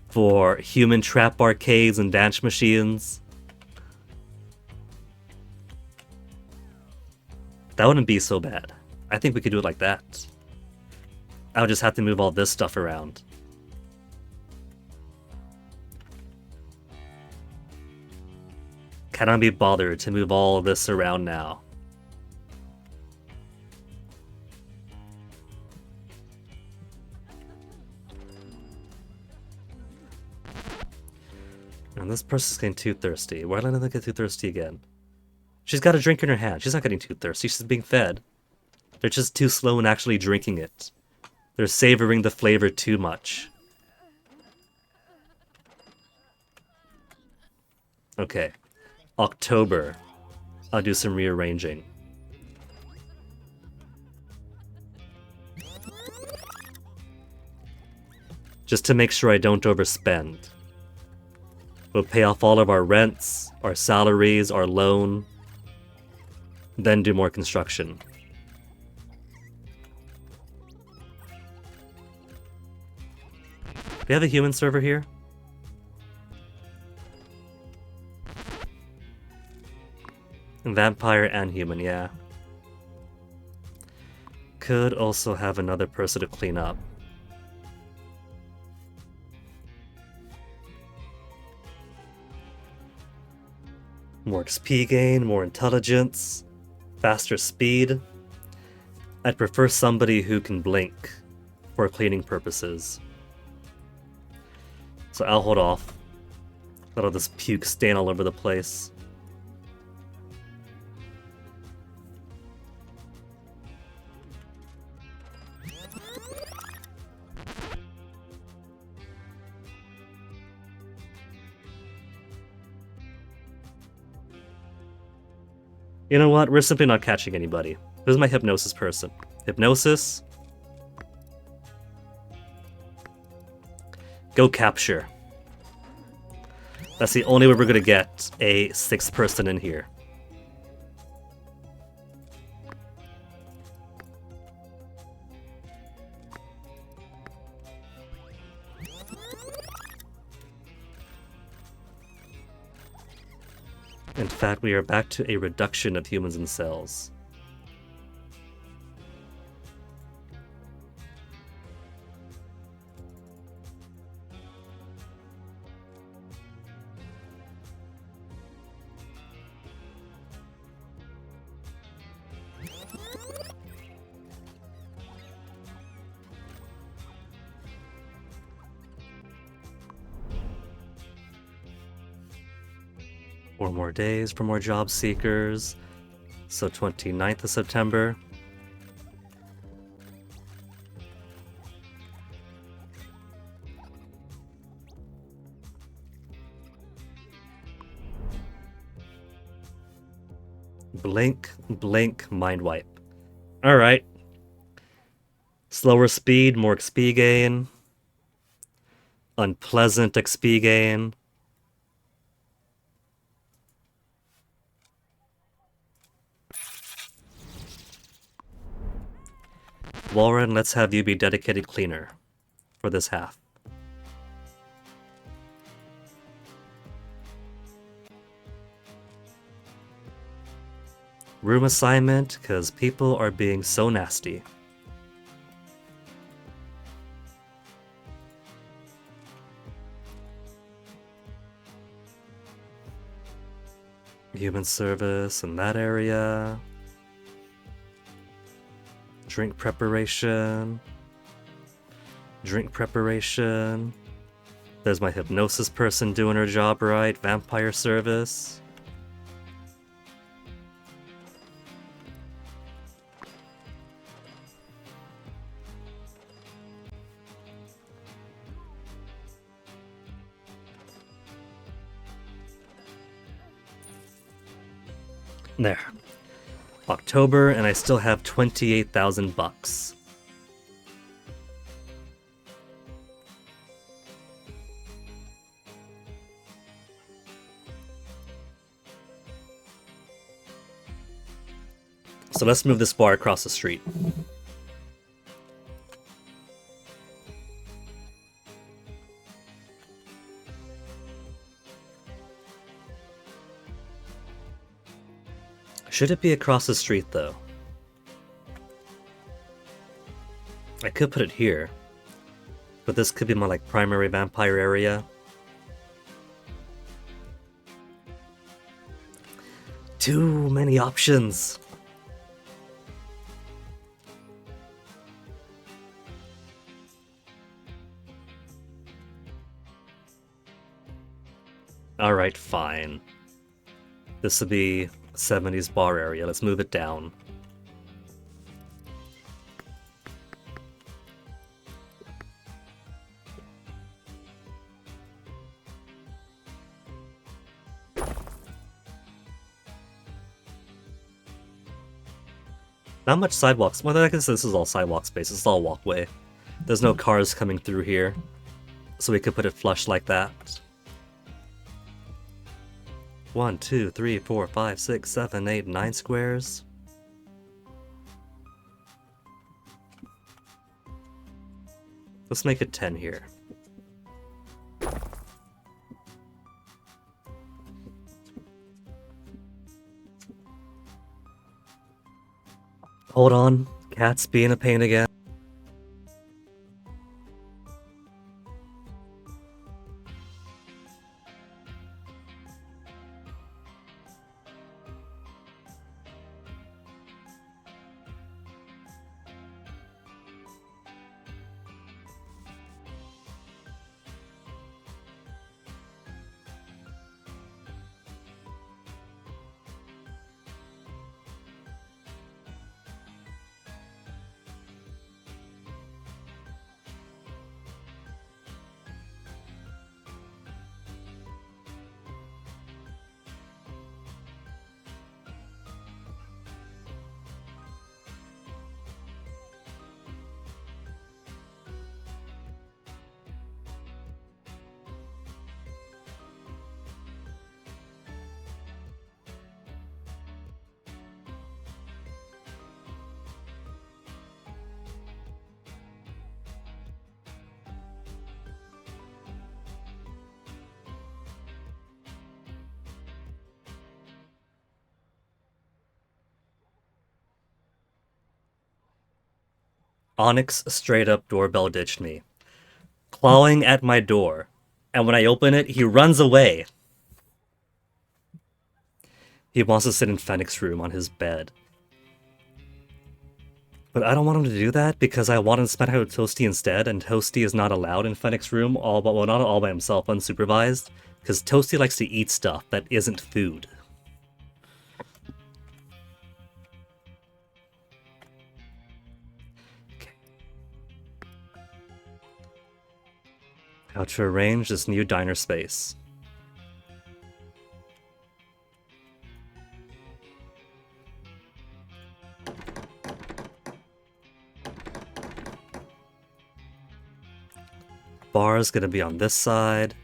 for human trap arcades and dance machines. That wouldn't be so bad. I think we could do it like that. I would just have to move all this stuff around. Cannot be bothered to move all of this around now. this person's getting too thirsty. Why did I get too thirsty again? She's got a drink in her hand. She's not getting too thirsty. She's being fed. They're just too slow in actually drinking it. They're savoring the flavor too much. Okay. October. I'll do some rearranging. Just to make sure I don't overspend. We'll pay off all of our rents, our salaries, our loan, then do more construction. Do we have a human server here? Vampire and human, yeah. Could also have another person to clean up. More XP gain, more intelligence, faster speed. I'd prefer somebody who can blink for cleaning purposes. So I'll hold off. Let all this puke stain all over the place. You know what? We're simply not catching anybody. Who's my hypnosis person? Hypnosis? Go capture. That's the only way we're gonna get a 6th person in here. In fact, we are back to a reduction of humans in cells. Four more days for more job seekers. So 29th of September. Blink, blink, mind wipe. Alright. Slower speed, more XP gain. Unpleasant XP gain. Warren, let's have you be dedicated cleaner for this half. Room assignment, because people are being so nasty. Human service in that area. Drink preparation. Drink preparation. There's my hypnosis person doing her job right. Vampire service. There. October, and I still have 28,000 bucks. So let's move this bar across the street. Should it be across the street, though? I could put it here, but this could be my, like, primary vampire area. Too many options. Alright, fine. This would be 70s bar area. Let's move it down. Not much sidewalks. Well, I guess this is all sidewalk space. It's all walkway. There's no cars coming through here. So we could put it flush like that. 1, 2, 3, 4, 5, 6, 7, 8, 9 squares. Let's make it 10 here. Hold on. Cat's being a pain again. Onyx straight up doorbell ditched me, clawing at my door, and when I open it, he runs away. He wants to sit in Fennec's room on his bed. But I don't want him to do that because I want him to spend time with Toasty instead, and Toasty is not allowed in Fennec's room, well, not all by himself, unsupervised, because Toasty likes to eat stuff that isn't food. Okay. How to arrange this new diner space. Bar is gonna be on this side.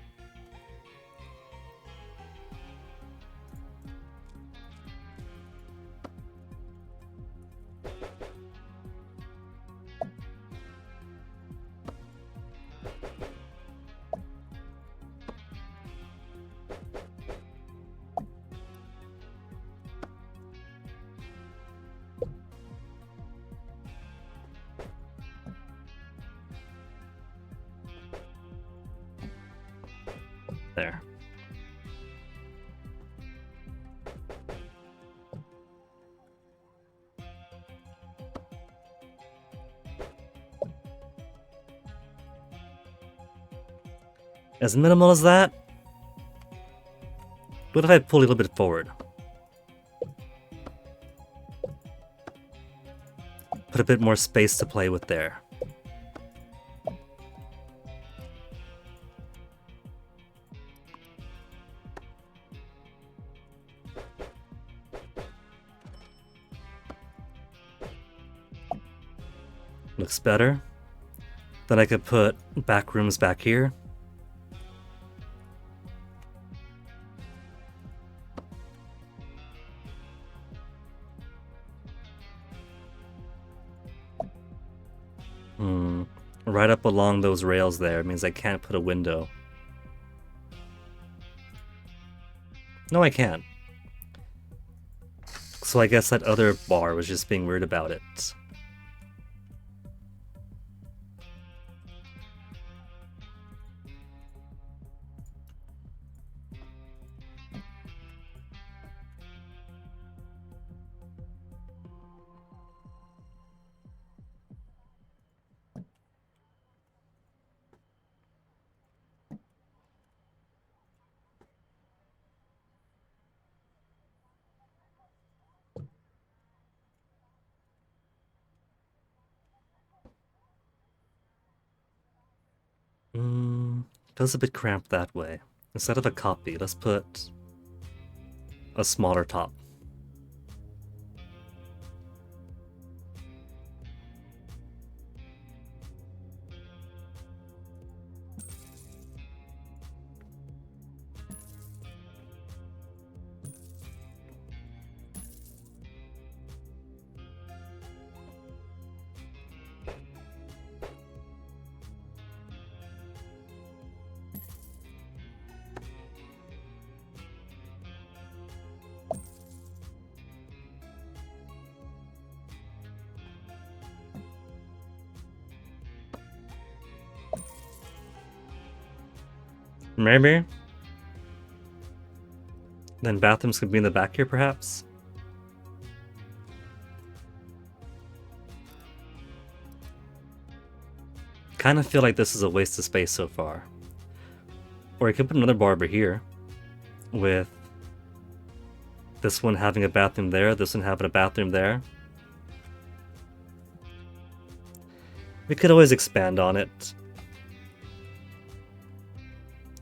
There. As minimal as that? What if I pull a little bit forward? Put a bit more space to play with there. Looks better. Then I could put back rooms back here. Right up along those rails there means I can't put a window. No, I can't. So I guess that other bar was just being weird about it. Feels a bit cramped that way. Instead of a copy, let's put a smaller top. Maybe. Then bathrooms could be in the back here, perhaps? Kind of feel like this is a waste of space so far. Or you could put another barber here, with this one having a bathroom there, this one having a bathroom there. We could always expand on it.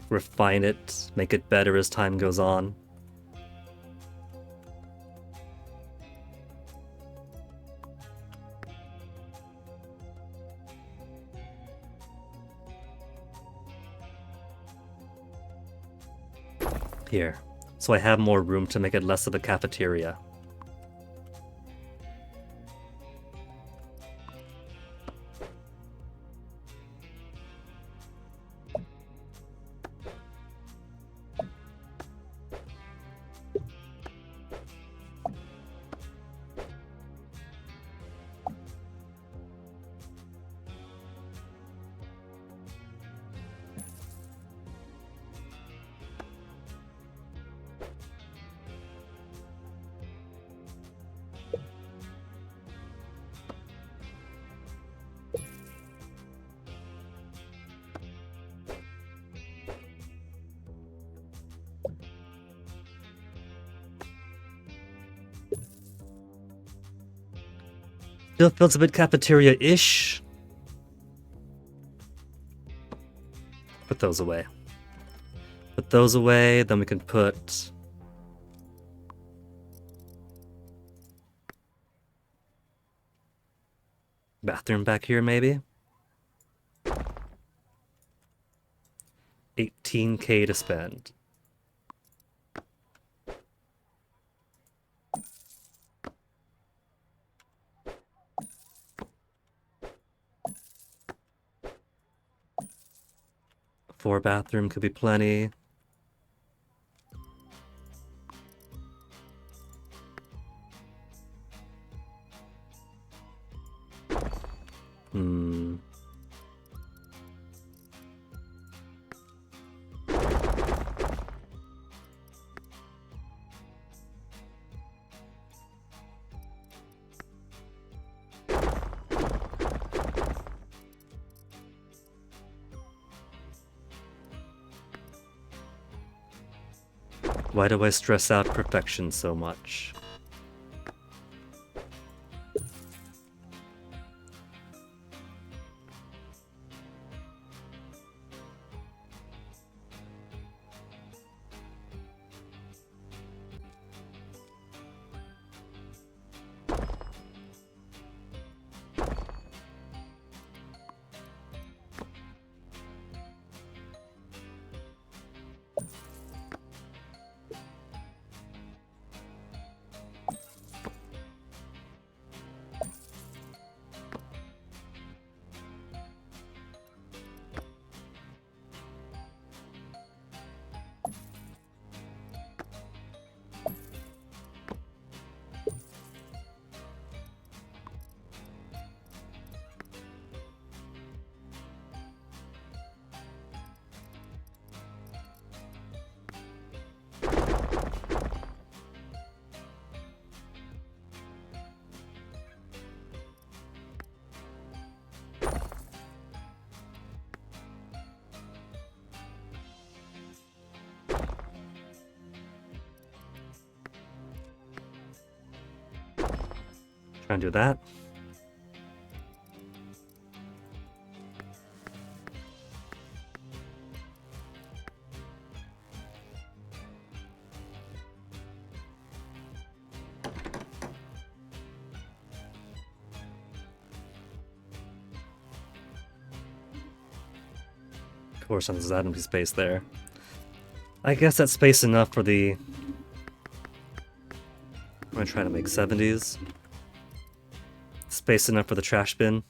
Refine it, make it better as time goes on. Here, so I have more room to make it less of a cafeteria. Still feels a bit cafeteria-ish. Put those away. Put those away, then we can put bathroom back here, maybe? 18K to spend. Four bathroom could be plenty. Why do I stress out perfection so much? Try and do that. course, there's that empty space there. I guess that's space enough for the... I'm gonna try to make 70s. Space enough for the trash bin.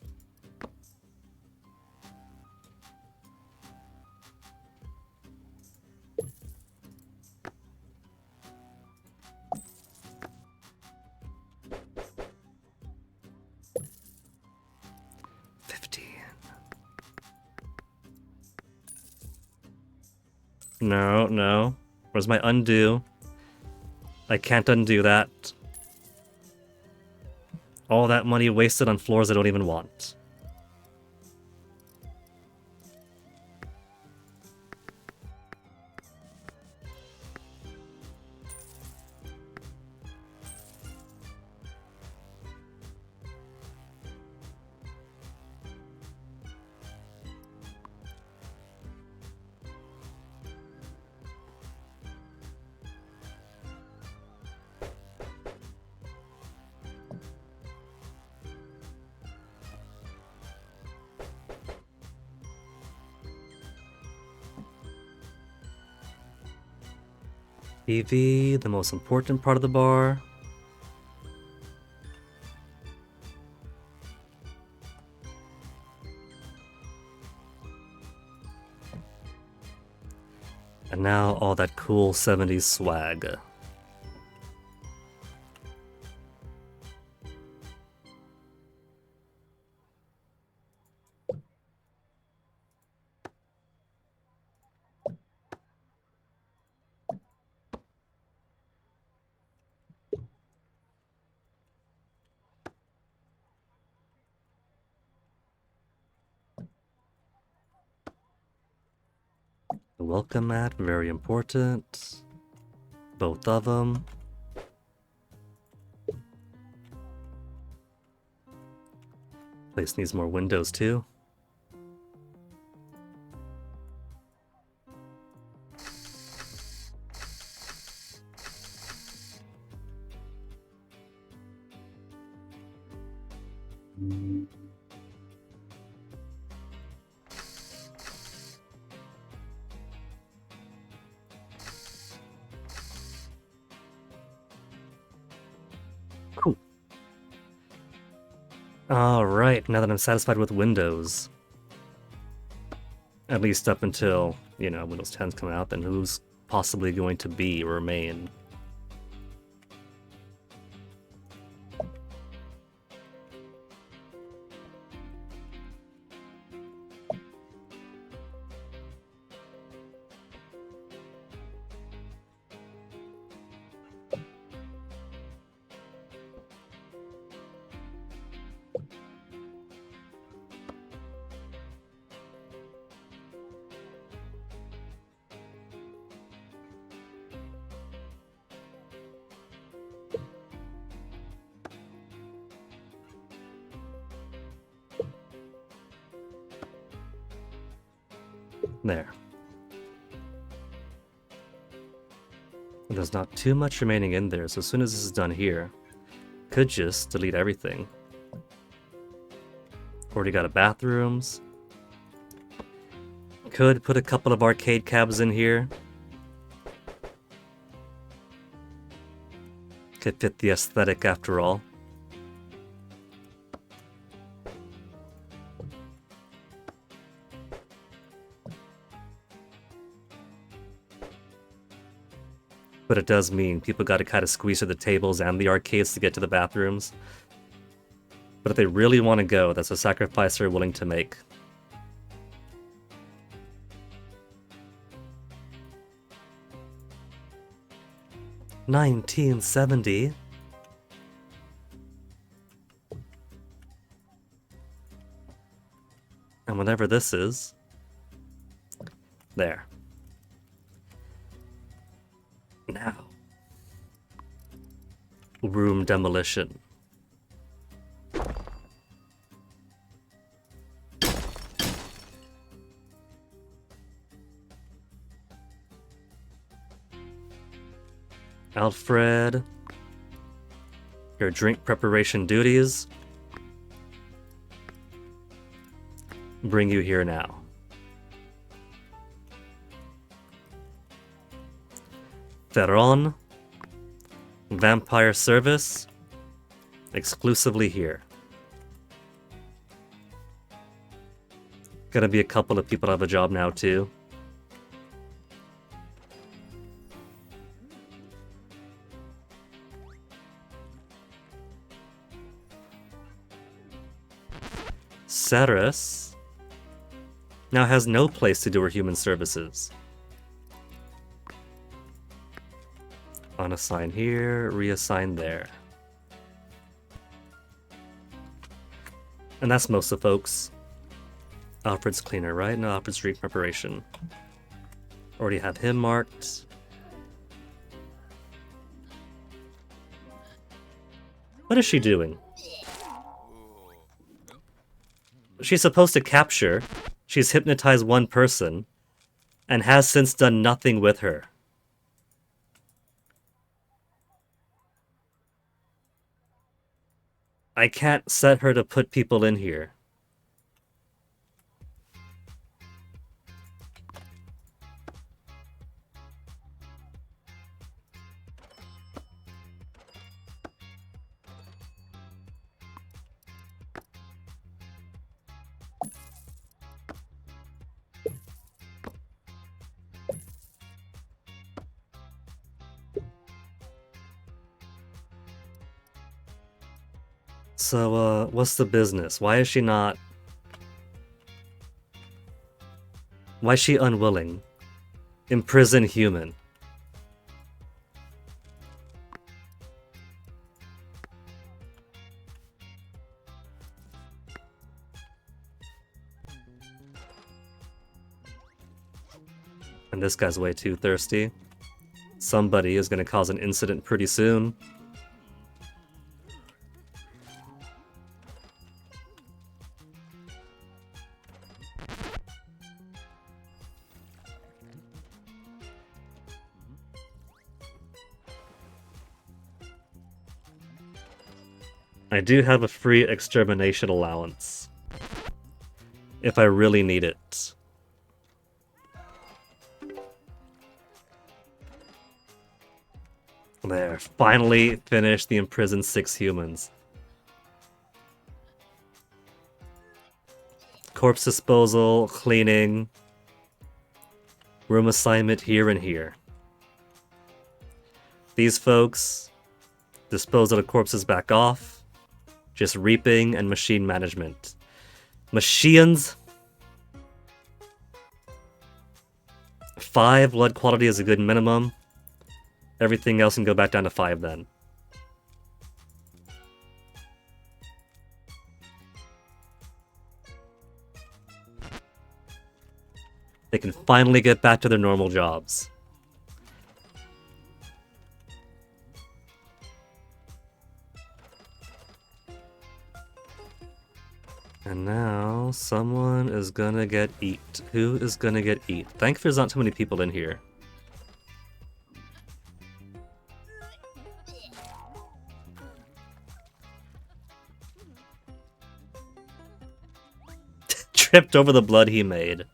No, no. Where's my undo? I can't undo that. All that money wasted on floors I don't even want. TV, the most important part of the bar. And now all that cool 70s swag. The welcome mat, very important. Both of them. Place needs more windows too. Cool. Alright, now that I'm satisfied with Windows. At least up until, you know, Windows 10's coming out, then who's possibly going to be or remain? There. There's not too much remaining in there, so as soon as this is done here, could just delete everything. Already got a bathrooms. Could put a couple of arcade cabs in here. Could fit the aesthetic after all. But it does mean people gotta kind of squeeze through the tables and the arcades to get to the bathrooms. But if they really want to go, that's a sacrifice they're willing to make. $19.70. And whatever this is, there. Now, room demolition. Alfred, your drink preparation duties bring you here now. Theron. Vampire service. Exclusively here. Gonna be a couple of people that have a job now too. Ceres now has no place to do her human services. Unassign here, reassign there. And that's most of the folks. Alfred's cleaner, right? No, Alfred's street preparation. Already have him marked. What is she doing? She's supposed to capture. She's hypnotized one person and has since done nothing with her. I can't set her to put people in here. So, what's the business? Why is she not... Why is she unwilling? Imprison human. And this guy's way too thirsty. Somebody is gonna cause an incident pretty soon. I do have a free extermination allowance. If I really need it. There, finally finished the imprisoned 6 humans. Corpse disposal, cleaning. Room assignment here and here. These folks dispose of the corpses back off. Just reaping and machine management. Machines. 5 blood quality is a good minimum. Everything else can go back down to 5 then. They can finally get back to their normal jobs. And now, someone is gonna get eat. Who is gonna get eat? Thankfully there's not too many people in here. Tripped over the blood he made.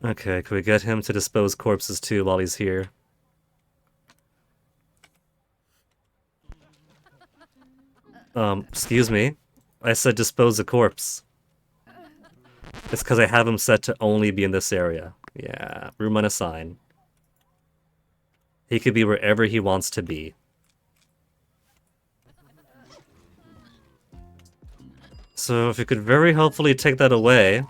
Okay, can we get him to dispose corpses too while he's here? Excuse me. I said dispose a corpse. It's because I have him set to only be in this area. Yeah, room unassigned. He could be wherever he wants to be. So if you could very helpfully take that away.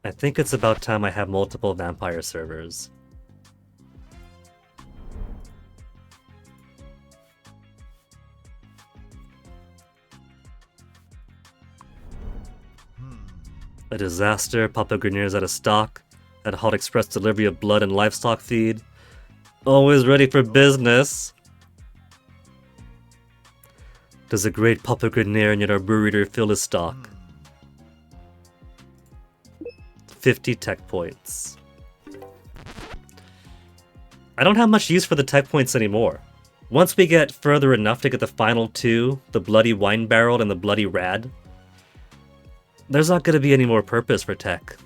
I think it's about time I have multiple vampire servers. A disaster, Papa Grenier's out of stock. At Hot Express delivery of blood and livestock feed. Always ready for business. Does a great Papa Grenier need our brewery to fill his stock? 50 tech points. I don't have much use for the tech points anymore. Once we get further enough to get the final two, the Bloody Wine Barrel and the Bloody Rad, there's not going to be any more purpose for tech.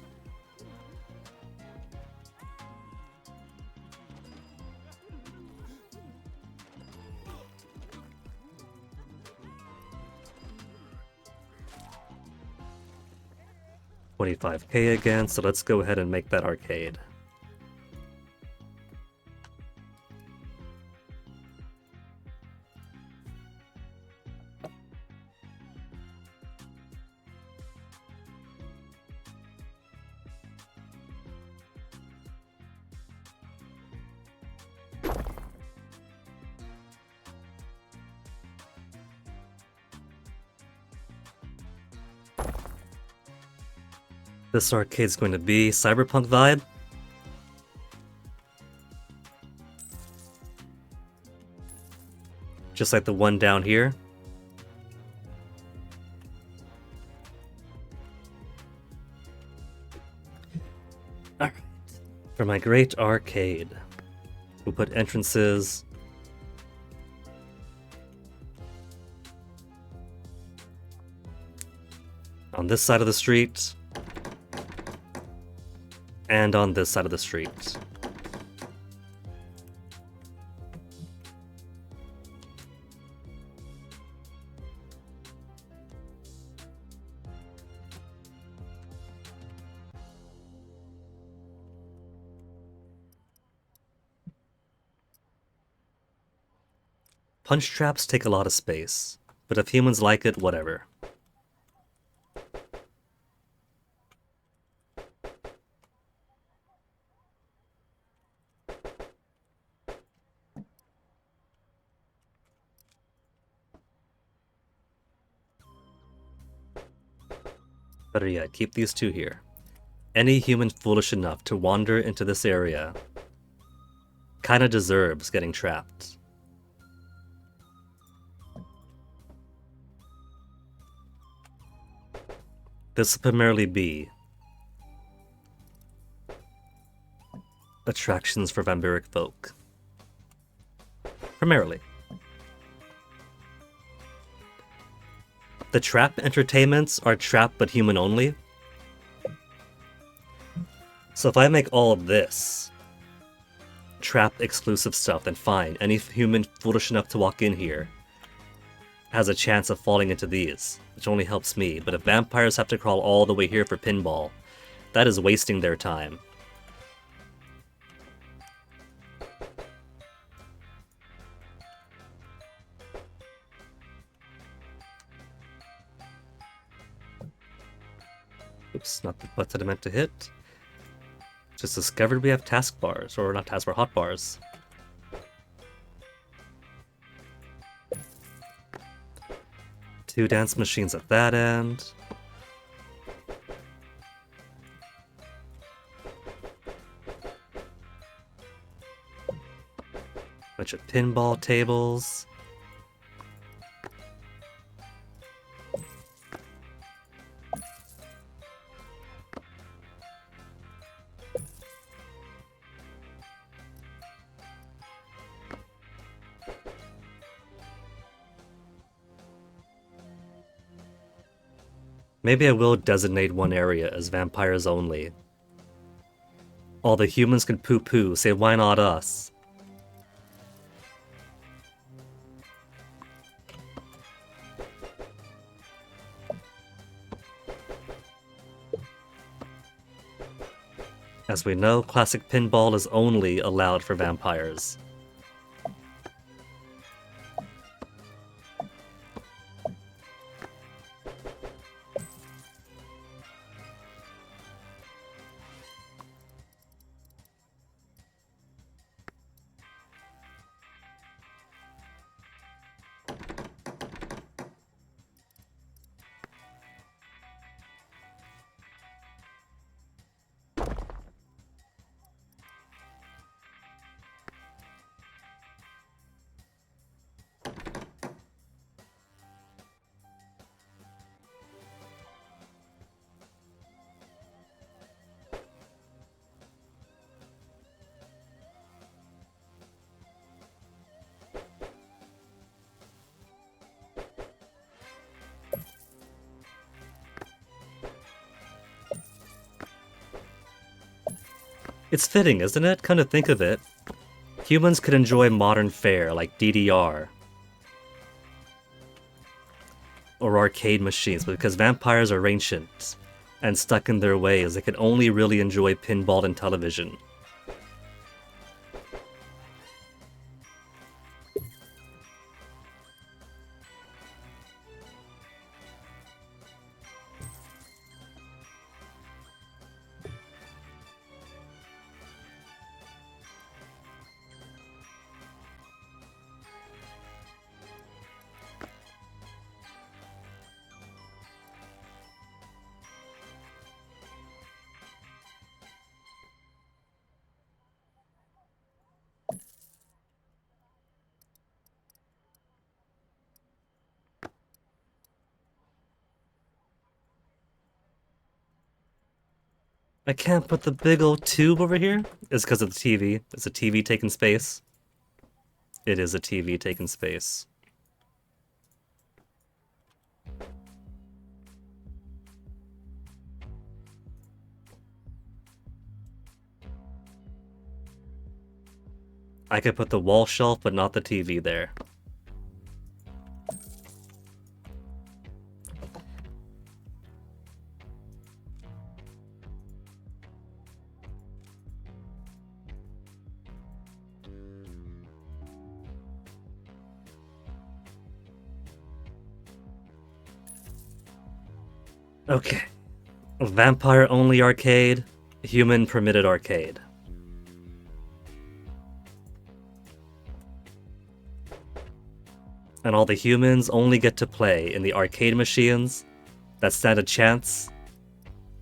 $25K again, so let's go ahead and make that arcade. This arcade's going to be cyberpunk vibe. Just like the one down here. Alright. For my great arcade, we'll put entrances on this side of the street and on this side of the street. Punch traps take a lot of space, but if humans like it, whatever. Better yet, keep these two here. Any human foolish enough to wander into this area kinda deserves getting trapped. This will primarily be attractions for vampiric folk. Primarily. The trap entertainments are trap but human only. So if I make all of this trap exclusive stuff, then fine, any human foolish enough to walk in here has a chance of falling into these, which only helps me. But if vampires have to crawl all the way here for pinball, that is wasting their time. Oops, not the button I meant to hit. Just discovered we have taskbars, or not taskbar, hotbars. Two dance machines at that end. Bunch of pinball tables. Maybe I will designate one area as vampires only. All the humans can poo-poo, say why not us? As we know, classic pinball is only allowed for vampires. It's fitting, isn't it? Come to think of it. Humans could enjoy modern fare like DDR or arcade machines, but because vampires are ancient and stuck in their ways, they can only really enjoy pinball and television. I can't put the big old tube over here? It's because of the TV. It's a TV taking space. It is a TV taking space. I could put the wall shelf, but not the TV there. Okay. Vampire-only arcade, human-permitted arcade. And all the humans only get to play in the arcade machines that stand a chance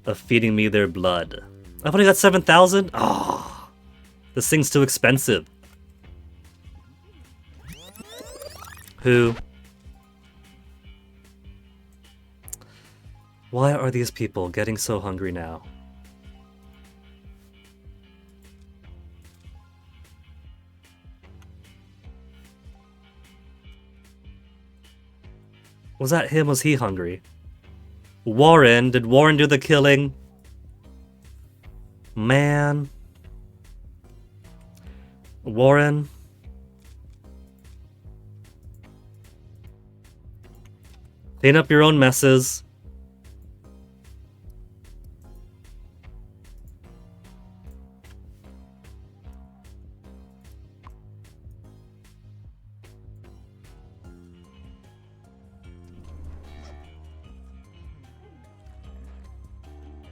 of feeding me their blood. I've only got 7,000? Oh, this thing's too expensive. Who? Why are these people getting so hungry now? Was that him? Was he hungry? Warren? Did Warren do the killing? Man. Warren? Clean up your own messes.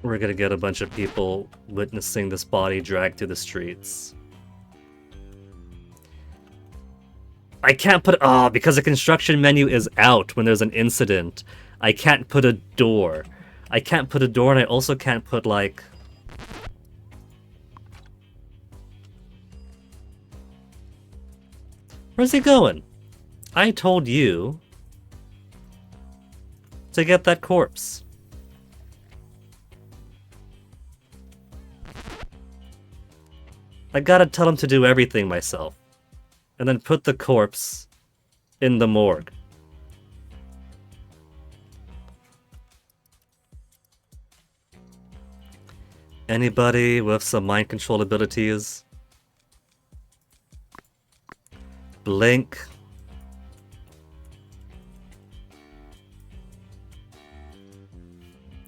We're gonna get a bunch of people witnessing this body dragged through the streets. I can't put... because the construction menu is out when there's an incident. I can't put a door. I can't put a door, and I also can't put, like... Where's he going? I told you to get that corpse. I gotta tell him to do everything myself. And then put the corpse in the morgue. Anybody with some mind control abilities? Blink.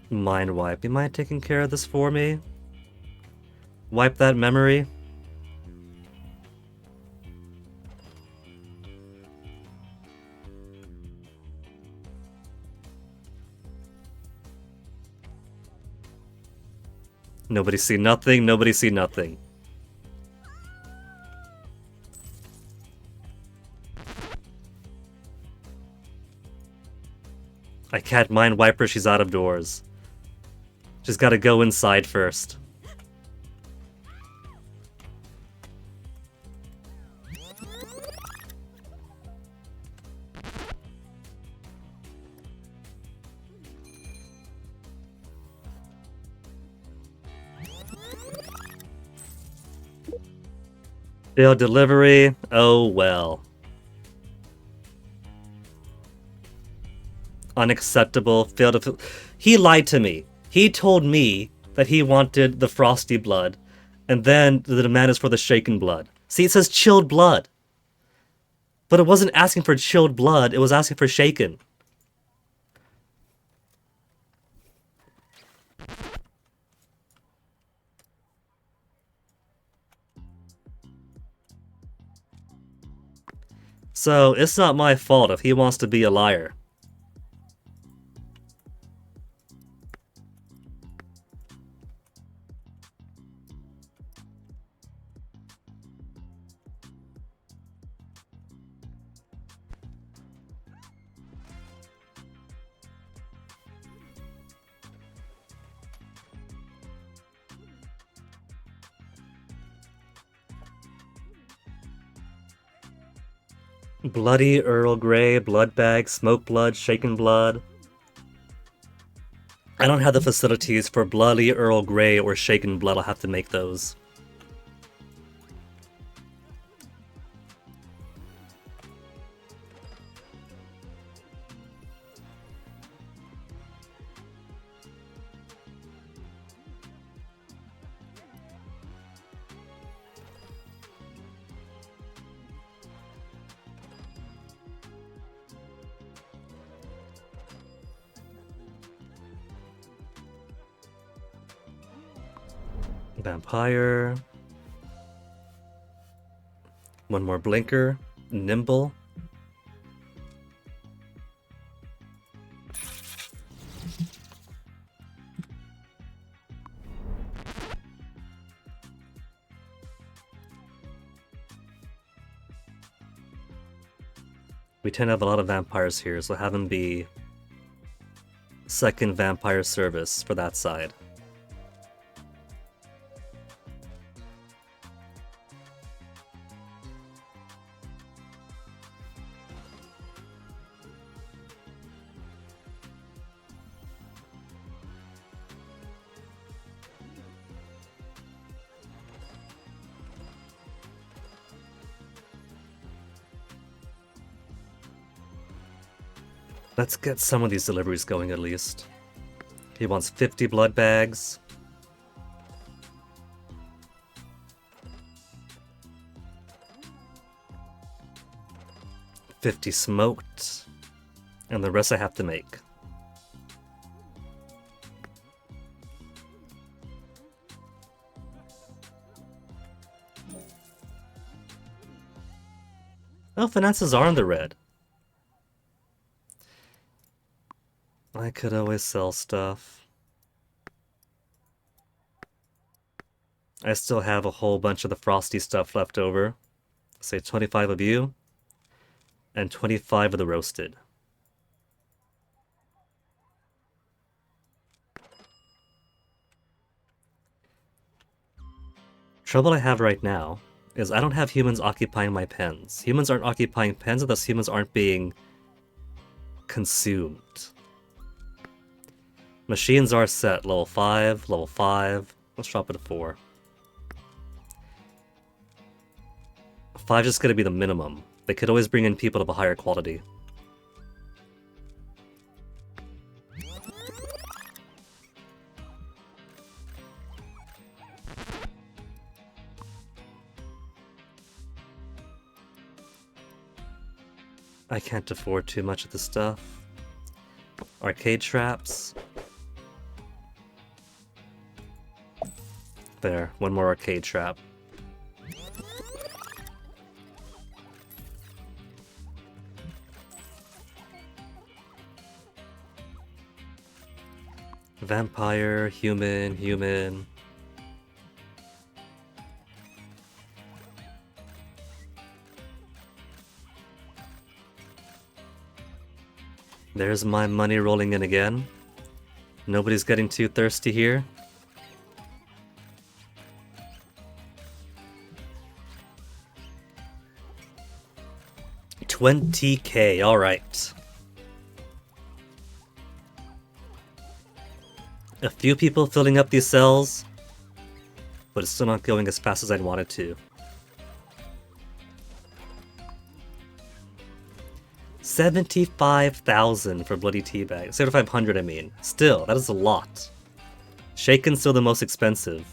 Mind wipe. You mind taking care of this for me? Wipe that memory. Nobody see nothing, nobody see nothing. I can't mind wipe her, she's out of doors. She's gotta go inside first. Failed delivery, oh well. Unacceptable, failed to... He lied to me. He told me that he wanted the frosty blood, And then the demand is for the shaken blood. See, it says chilled blood. But it wasn't asking for chilled blood, it was asking for shaken. So, it's not my fault if he wants to be a liar. Bloody Earl Grey, blood bag, smoke blood, shaken blood. I don't have the facilities for bloody Earl Grey or shaken blood. I'll have to make those. Vampire. One more blinker. Nimble. We tend to have a lot of vampires here, so have him be second vampire service for that side. Let's get some of these deliveries going at least. He wants 50 blood bags. $50 smoked. And the rest I have to make. Oh, finances are in the red. I could always sell stuff. I still have a whole bunch of the frosty stuff left over. Say 25 of you, and 25 of the roasted. Trouble I have right now is I don't have humans occupying my pens. Humans aren't occupying pens, and thus humans aren't being consumed. Machines are set. Level 5, level 5. Let's drop it to 4. 5 is just going to be the minimum. They could always bring in people of a higher quality. I can't afford too much of the stuff. Arcade traps. There, one more arcade trap. Vampire, human, human. There's my money rolling in again. Nobody's getting too thirsty here. $20K, alright. A few people filling up these cells, but it's still not going as fast as I'd want it to. 75,000 for bloody teabag. 7,500, I mean. Still, that is a lot. Shaken's still the most expensive.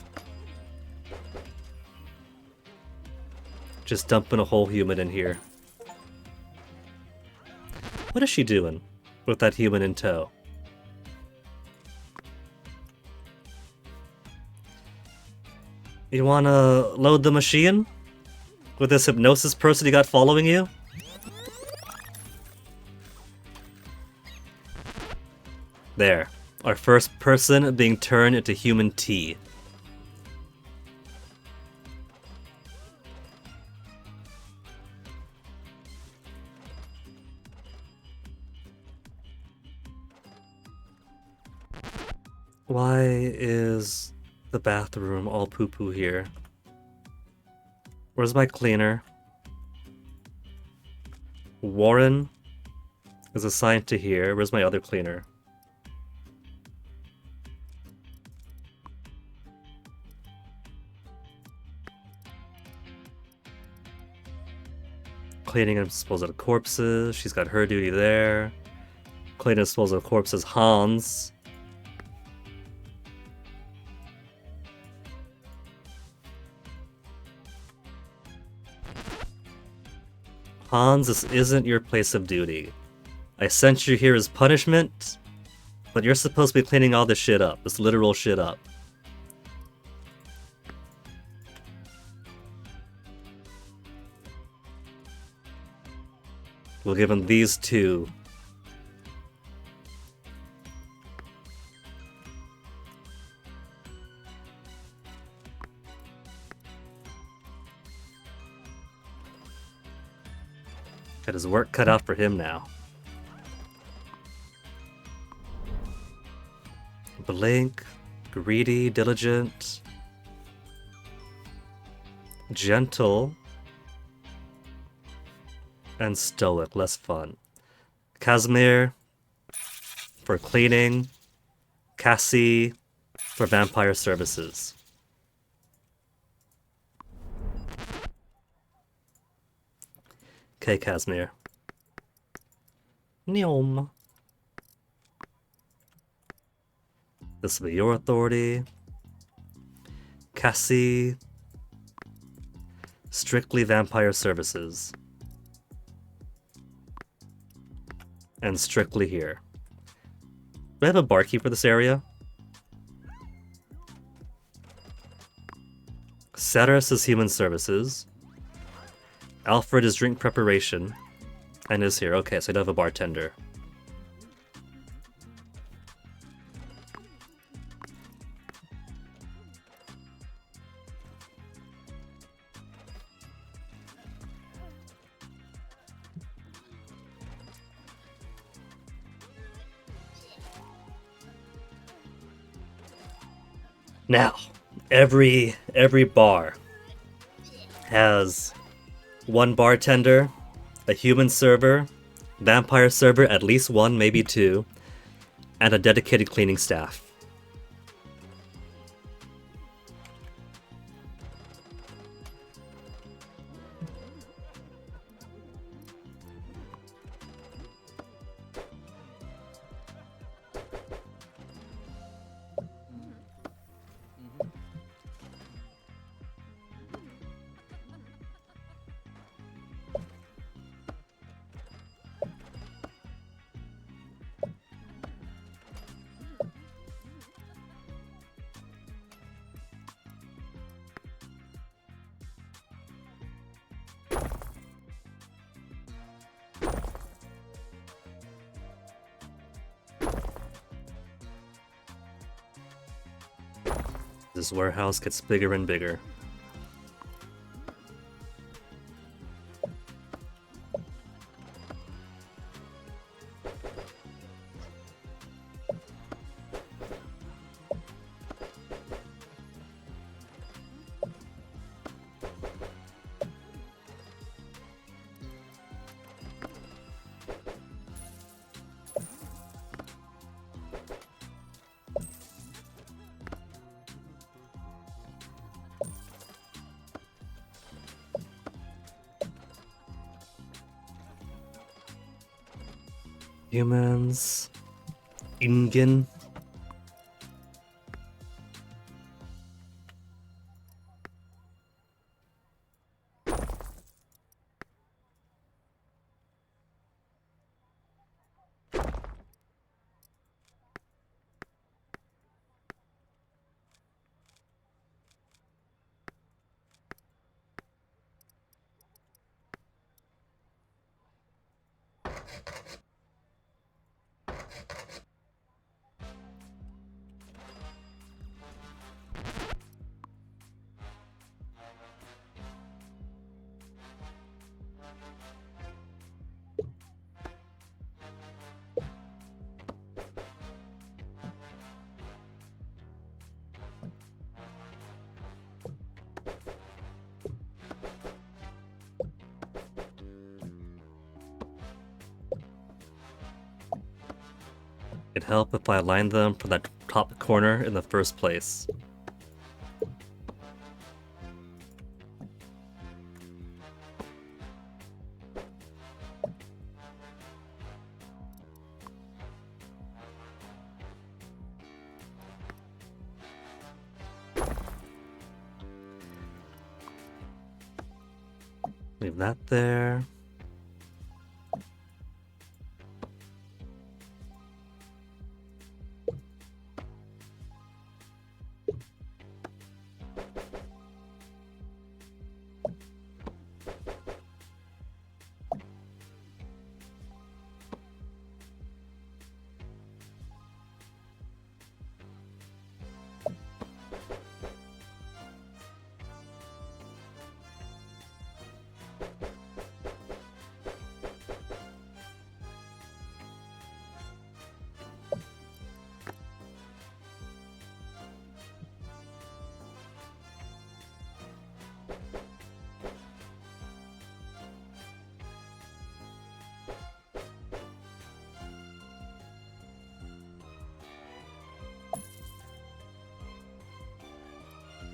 Just dumping a whole human in here. What is she doing with that human in tow? You wanna load the machine? With this hypnosis person you got following you? There. Our first person being turned into human tea. Why is the bathroom all poo-poo here? Where's my cleaner? Warren is assigned to here. Where's my other cleaner? Cleaning and disposal of corpses. She's got her duty there. Cleaning and disposal of corpses. Hans. Hans, this isn't your place of duty. I sent you here as punishment, but you're supposed to be cleaning all this shit up. This literal shit up. We'll give him these two. Got his work cut out for him now. Blink, greedy, diligent, gentle, and stoic, less fun. Casimir for cleaning, Cassie for vampire services. Okay, Casimir. Neom. This will be your authority. Cassie. Strictly vampire services. And strictly here. Do I have a barkeep for this area? Cyrus is human services. Alfred is drink preparation. And is here. Okay, so I don't have a bartender. Now, every bar has one bartender, a human server, vampire server, at least one, maybe two, and a dedicated cleaning staff. This warehouse gets bigger and bigger. Humans. Ingen. It'd help if I aligned them from that top corner in the first place. Leave that there.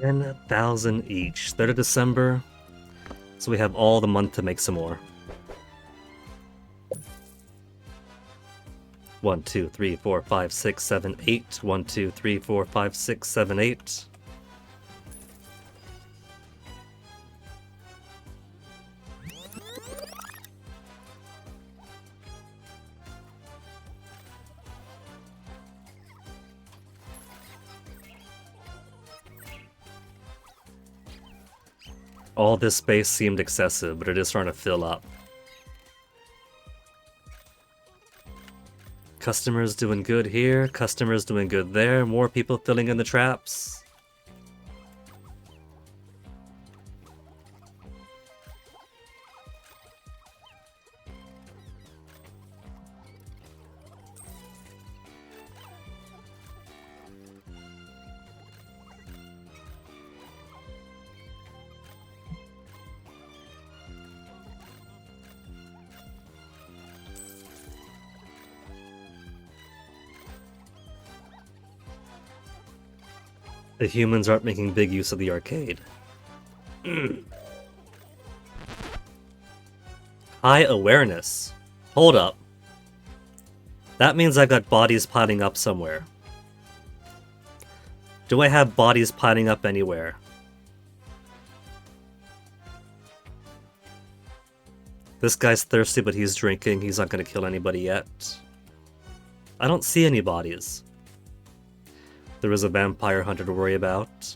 $10,000 each. 3rd of December. So we have all the month to make some more. 1, 2, 3, 4, 5, 6, 7, 8. 1, 2, 3, 4, 5, 6, 7, 8. All this space seemed excessive, but it is starting to fill up. Customers doing good here, customers doing good there, more people filling in the traps. The humans aren't making big use of the arcade. High awareness. Hold up. That means I got bodies piling up somewhere. Do I have bodies piling up anywhere? This guy's thirsty, but he's drinking. He's not gonna kill anybody yet. I don't see any bodies. There is a vampire hunter to worry about.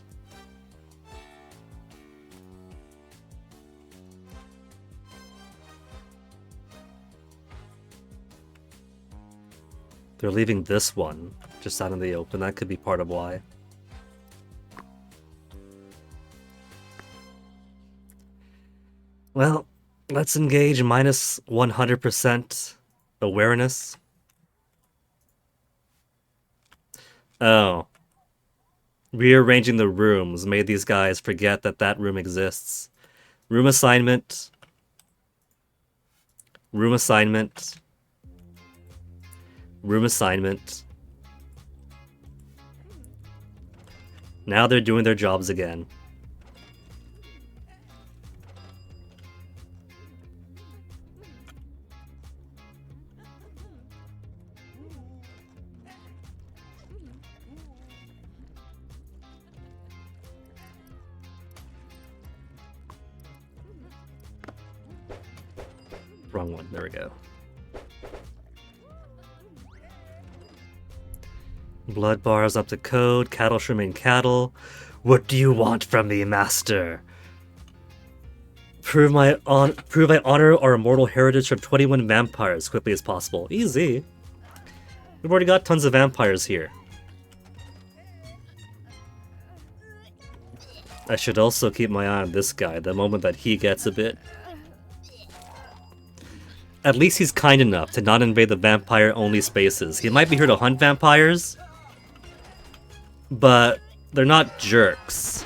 They're leaving this one just out in the open. That could be part of why. Well, let's engage minus 100% awareness. Oh. Rearranging the rooms made these guys forget that that room exists. Room assignment. Room assignment. Room assignment. Now they're doing their jobs again. Wrong one. There we go. Blood bars up to code. Cattle should remain cattle. What do you want from me, master? Prove I honor our immortal heritage from 21 vampires as quickly as possible. Easy. We've already got tons of vampires here. I should also keep my eye on this guy the moment that he gets a bit. At least he's kind enough to not invade the vampire-only spaces. He might be here to hunt vampires, but they're not jerks.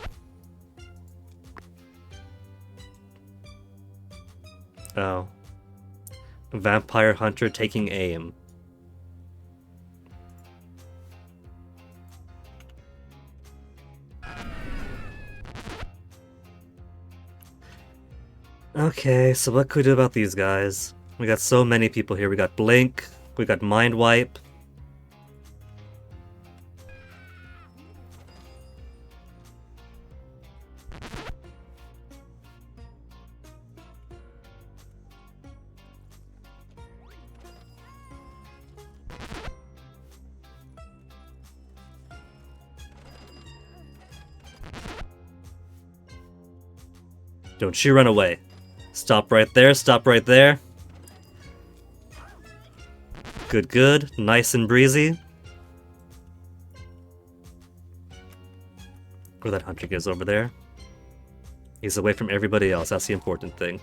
Oh. Vampire hunter taking aim. Okay, so what can we do about these guys? We got so many people here. We got Blink, we got Mind Wipe. Don't you run away. Stop right there, stop right there. Good, good. Nice and breezy. Where that hunter is over there. He's away from everybody else, that's the important thing.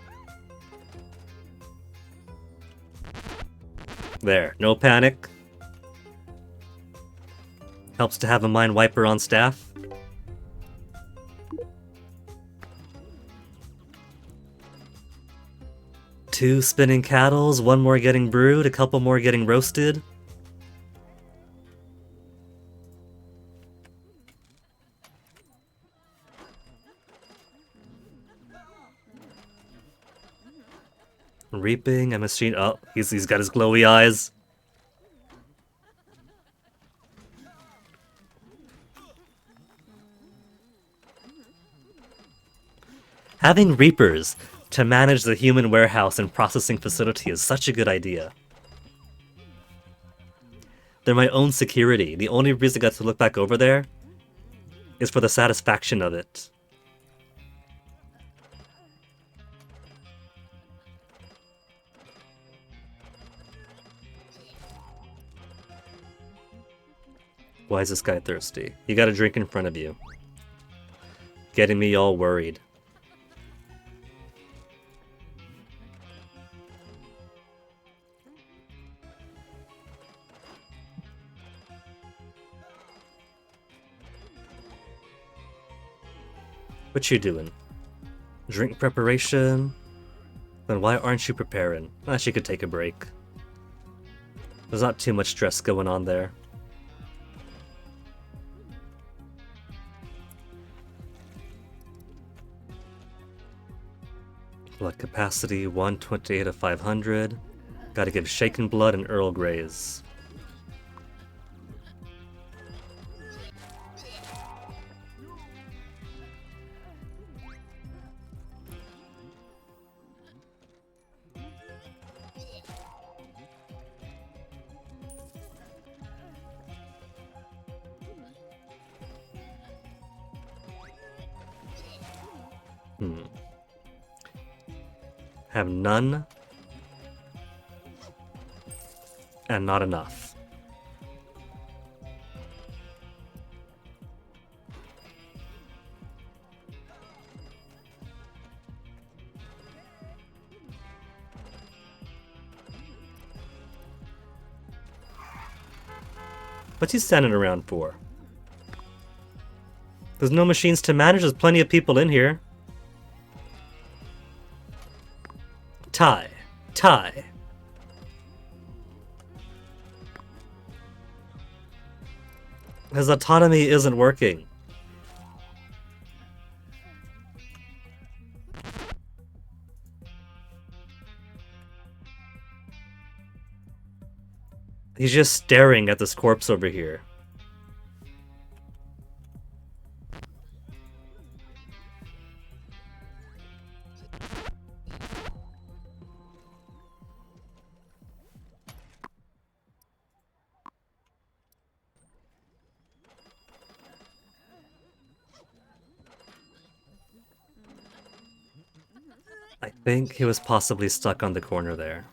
There, no panic. Helps to have a Mind Wiper on staff. Two spinning cattles, one more getting brewed, a couple more getting roasted. Reaping, a machine. Oh, he's got his glowy eyes. Having Reapers to manage the human warehouse and processing facility is such a good idea. They're my own security. The only reason I got to look back over there is for the satisfaction of it. Why is this guy thirsty? You got a drink in front of you. Getting me all worried. What you doing? Drink preparation? Then why aren't you preparing? She could take a break. There's not too much stress going on there. Blood capacity 128 of 500. Gotta give Shaken Blood and Earl Greys. Have none and not enough. What's he standing around for? There's no machines to manage, there's plenty of people in here. Tie. Tie. His autonomy isn't working. He's just staring at this corpse over here. I think he was possibly stuck on the corner there.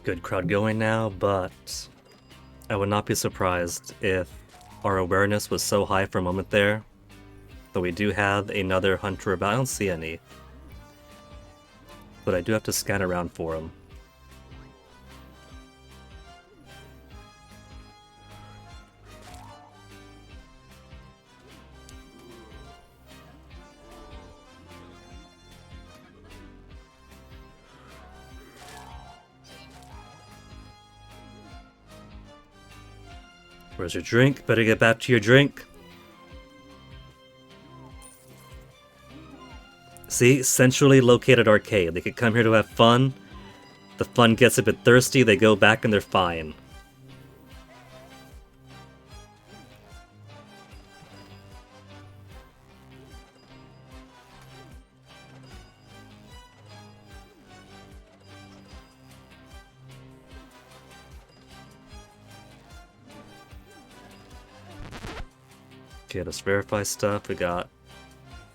Good crowd going now, but I would not be surprised if our awareness was so high for a moment there. Though we do have another hunter about. I don't see any. But I do have to scan around for him. Where's your drink? Better get back to your drink. See? Centrally located arcade. They could come here to have fun. The fun gets a bit thirsty, they go back and they're fine. Okay, let's verify stuff. We got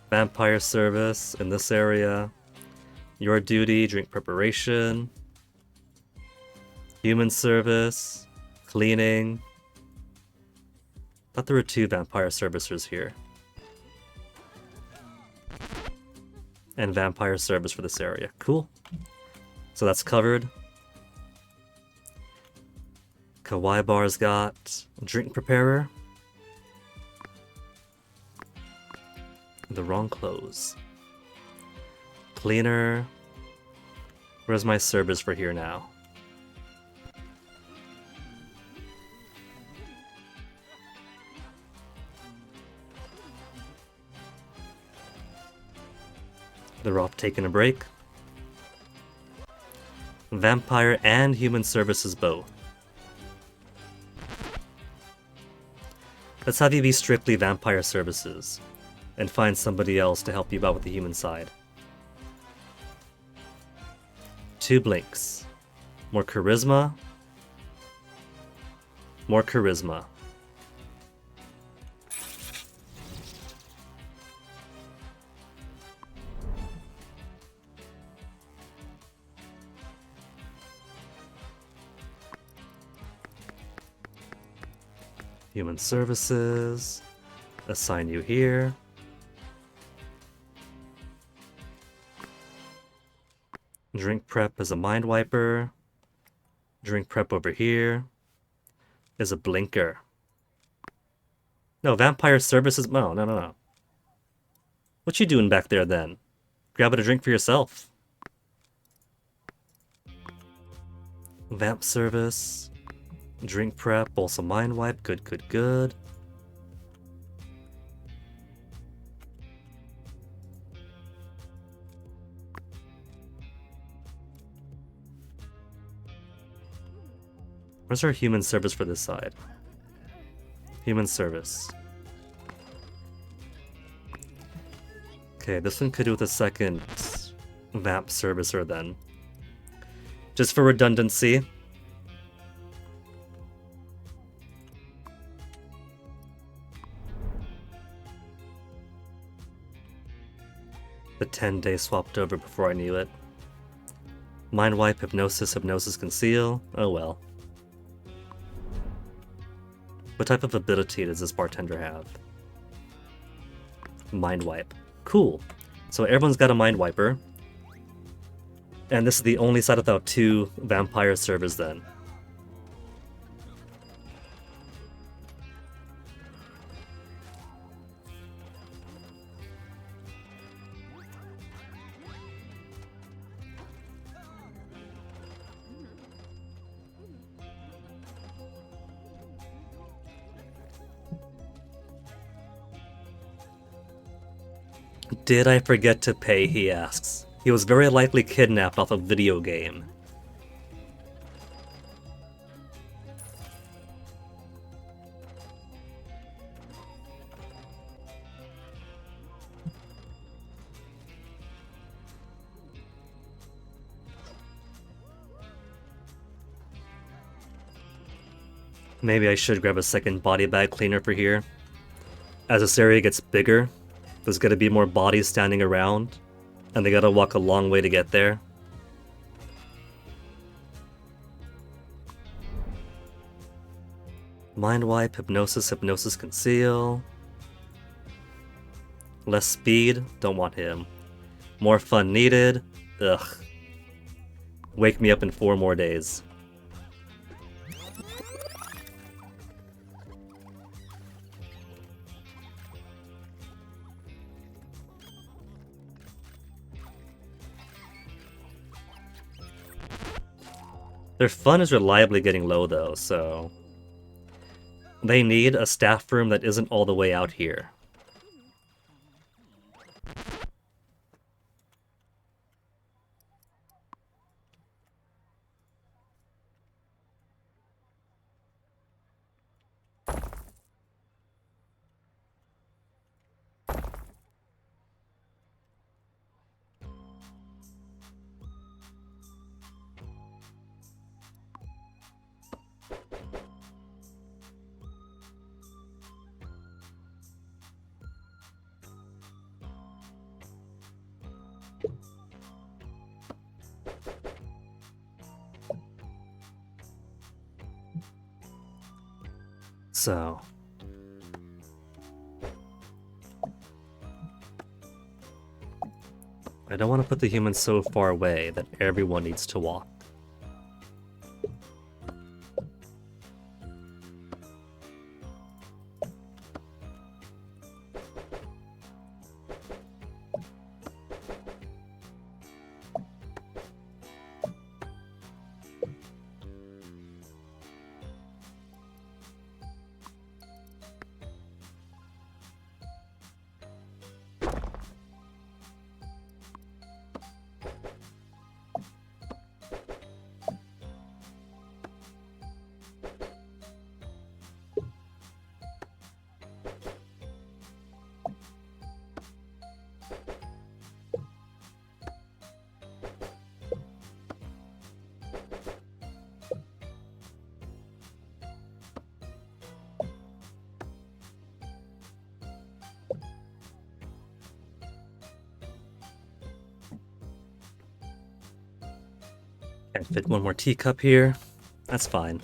vampire service in this area. Your duty, drink preparation. Human service. Cleaning. Thought there were 2 vampire servicers here. And vampire service for this area. Cool. So that's covered. Kawaii Bar's got drink preparer. The wrong clothes. Cleaner. Where's my service for here now? They're off taking a break. Vampire and human services both. Let's have you be strictly vampire services. And find somebody else to help you out with the human side. 2 blinks. More charisma. More charisma. Human services. Assign you here. Drink prep is a mind wiper. Drink prep over here is a blinker. No, vampire services. No. What you doing back there then? Grabbing a drink for yourself. Vamp service. Drink prep, also mind wipe. Good. Where's our human service for this side? Human service. Okay, this one could do with a second vamp servicer then. Just for redundancy. The 10-day swapped over before I knew it. Mind wipe, hypnosis, conceal. Oh well. What type of ability does this bartender have? Mind wipe. Cool. So everyone's got a mind wiper. And this is the only side without 2 vampire servers then. Did I forget to pay, he asks. He was very likely kidnapped off a video game. Maybe I should grab a second body bag cleaner for here. As this area gets bigger, there's gonna be more bodies standing around, and they gotta walk a long way to get there. Mind wipe, hypnosis, hypnosis conceal. Less speed, don't want him. More fun needed, ugh. Wake me up in 4 more days. Their fun is reliably getting low though, so... They need a staff room that isn't all the way out here. So... I don't want to put the humans so far away that everyone needs to walk. Can't fit one more teacup here. That's fine.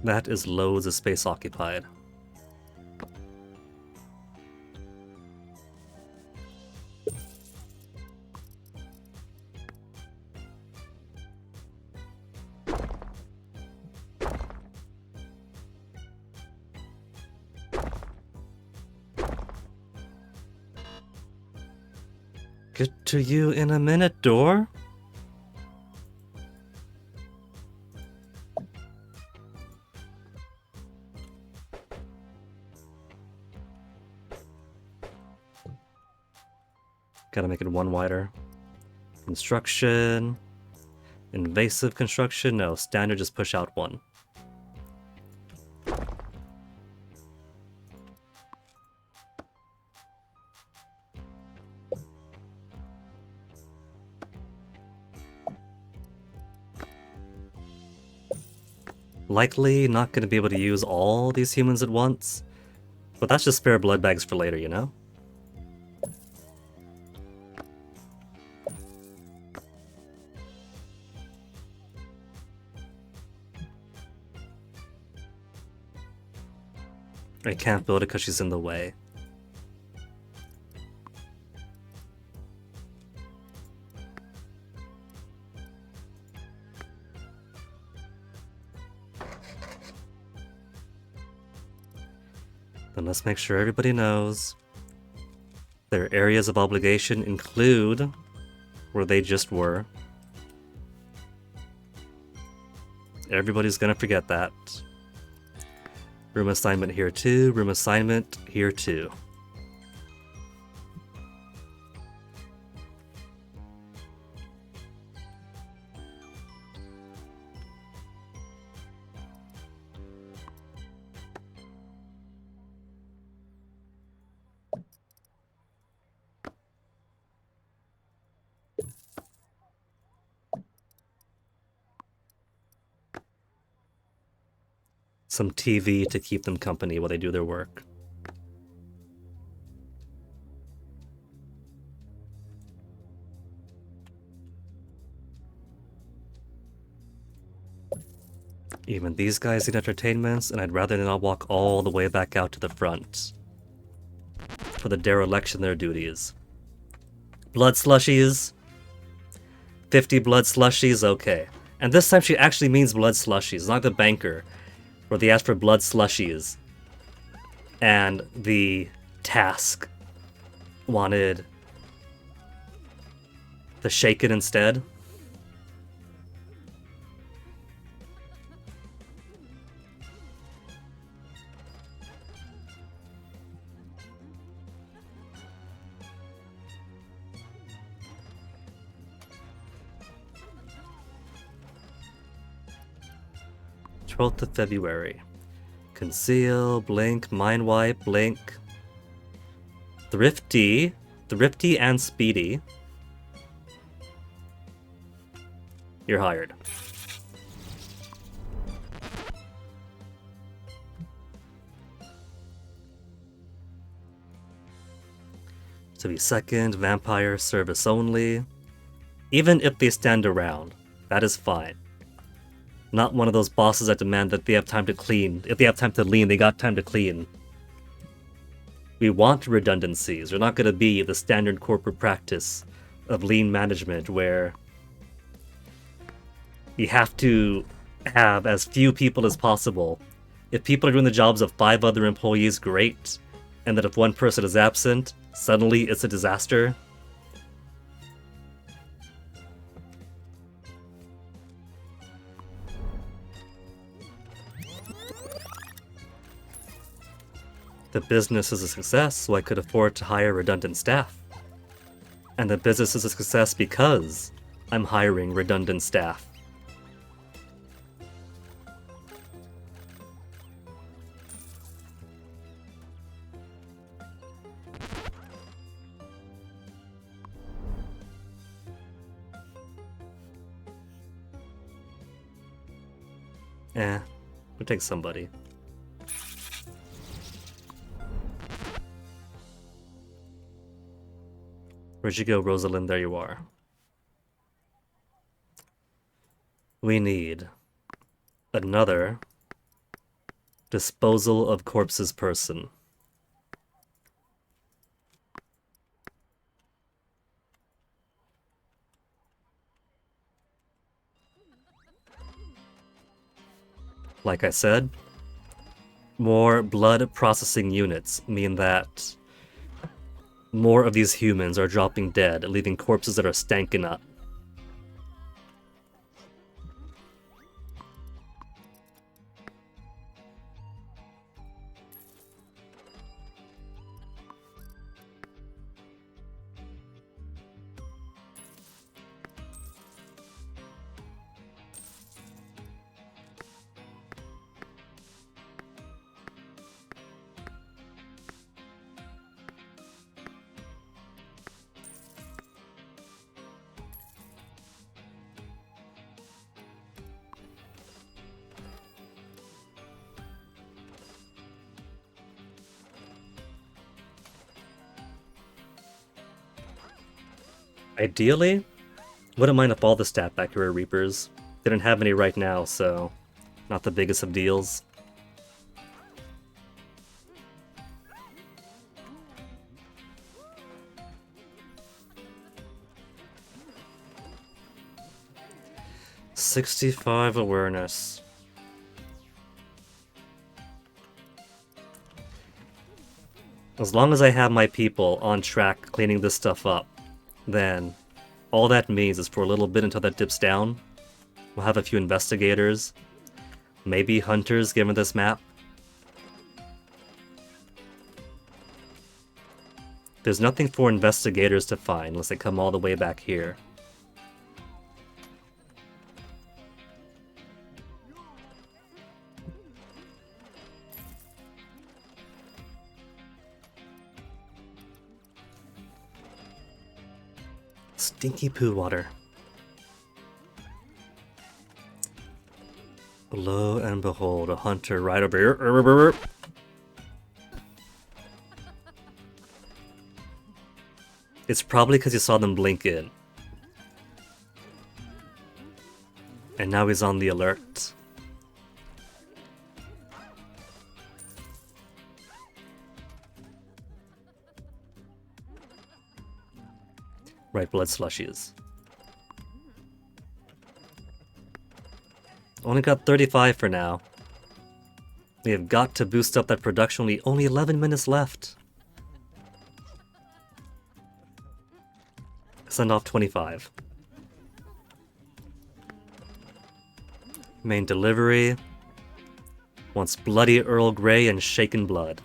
That is loads of space occupied. Get to you in a minute, door. Gotta make it one wider. Construction. Invasive construction. No, standard, just push out one. Likely not going to be able to use all these humans at once, but that's just spare blood bags for later, you know? I can't build it because she's in the way. Then let's make sure everybody knows their areas of obligation include where they just were. Everybody's gonna forget that. Room assignment here too, room assignment here too. Some TV to keep them company while they do their work. Even these guys need entertainments, and I'd rather not walk all the way back out to the front for the dereliction of their duties. Blood slushies. 50 blood slushies, okay. And this time she actually means blood slushies, not the banker, where they asked for blood slushies. And the task wanted to shake it instead. Twelfth of February. Conceal, blink, mind wipe, blink. Thrifty and speedy. You're hired. To be second, vampire, service only. Even if they stand around, that is fine. Not one of those bosses that demand that they have time to clean. If they have time to lean, they got time to clean. We want redundancies. We're not going to be the standard corporate practice of lean management where you have to have as few people as possible. If people are doing the jobs of 5 other employees, great. And that if one person is absent, suddenly it's a disaster. The business is a success, so I could afford to hire redundant staff. And the business is a success because I'm hiring redundant staff. We'll take somebody. Where'd you go, Rosalind? There you are. We need another disposal of corpses person. Like I said, more blood processing units mean that more of these humans are dropping dead, leaving corpses that are stanking up. Ideally, wouldn't mind if all the stat back here were Reapers. Didn't have any right now, so not the biggest of deals. "65 awareness. As long as I have my people on track cleaning this stuff up, then all that means is for a little bit until that dips down, we'll have a few investigators, maybe hunters given this map. There's nothing for investigators to find unless they come all the way back here. Stinky poo water. Lo and behold, a hunter right over here. It's probably because you saw them blink in. And now he's on the alert. Right, blood slushies. Only got 35 for now. We have got to boost up that production. Only 11 minutes left. Send off 25. Main delivery. Wants bloody Earl Grey and shaken blood.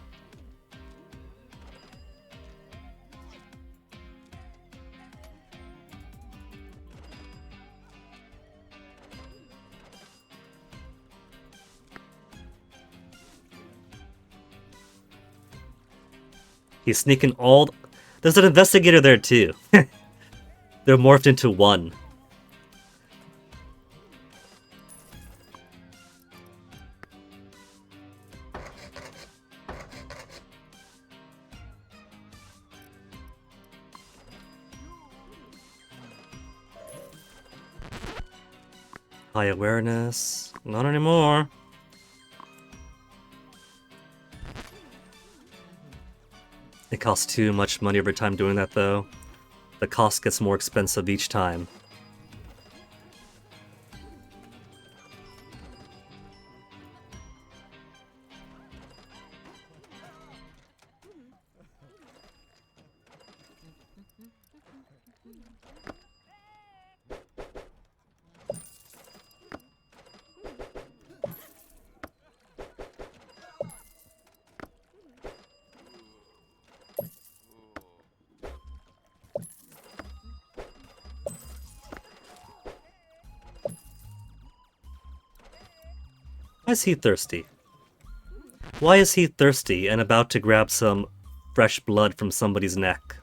He's sneaking all... There's an investigator there too. They're morphed into one. High awareness. Not anymore. It costs too much money every time doing that, though. The cost gets more expensive each time. Why is he thirsty? Why is he thirsty and about to grab some fresh blood from somebody's neck?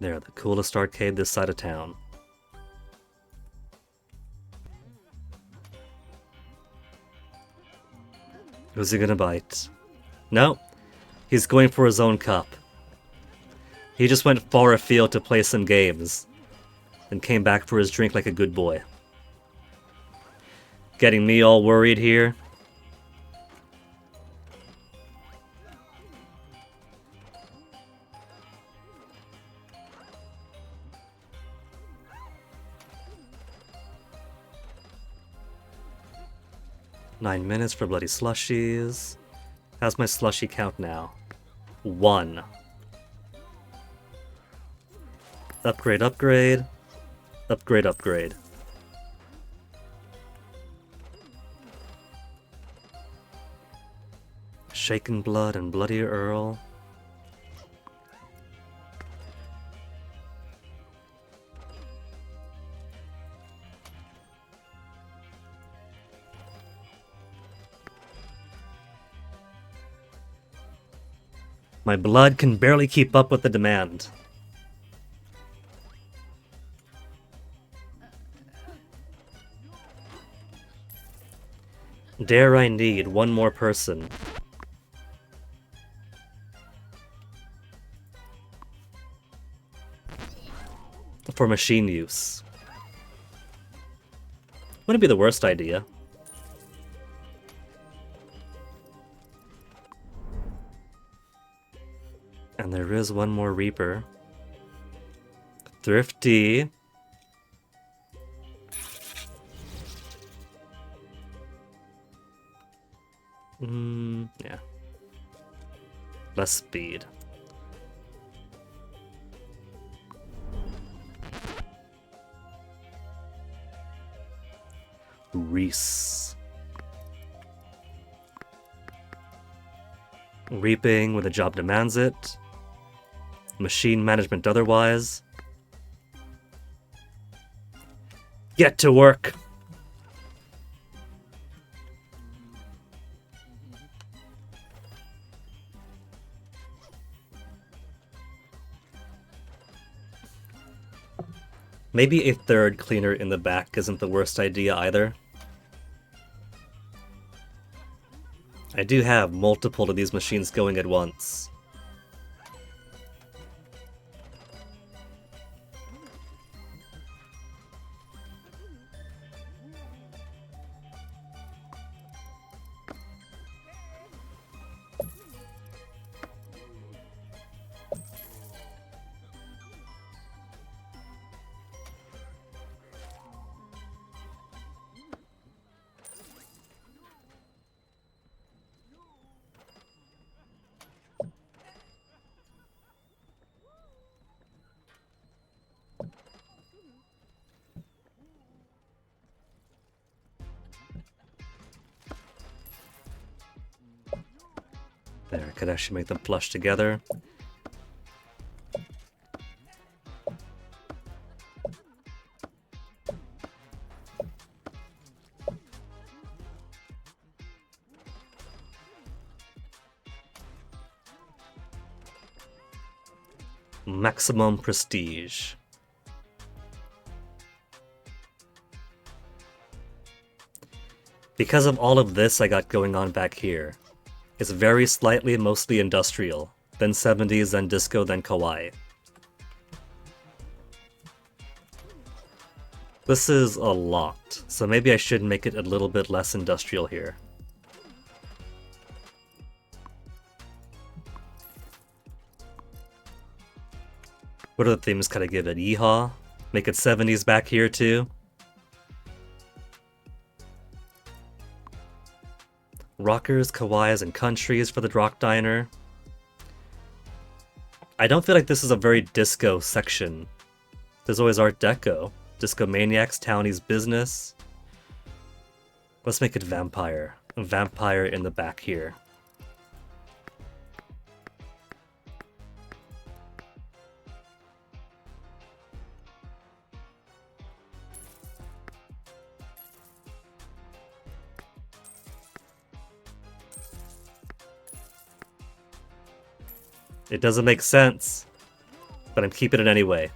They're the coolest arcade this side of town. Who's he gonna bite? No, he's going for his own cup. He just went far afield to play some games, and came back for his drink like a good boy. Getting me all worried here. Nine minutes for bloody slushies. How's my slushie count now? 1. Upgrade, upgrade. Upgrade, upgrade. Shaken blood and bloody Earl. My blood can barely keep up with the demand. Dare I need one more person. For machine use. Wouldn't be the worst idea. And there is one more Reaper. Thrifty. Yeah. Less speed. Reese. Reaping when the job demands it. Machine management otherwise. Get to work! Maybe a third cleaner in the back isn't the worst idea either. I do have multiple of these machines going at once. There, I could actually make them flush together. Maximum prestige. Because of all of this I got going on back here, it's very slightly mostly industrial, then 70s, then disco, then kawaii. This is a lot, so maybe I should make it a little bit less industrial here. What are the themes can I give it? Yee-haw? Make it 70s back here too? Rockers, kawaiis, and countries for the rock diner. I don't feel like this is a very disco section. There's always Art Deco. Disco Maniacs, Townies Business. Let's make it vampire. A vampire in the back here. It doesn't make sense, but I'm keeping it anyway.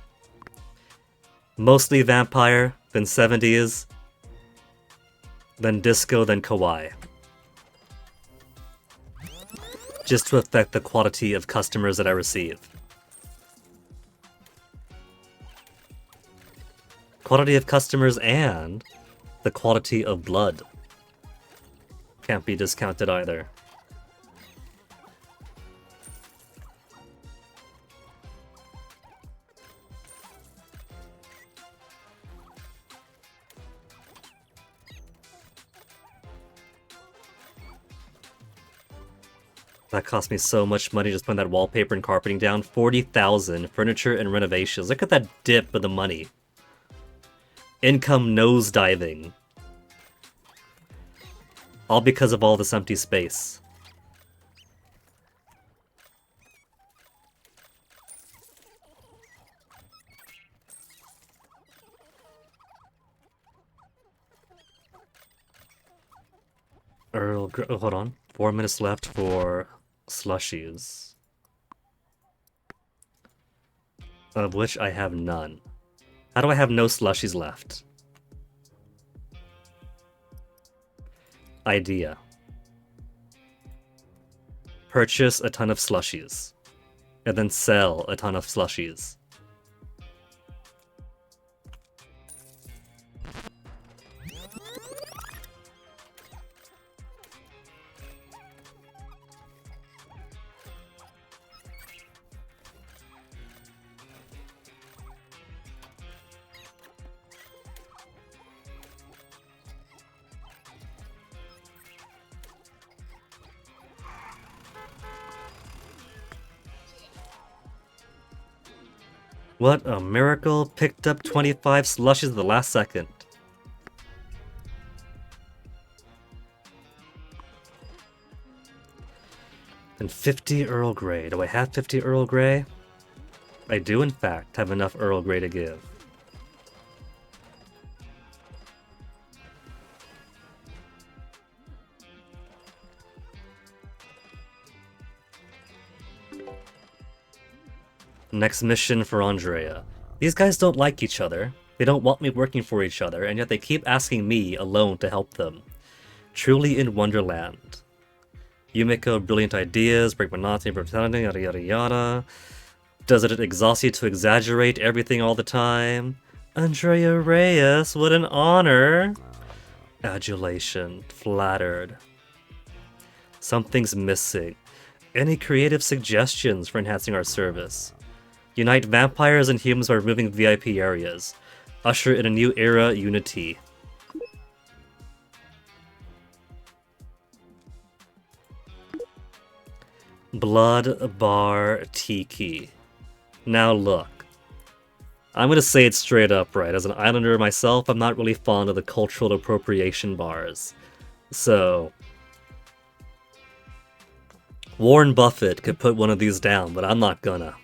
Mostly vampire, then 70s, then disco, then kawaii. Just to affect the quality of customers that I receive. Quality of customers and the quality of blood. Can't be discounted either. That cost me so much money just putting that wallpaper and carpeting down. 40,000 furniture and renovations. Look at that dip of the money. Income nosediving. All because of all this empty space. Oh, hold on. 4 minutes left for slushies. Of which I have none. How do I have no slushies left? Idea. Purchase a ton of slushies. And then sell a ton of slushies. What a miracle! Picked up 25 slushies at the last second. And 50 Earl Grey. Do I have 50 Earl Grey? I do in fact have enough Earl Grey to give. Next mission for Andrea. These guys don't like each other. They don't want me working for each other, and yet they keep asking me alone to help them. Truly in Wonderland. Yumiko, brilliant ideas, break monotony, brutality, yada yada yada. Does it exhaust you to exaggerate everything all the time? Andrea Reyes, what an honor! Adulation, flattered. Something's missing. Any creative suggestions for enhancing our service? Unite vampires and humans by removing VIP areas. Usher in a new era, unity. Blood Bar Tiki. Now look. I'm gonna say it straight up, right? As an islander myself, I'm not really fond of the cultural appropriation bars. So... Warren Buffett could put one of these down, but I'm not gonna.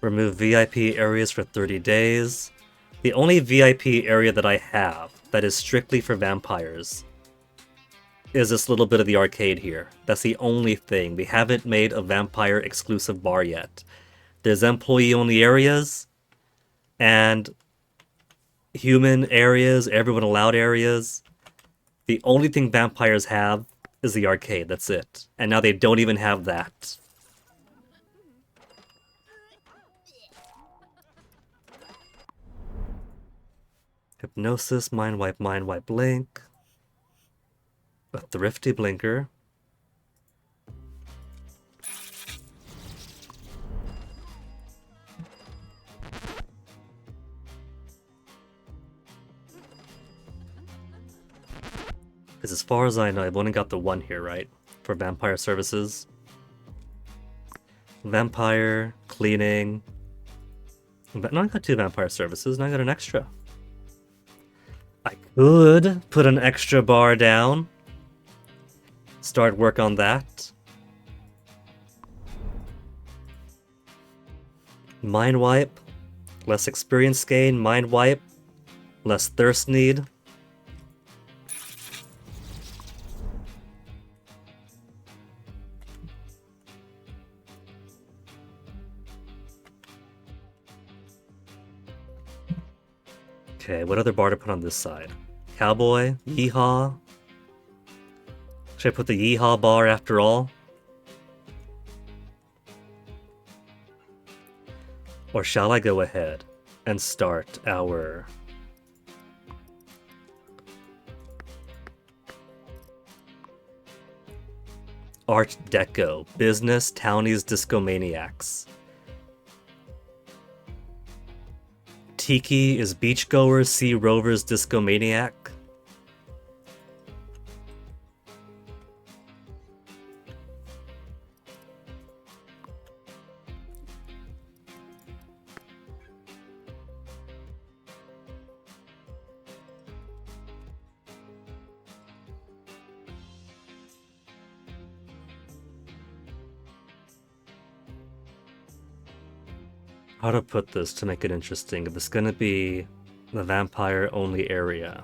Remove VIP areas for 30 days. The only VIP area that I have that is strictly for vampires is this little bit of the arcade here. That's the only thing. We haven't made a vampire exclusive bar yet. There's employee only areas and human areas, everyone allowed areas. The only thing vampires have is the arcade, that's it. And now they don't even have that. Hypnosis, mind wipe, blink. A thrifty blinker. Because as far as I know, I've only got the one here, right? For vampire services. Vampire, cleaning. No, I got 2 vampire services, and I got an extra. I could put an extra bar down. Start work on that. Mind wipe. Less experience gain. Mind wipe. Less thirst need. Okay, what other bar to put on this side? Cowboy? Yee-haw? Should I put the yee-haw bar after all? Or shall I go ahead and start our... Art Deco, Business, Townies, Discomaniacs. Tiki is Beachgoers, Sea Rovers, Discomaniac. How to put this to make it interesting? If it's gonna be the vampire only area.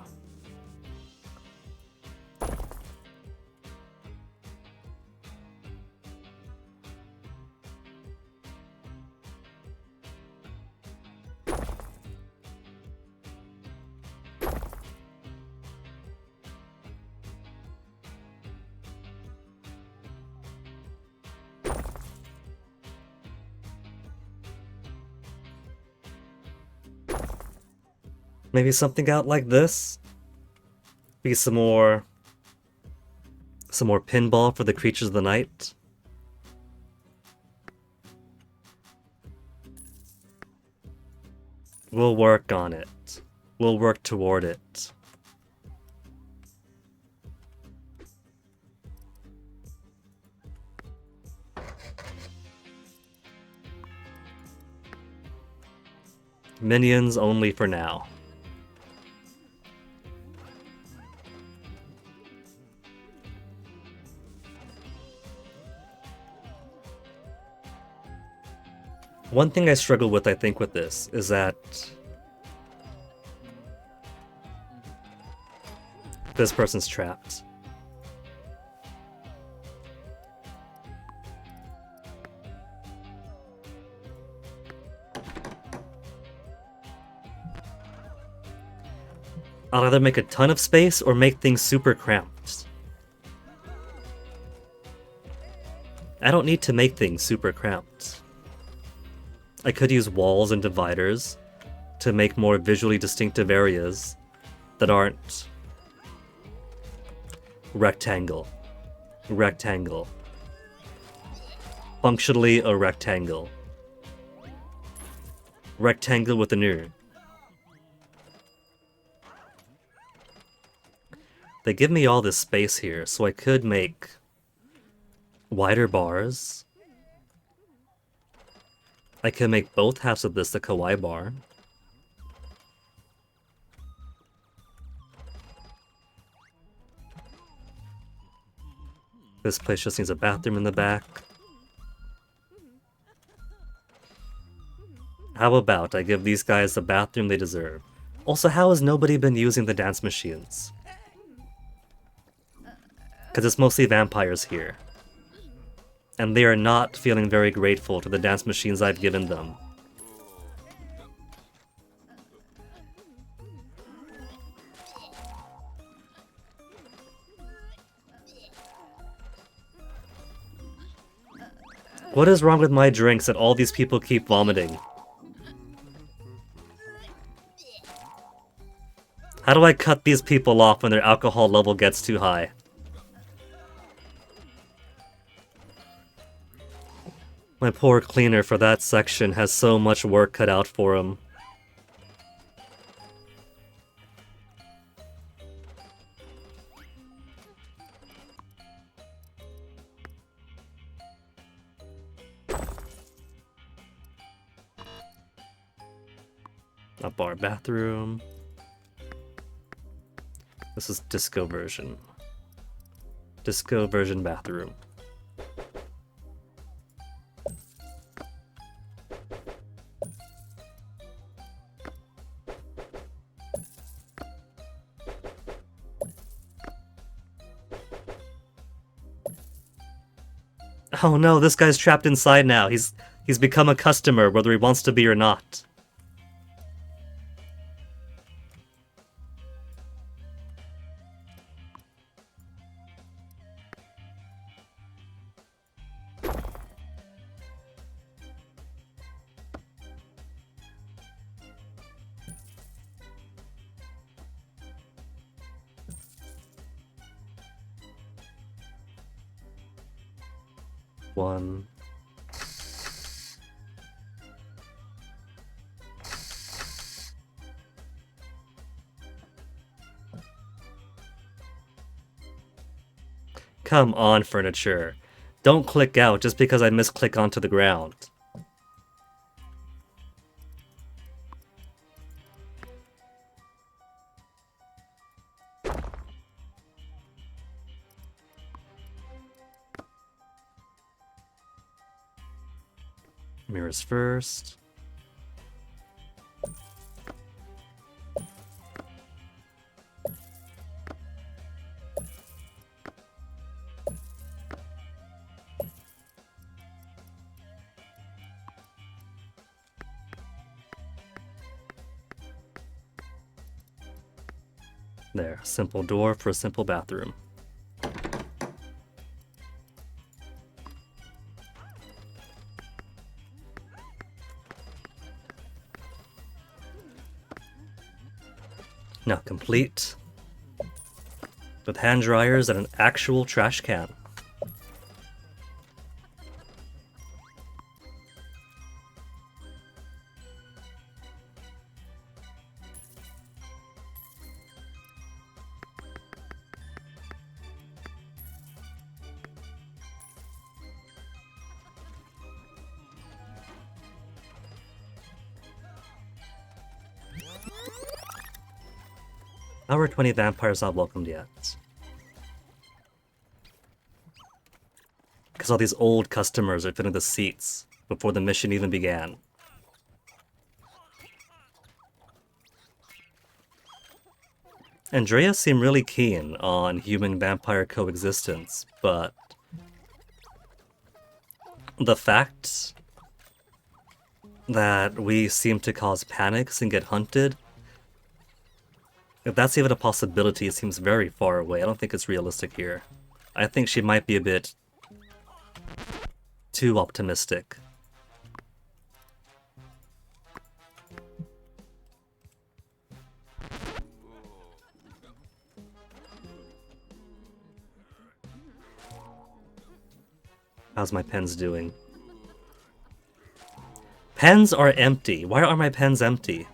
Maybe something out like this? Be some more pinball for the creatures of the night. We'll work on it. We'll work toward it. Minions only for now. One thing I struggle with, I think, with this is that this person's trapped. I'll either make a ton of space or make things super cramped. I don't need to make things super cramped. I could use walls and dividers to make more visually distinctive areas that aren't rectangle. Rectangle. Functionally a rectangle. Rectangle with an ear. They give me all this space here, so I could make wider bars. I can make both halves of this the kawaii bar. This place just needs a bathroom in the back. How about I give these guys the bathroom they deserve? Also, how has nobody been using the dance machines? Because it's mostly vampires here. And they are not feeling very grateful to the dance machines I've given them. What is wrong with my drinks that all these people keep vomiting? How do I cut these people off when their alcohol level gets too high? My poor cleaner for that section has so much work cut out for him. A bar bathroom. This is disco version. Disco version bathroom. Oh no, this guy's trapped inside now. He's become a customer, whether he wants to be or not. One. Come on, furniture. Don't click out just because I misclick onto the ground. Mirrors first. There, simple door for a simple bathroom. Now complete with hand dryers and an actual trash can. How are 20 vampires not welcomed yet? Because all these old customers are filling the seats before the mission even began. Andrea seemed really keen on human-vampire coexistence, but the fact that we seem to cause panics and get hunted If that's even a possibility, it seems very far away. I don't think it's realistic here. I think she might be a bit too optimistic. How's my pens doing? Pens are empty. Why are my pens empty?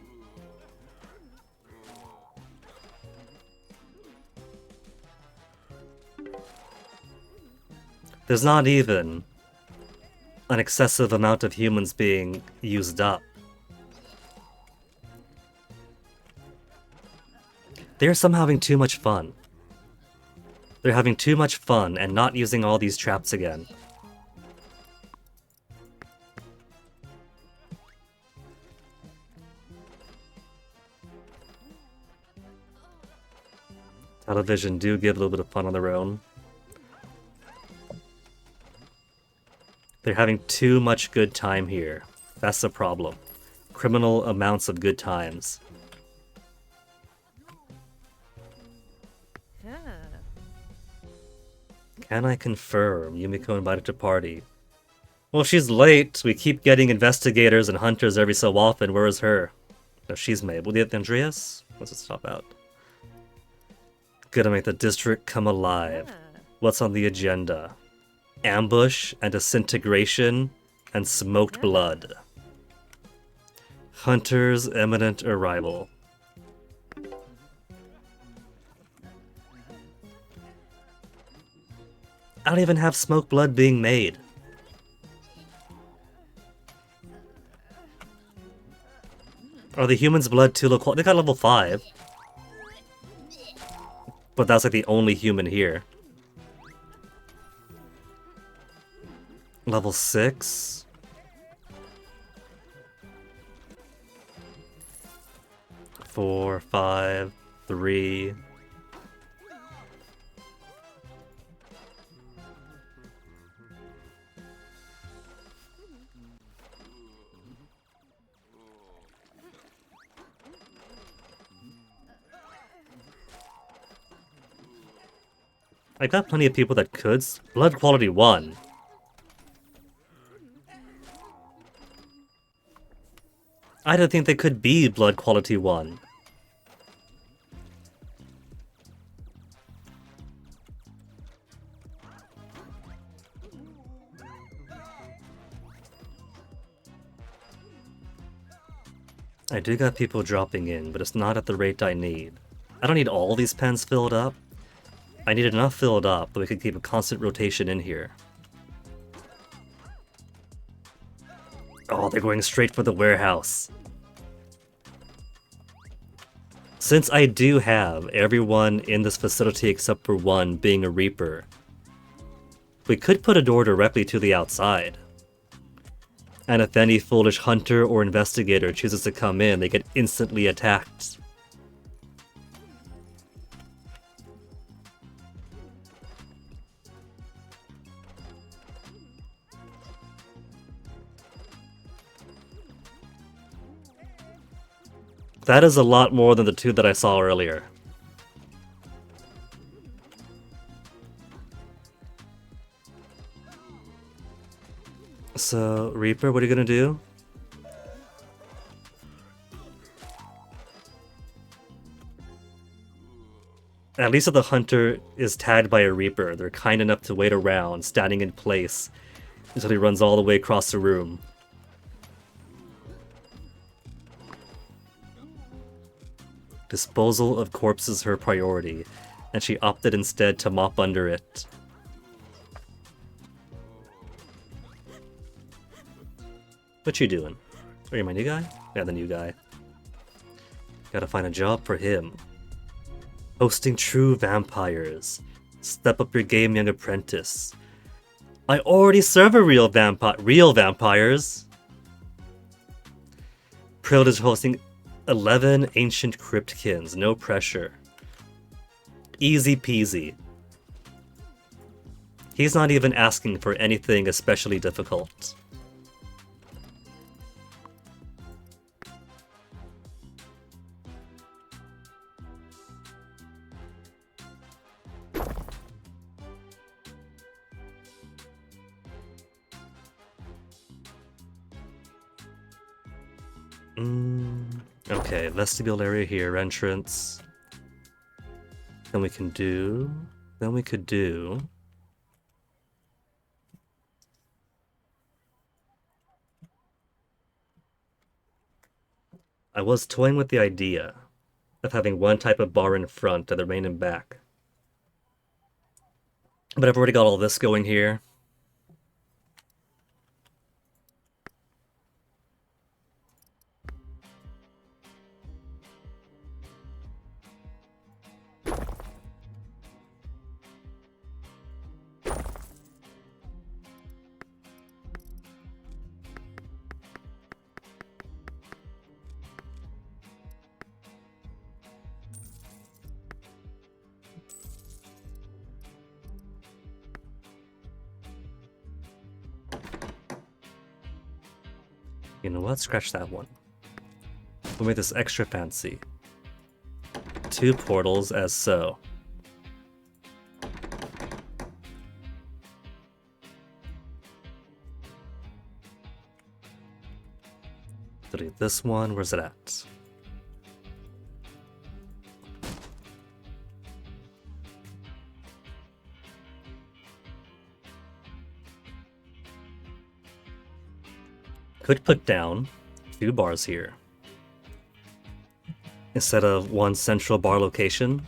There's not even an excessive amount of humans being used up. They're somehow having too much fun. They're having too much fun and not using all these traps again. Television do give a little bit of fun on their own. They're having too much good time here. That's the problem. Criminal amounts of good times. Can I confirm Yumiko invited to party? Well, she's late. We keep getting investigators and hunters every so often. Where is her? No, she's made. Will the Andreas? Let's just stop out. Gonna make the district come alive. What's on the agenda? Ambush and disintegration and smoked blood. Hunter's imminent arrival. I don't even have smoked blood being made. Are the humans' blood too low quality? They got level 5. But that's like the only human here. Level 6? Four, 5, 3. I got plenty of people that could. Blood quality 1. I didn't think they could be blood quality 1. I do got people dropping in, but it's not at the rate I need. I don't need all these pens filled up. I need enough filled up that we can keep a constant rotation in here. Oh, they're going straight for the warehouse. Since I do have everyone in this facility except for one being a Reaper, we could put a door directly to the outside. And if any foolish hunter or investigator chooses to come in, they get instantly attacked. That is a lot more than the 2 that I saw earlier. So, Reaper, what are you gonna do? At least if the hunter is tagged by a Reaper, they're kind enough to wait around, standing in place, until he runs all the way across the room. Disposal of corpses her priority, and she opted instead to mop under it. What you doing? Are you my new guy? Yeah, the new guy. Gotta find a job for him. Hosting true vampires. Step up your game, young apprentice. I already serve a real vampires. Prild is hosting 11 ancient cryptkins, no pressure. Easy peasy. He's not even asking for anything especially difficult. Okay, vestibule area here, entrance. Then we could do... I was toying with the idea of having one type of bar in front and the remaining in back. But I've already got all this going here. You know what? Scratch that one. We'll make this extra fancy. 2 portals as so. Delete this one. Where's it at? Could put down 2 bars here instead of one central bar location.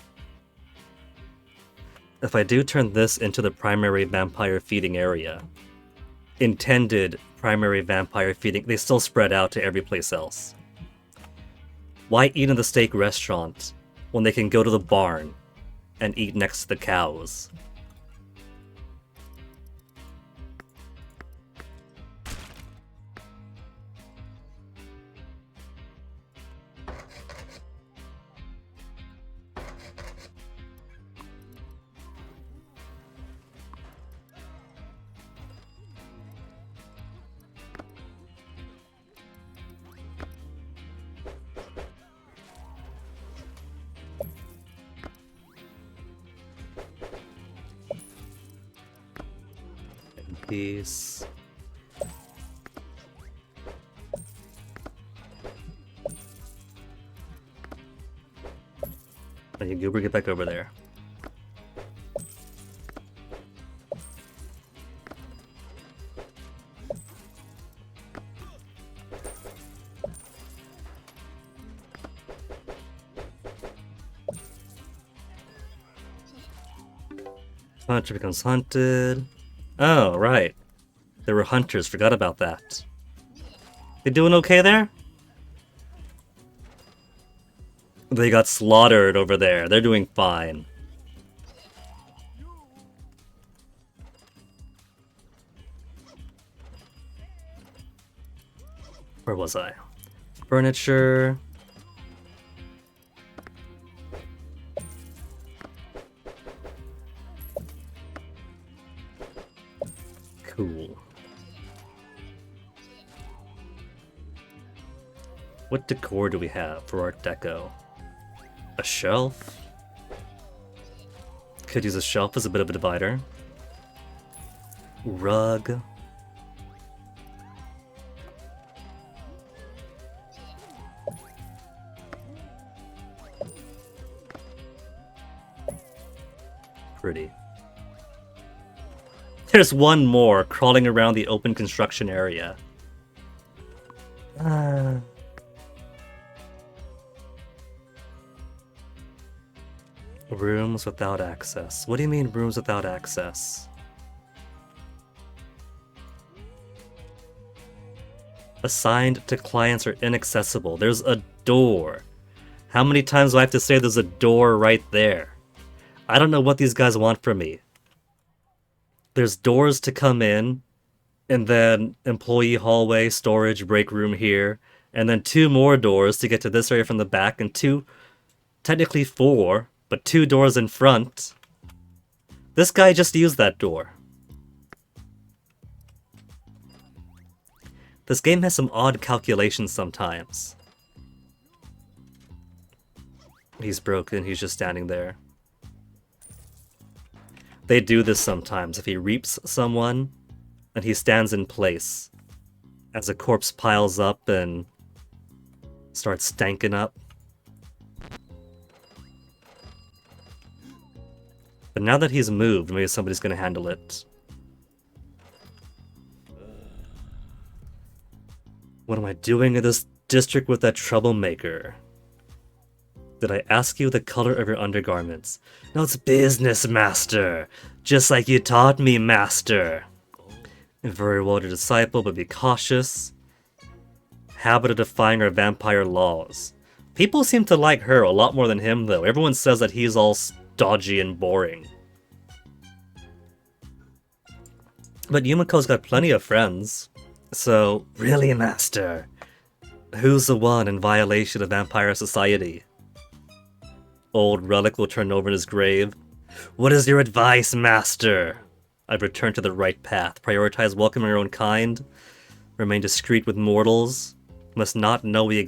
If I do turn this into the primary vampire feeding area, intended primary vampire feeding, they still spread out to every place else. Why eat in the steak restaurant when they can go to the barn and eat next to the cows? Peace. And you goober, get back over there. Hunter becomes hunted. Oh, right. There were hunters, forgot about that. They doing okay there? They got slaughtered over there. They're doing fine. Where was I? Furniture. Cool. What decor do we have for Art Deco? A shelf? Could use a shelf as a bit of a divider. Rug. Pretty. There's one more crawling around the open construction area. Rooms without access. What do you mean rooms without access? Assigned to clients are inaccessible. There's a door. How many times do I have to say there's a door right there? I don't know what these guys want from me. There's doors to come in, and then employee hallway, storage, break room here, and then 2 more doors to get to this area from the back, and 2, technically 4, but 2 doors in front. This guy just used that door. This game has some odd calculations sometimes. He's broken, he's just standing there. They do this sometimes. If he reaps someone, and he stands in place as a corpse piles up and Starts stanking up. But now that he's moved, maybe somebody's gonna handle it. What am I doing in this district with that troublemaker? Did I ask you the color of your undergarments? No, it's business, master. Just like you taught me, master. Very well to disciple, but be cautious. Habit of defying our vampire laws. People seem to like her a lot more than him, though. Everyone says that he's all stodgy and boring. But Yumiko's got plenty of friends. So, really, master? Who's the one in violation of vampire society? Old Relic will turn over in his grave. What is your advice, master? I've returned to the right path. Prioritize welcoming our own kind. Remain discreet with mortals. Must not know we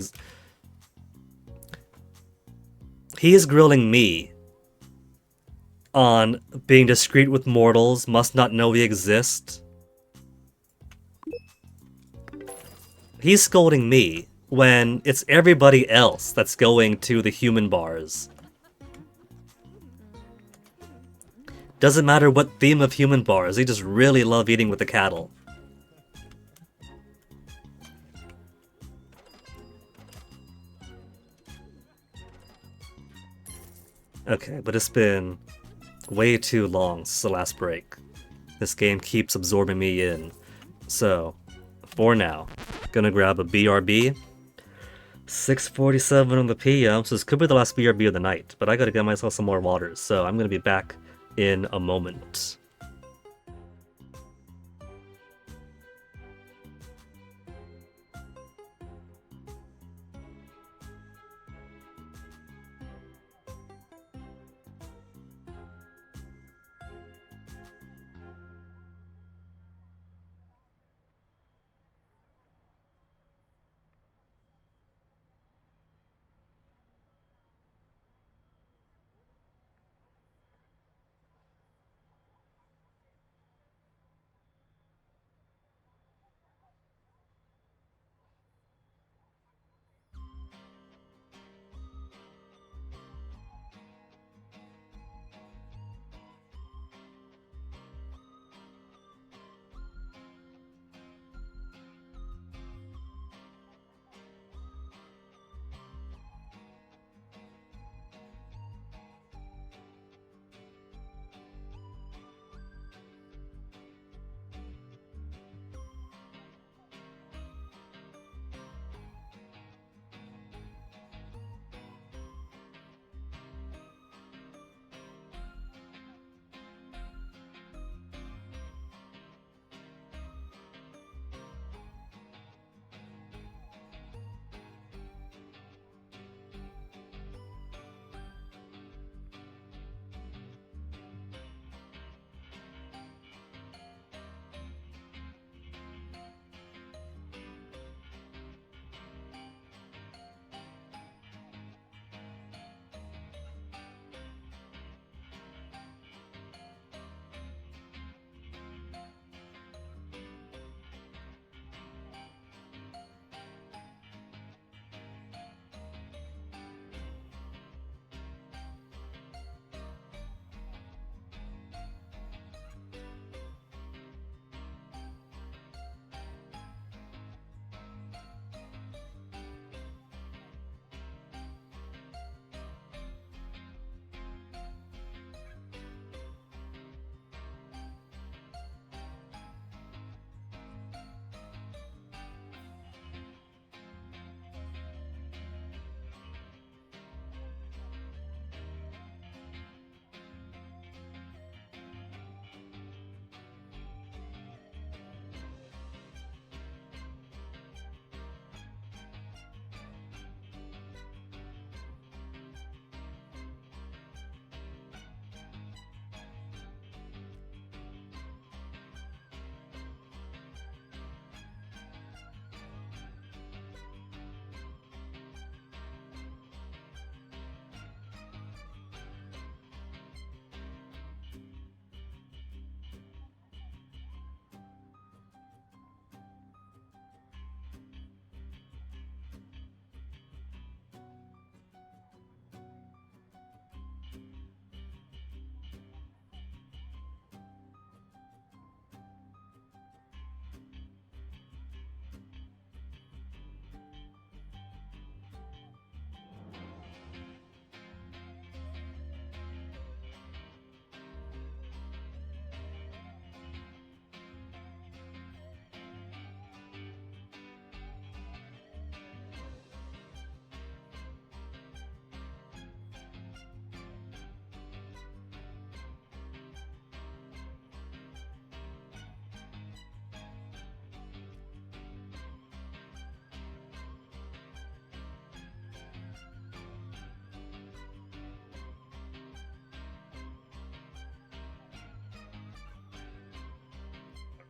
He is grilling me on being discreet with mortals, must not know we exist. He's scolding me when it's everybody else that's going to the human bars. Doesn't matter what theme of human bars, they just really love eating with the cattle. Okay, but it's been way too long since the last break. This game keeps absorbing me in. So, for now, gonna grab a BRB. 6:47 on the PM, so this could be the last BRB of the night, but I gotta get myself some more waters, so I'm gonna be back in a moment.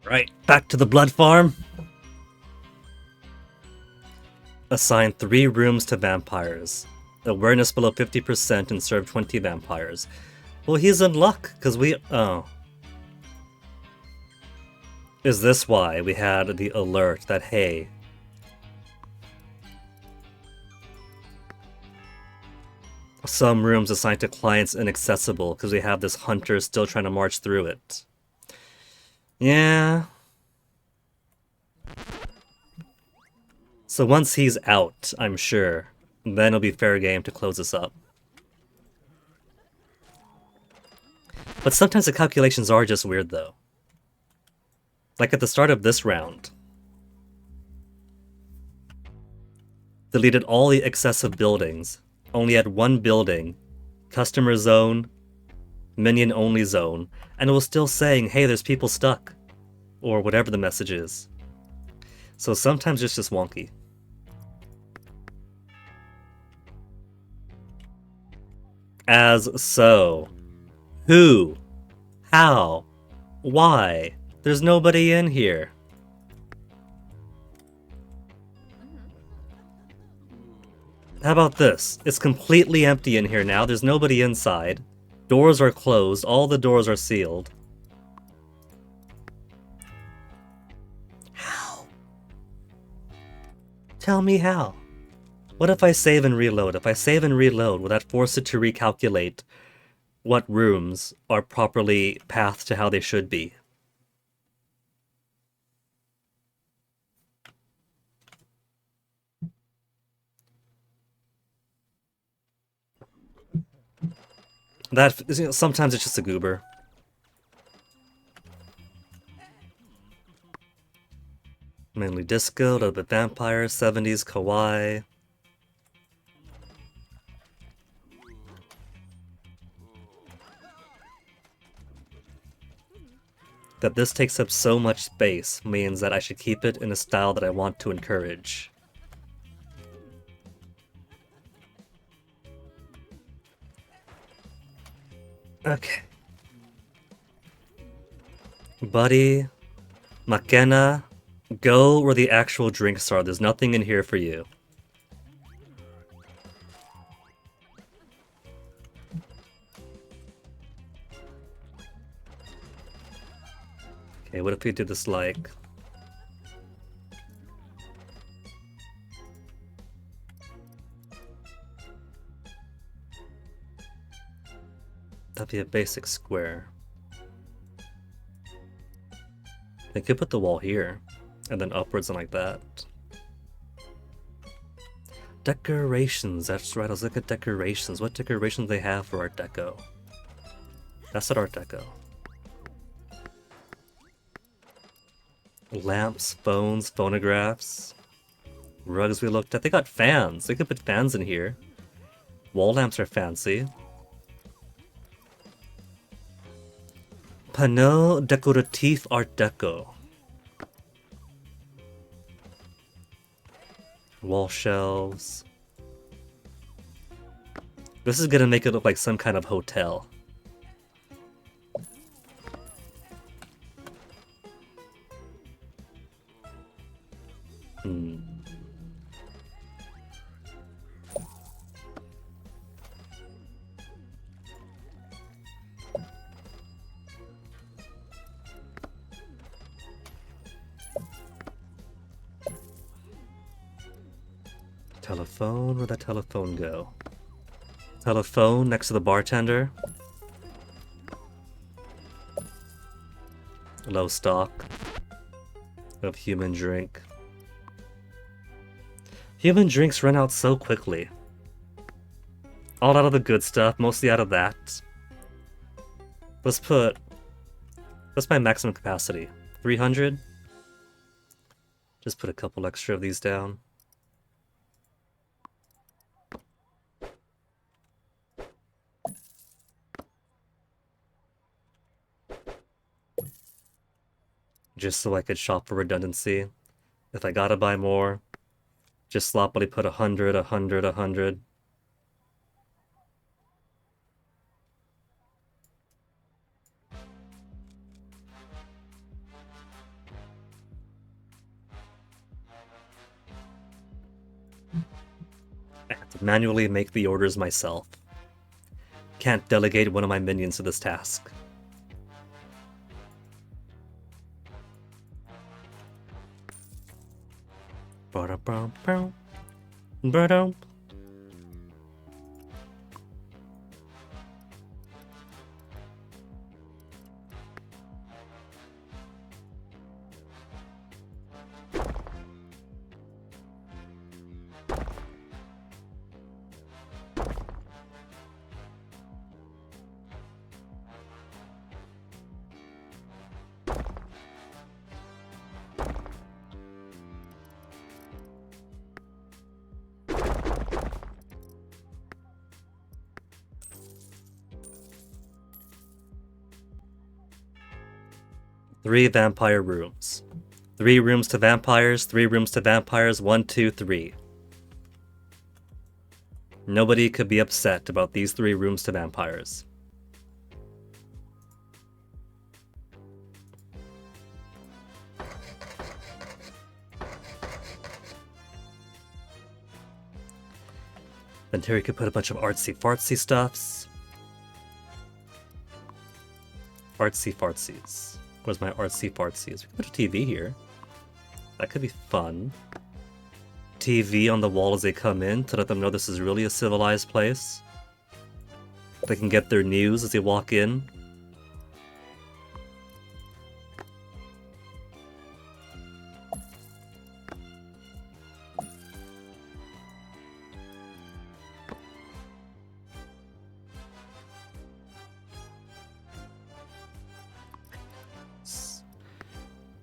Right, back to the blood farm. Assign 3 rooms to vampires. Awareness below 50% and serve 20 vampires. Well, he's in luck, because we... Oh. Is this why we had the alert that, hey... some rooms assigned to clients inaccessible, because we have this hunter still trying to march through it. Yeah... So once he's out, I'm sure, then it'll be fair game to close this up. But sometimes the calculations are just weird, though. Like at the start of this round. Deleted all the excessive buildings. Only had 1 building. Customer zone. Minion only zone. And it was still saying, hey, there's people stuck. Or whatever the message is. So sometimes it's just wonky. As so. Who? How? Why? There's nobody in here. How about this? It's completely empty in here now. There's nobody inside. Doors are closed. All the doors are sealed. How? Tell me how. What if I save and reload? If I save and reload, will that force it to recalculate what rooms are properly pathed to how they should be? That, you know, sometimes it's just a goober. Mainly disco, a little bit vampire, 70s kawaii. That this takes up so much space means that I should keep it in a style that I want to encourage. Okay. Buddy, McKenna, go where the actual drinks are. There's nothing in here for you. Okay, what if we do this like... That'd be a basic square. I could put the wall here, and then upwards and like that. Decorations, that's right, I was looking at decorations. What decorations they have for Art Deco? That's not Art Deco. Lamps, phones, phonographs. Rugs we looked at. They got fans. They could put fans in here. Wall lamps are fancy. Panneau décoratif Art Deco. Wall shelves. This is gonna make it look like some kind of hotel. Telephone? Where'd that telephone go? Telephone next to the bartender. Low stock of human drink. Human drinks run out so quickly. All out of the good stuff, mostly out of that. Let's put... What's my maximum capacity? 300? Just put a couple extra of these down. Just so I could shop for redundancy. If I gotta buy more, just sloppily put 100, 100, 100. Manually make the orders myself. Can't delegate one of my minions to this task. Ba-da-bum-bum. Ba-dum. Three vampire rooms. 3 rooms to vampires, 3 rooms to vampires, 1, 2, 3. Nobody could be upset about these 3 rooms to vampires. Then Terry could put a bunch of artsy-fartsy stuffs. Artsy-fartsies. Where's my artsy-fartsies? We could put a TV here. That could be fun. TV on the wall as they come in to let them know this is really a civilized place. They can get their news as they walk in.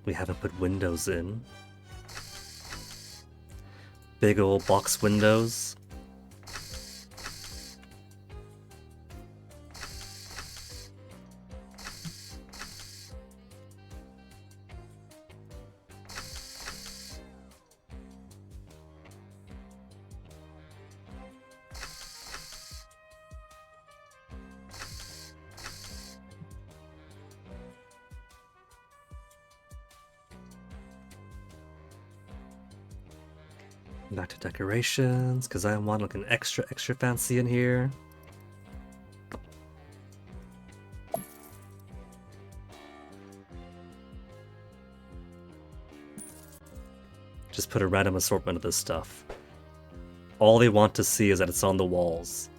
We haven't put windows in. Big old box windows. Back to decorations, because I want looking extra fancy in here. Just put a random assortment of this stuff. All they want to see is that it's on the walls.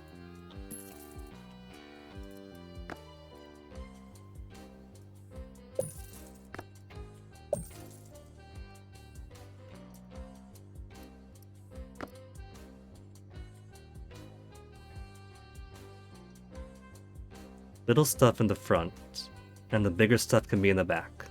Little stuff in the front, and the bigger stuff can be in the back.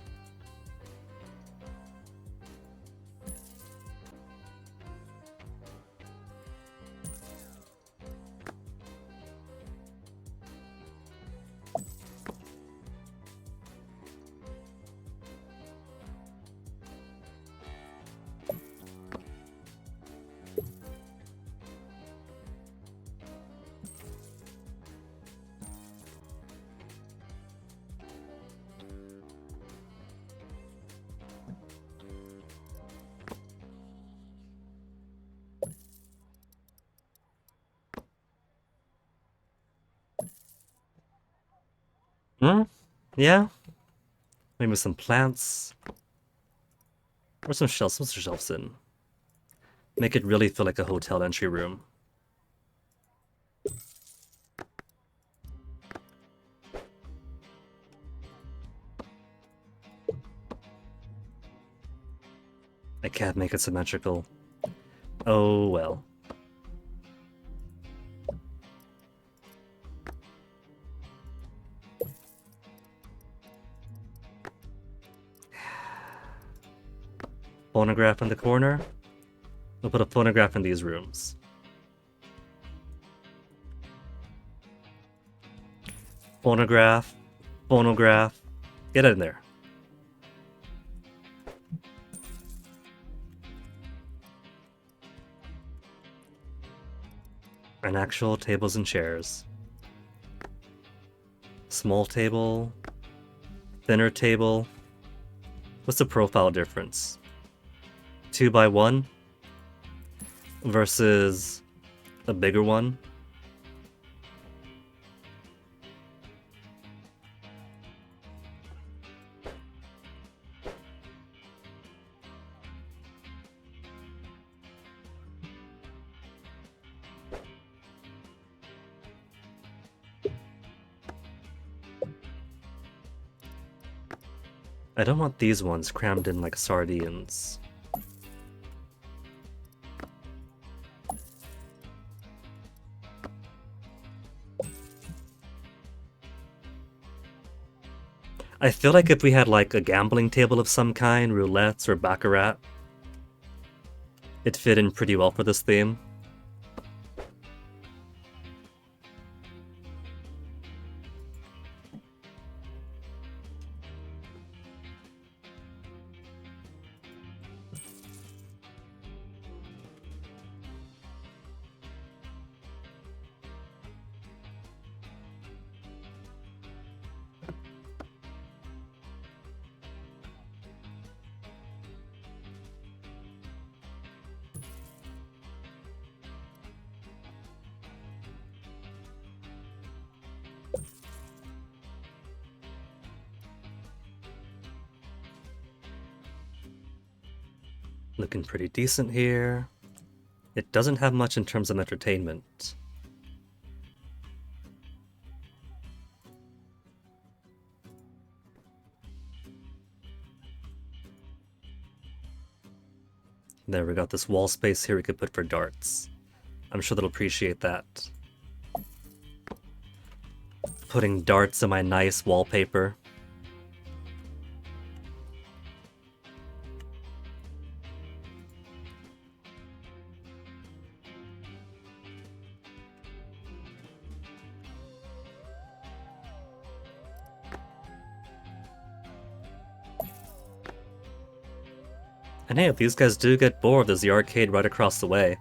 Yeah. Maybe some plants. Or some shelves. What's the shelves in? Make it really feel like a hotel entry room. I can't make it symmetrical. Oh well. Phonograph in the corner. We'll put a phonograph in these rooms. Phonograph. Phonograph. Get in there. And actual tables and chairs. Small table. Thinner table. What's the profile difference? 2x1 versus A bigger one? I don't want these ones crammed in like sardines. I feel like if we had like a gambling table of some kind, roulettes or baccarat, it'd fit in pretty well for this theme. Looking pretty decent here. It doesn't have much in terms of entertainment. There, we got this wall space here we could put for darts. I'm sure they'll appreciate that. Putting darts in my nice wallpaper. And hey, if these guys do get bored, there's the arcade right across the way.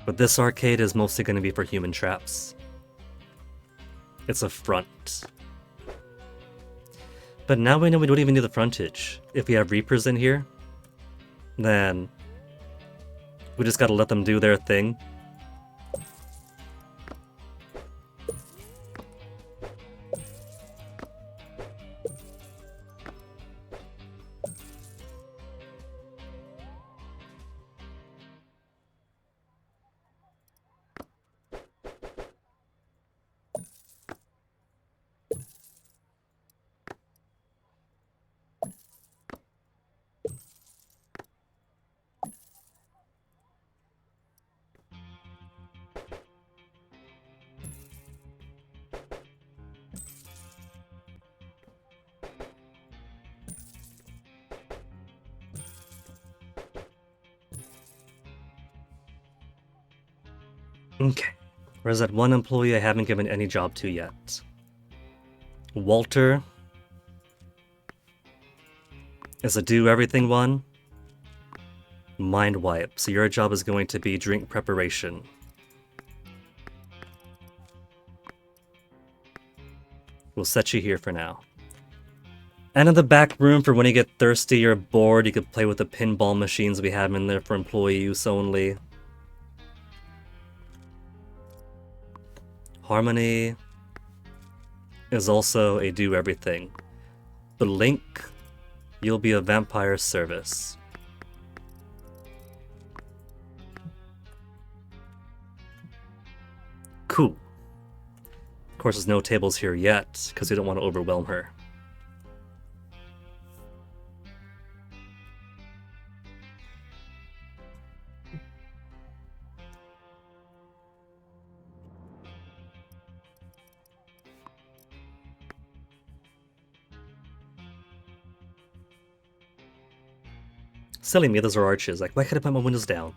But this arcade is mostly going to be for human traps. It's a front. But now we know we don't even need the frontage. If we have Reapers in here, then we just gotta let them do their thing. Okay, where's that one employee I haven't given any job to yet? Walter is a do everything one. Mind wipe, so your job is going to be drink preparation. We'll set you here for now. And in the back room for when you get thirsty or bored, you could play with the pinball machines we have in there for employee use only. Harmony is also a do everything. Blink, you'll be a vampire service. Cool. Of course, there's no tables here yet, because we don't want to overwhelm her. Silly me, those are arches. Like, why can't I put my windows down?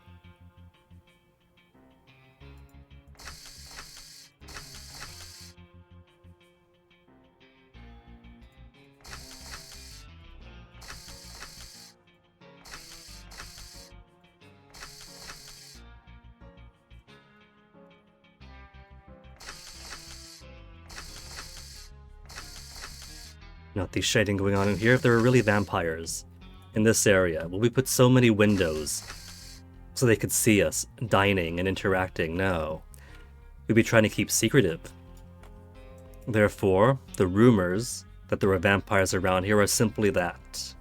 Not the shading going on in here. If there were really vampires in this area, will we put so many windows so they could see us dining and interacting? No. We'd be trying to keep secretive. Therefore, the rumors that there were vampires around here are simply that.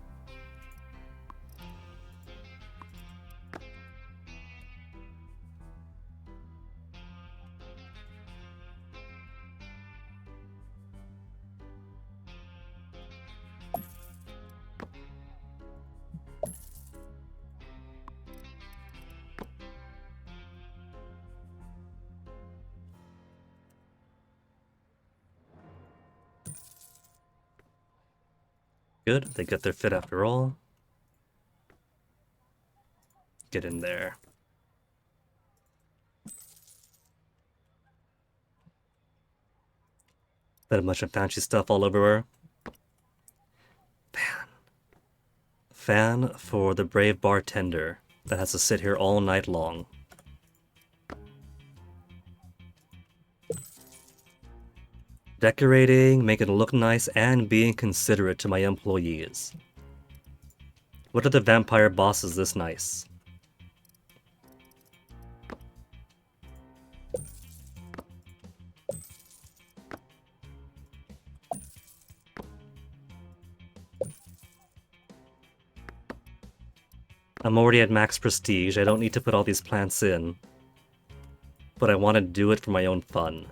Good, they get their fit after all. Get in there. That a bunch of fancy stuff all over her. Fan for the brave bartender that has to sit here all night long. Decorating, making it look nice, and being considerate to my employees. What are the vampire bosses this nice? I'm already at max prestige, I don't need to put all these plants in. But I want to do it for my own fun.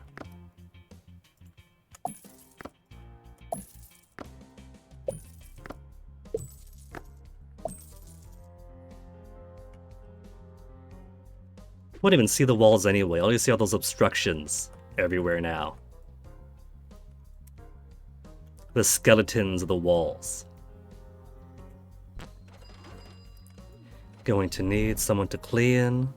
Won't even see the walls anyway, I'll just see all those obstructions everywhere now. The skeletons of the walls. Going to need someone to clean.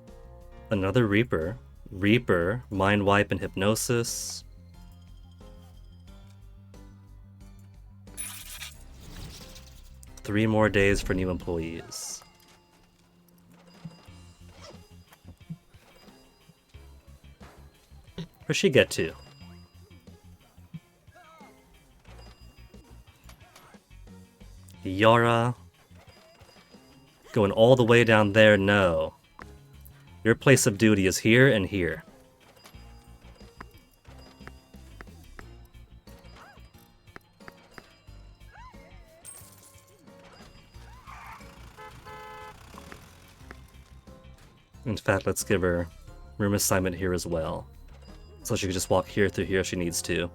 Another Reaper. Reaper, Mind Wipe, and Hypnosis. Three more days for new employees. Where'd she get to? Yara. Going all the way down there? No. Your place of duty is here and here. In fact, let's give her room assignment here as well. So she can just walk here through here if she needs to.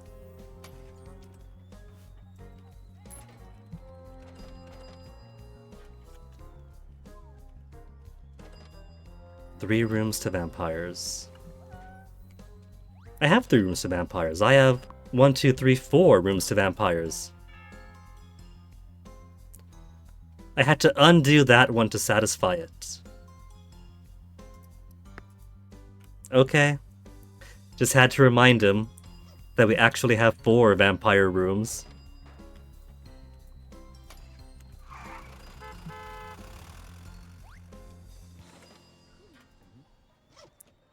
Three rooms to vampires. I have 3 rooms to vampires. I have 1, 2, 3, 4 rooms to vampires. I had to undo that one to satisfy it. Okay. Just had to remind him that we actually have 4 vampire rooms.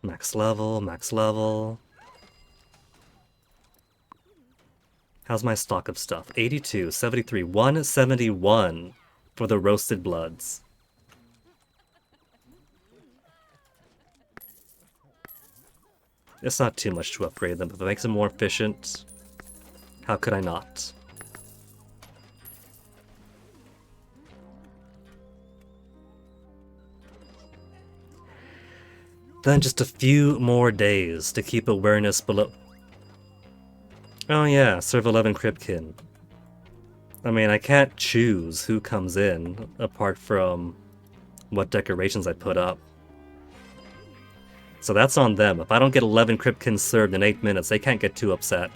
Max level, max level. How's my stock of stuff? 82, 73, 171 for the roasted bloods. It's not too much to upgrade them, but if it makes them more efficient, how could I not? Then just a few more days to keep awareness below. Oh yeah, serve 11 Kripkin. I mean, I can't choose who comes in, apart from what decorations I put up. So that's on them. If I don't get 11 Kripkins served in 8 minutes, they can't get too upset.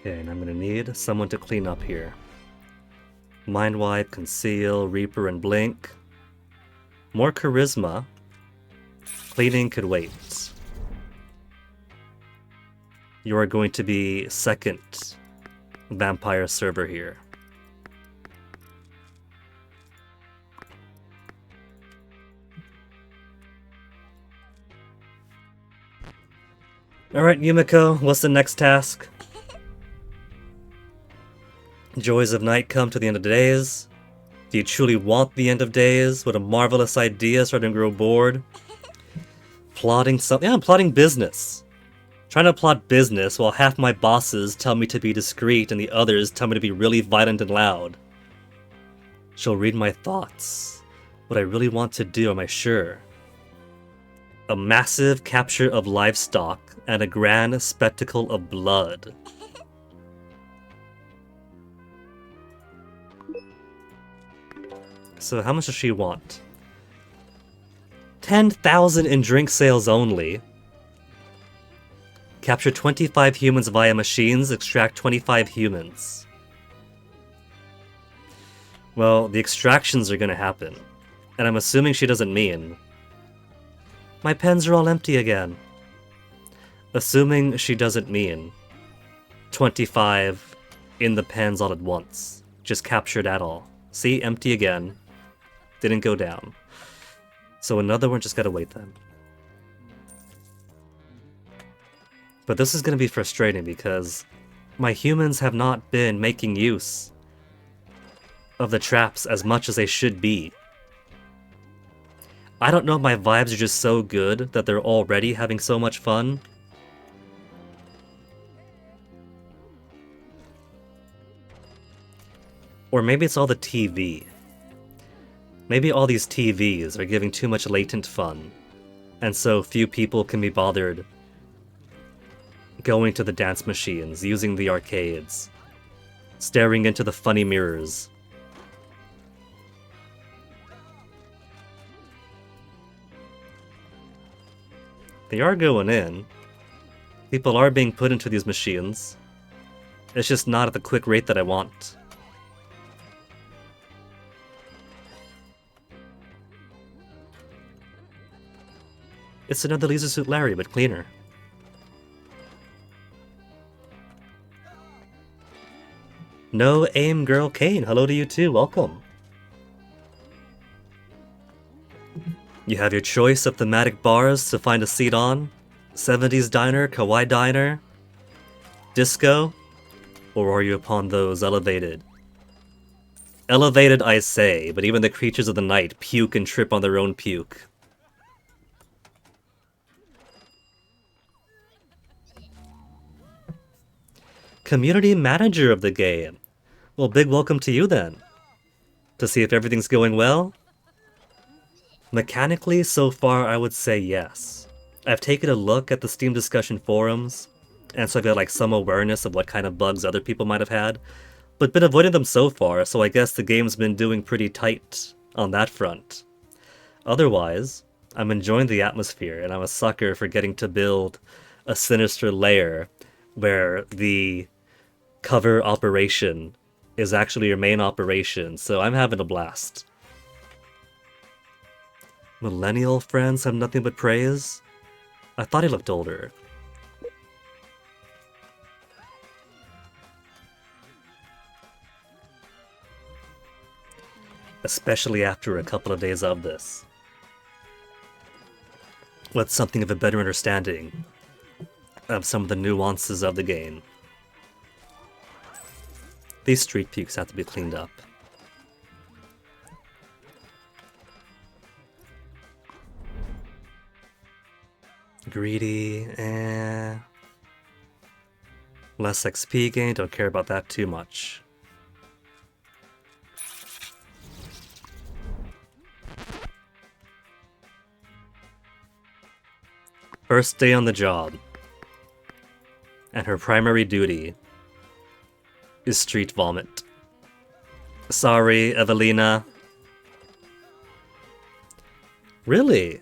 Okay, and I'm gonna need someone to clean up here. Mind Wipe, Conceal, Reaper, and Blink. More charisma. Cleaning could wait. You are going to be second vampire server here. Alright, Yumiko, what's the next task? Joys of night come to the end of days. Do you truly want the end of days? What a marvelous idea, starting to grow bored. Plotting something. Yeah, I'm plotting business. Trying to plot business while half my bosses tell me to be discreet and the others tell me to be really violent and loud. She'll read my thoughts. What I really want to do, am I sure? A massive capture of livestock and a grand spectacle of blood. So how much does she want? 10,000 in drink sales only. Capture 25 humans via machines, extract 25 humans. Well, the extractions are gonna happen. And I'm assuming she doesn't mean... My pens are all empty again. Assuming she doesn't mean 25 in the pens all at once. Just captured at all. See, empty again. Didn't go down. So another one, just gotta wait then. But this is gonna be frustrating because my humans have not been making use of the traps as much as they should be. I don't know if my vibes are just so good that they're already having so much fun. Or maybe it's all the TV. Maybe all these TVs are giving too much latent fun, and so few people can be bothered going to the dance machines, using the arcades, staring into the funny mirrors. They are going in. People are being put into these machines. It's just not at the quick rate that I want. It's another Leisure Suit Larry, but cleaner. No Aim Girl Kane, hello to you too, welcome. You have your choice of thematic bars to find a seat on. 70s diner, kawaii diner, disco, or are you upon those elevated? Elevated, I say, but even the creatures of the night puke and trip on their own puke. Community manager of the game. Well, big welcome to you then. To see if everything's going well? Mechanically, so far, I would say yes. I've taken a look at the Steam discussion forums, and so I've got like some awareness of what kind of bugs other people might have had, but been avoiding them so far, so I guess the game's been doing pretty tight on that front. Otherwise, I'm enjoying the atmosphere, and I'm a sucker for getting to build a sinister lair where the cover operation is actually your main operation, so I'm having a blast. Millennial friends have nothing but praise? I thought he looked older. Especially after a couple of days of this. With something of a better understanding of some of the nuances of the game. These street pukes have to be cleaned up. Greedy, less XP gain, don't care about that too much. First day on the job. And her primary duty is street vomit. Sorry, Evelina. Really?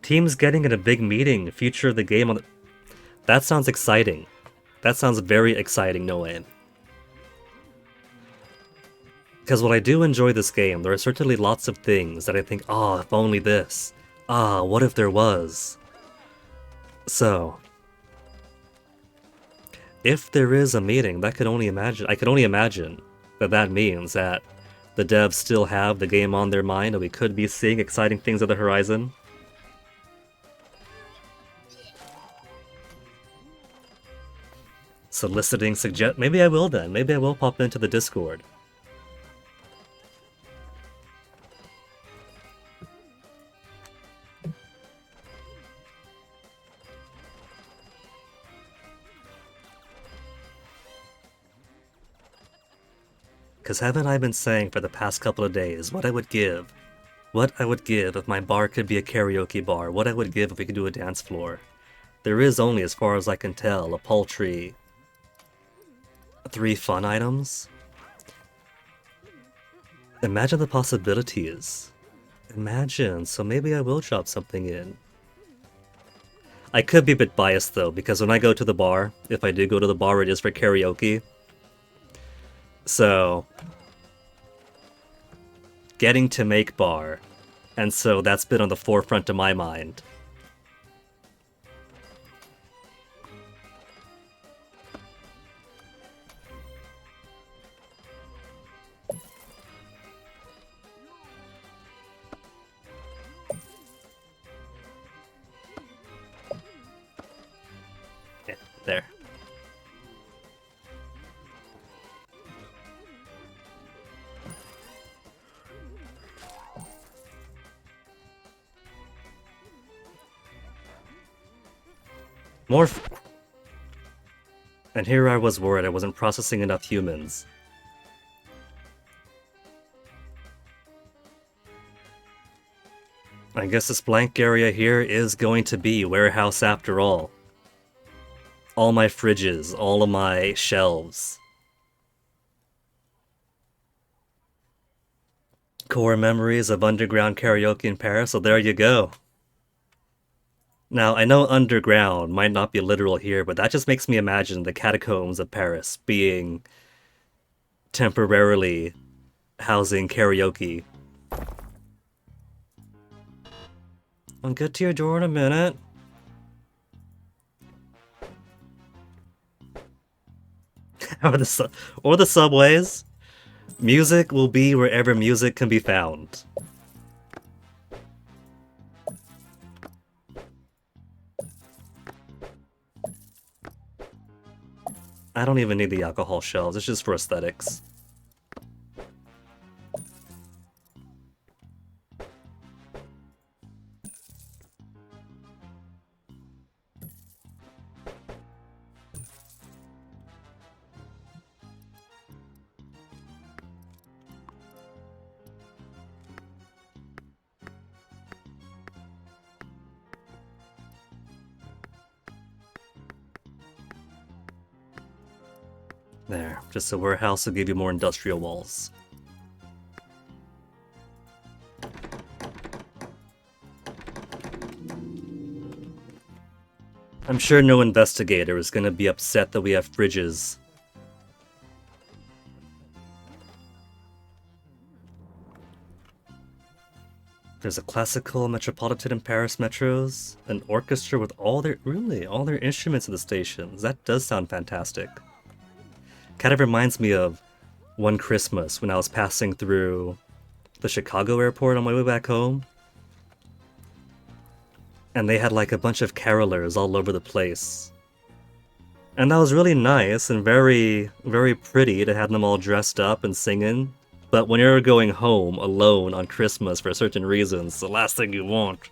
Team's getting in a big meeting, future of the game on the... That sounds exciting. That sounds very exciting, no way. Because while I do enjoy this game, there are certainly lots of things that I think, oh, if only this. Ah, what if there was? So... if there is a meeting, that could only imagine. I could only imagine that that means that the devs still have the game on their mind, and we could be seeing exciting things on the horizon. Soliciting suggest. Maybe I will then. Maybe I will pop into the Discord. Because haven't I been saying for the past couple of days what I would give if my bar could be a karaoke bar, what I would give if we could do a dance floor. There is only, as far as I can tell, a paltry 3 fun items. Imagine the possibilities. Imagine, so maybe I will drop something in. I could be a bit biased though, because when I go to the bar, if I do go to the bar, it is for karaoke. So, getting to make bar, and so that's been on the forefront of my mind. Yeah, there. More and here I was worried I wasn't processing enough humans. I guess this blank area here is going to be warehouse after all. All my fridges, all of my shelves. Core memories of underground karaoke in Paris, so there you go. Now, I know underground might not be literal here, but that just makes me imagine the catacombs of Paris being temporarily housing karaoke. I'll get to your door in a minute. Or the subways. Music will be wherever music can be found. I don't even need the alcohol shelves, it's just for aesthetics. There, just a warehouse will give you more industrial walls. I'm sure no investigator is gonna be upset that we have fridges. There's a classical Metropolitan and Paris metros, an orchestra with all their instruments at the stations. That does sound fantastic. Kind of reminds me of one Christmas when I was passing through the Chicago airport on my way back home. And they had like a bunch of carolers all over the place. And that was really nice and very, very pretty to have them all dressed up and singing. But when you're going home alone on Christmas for certain reasons, it's the last thing you want.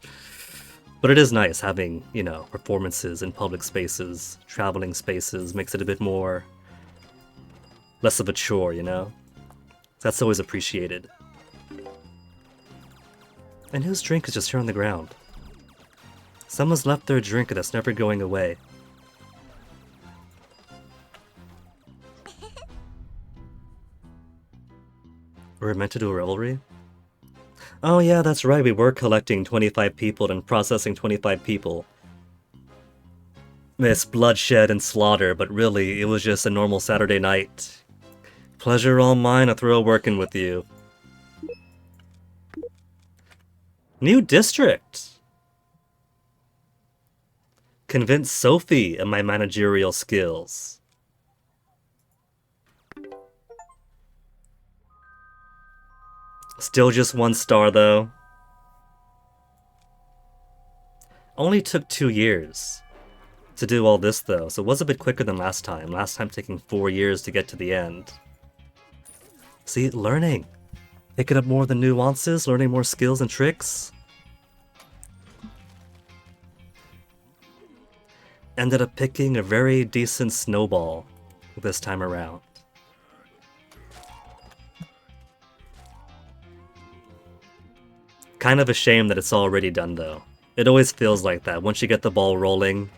But it is nice having, you know, performances in public spaces, traveling spaces, makes it a bit more less of a chore, you know? That's always appreciated. And whose drink is just here on the ground? Someone's left their drink that's never going away. We're meant to do a revelry? Oh yeah, that's right, we were collecting 25 people and processing 25 people. It's bloodshed and slaughter, but really, it was just a normal Saturday night. Pleasure all mine, a thrill working with you. New district! Convince Sophie of my managerial skills. Still just 1 star though. Only took 2 years to do all this though, so it was a bit quicker than last time. Last time taking 4 years to get to the end. See, learning. Picking up more of the nuances, learning more skills and tricks. Ended up picking a very decent snowball this time around. Kind of a shame that it's already done though. It always feels like that once you get the ball rolling,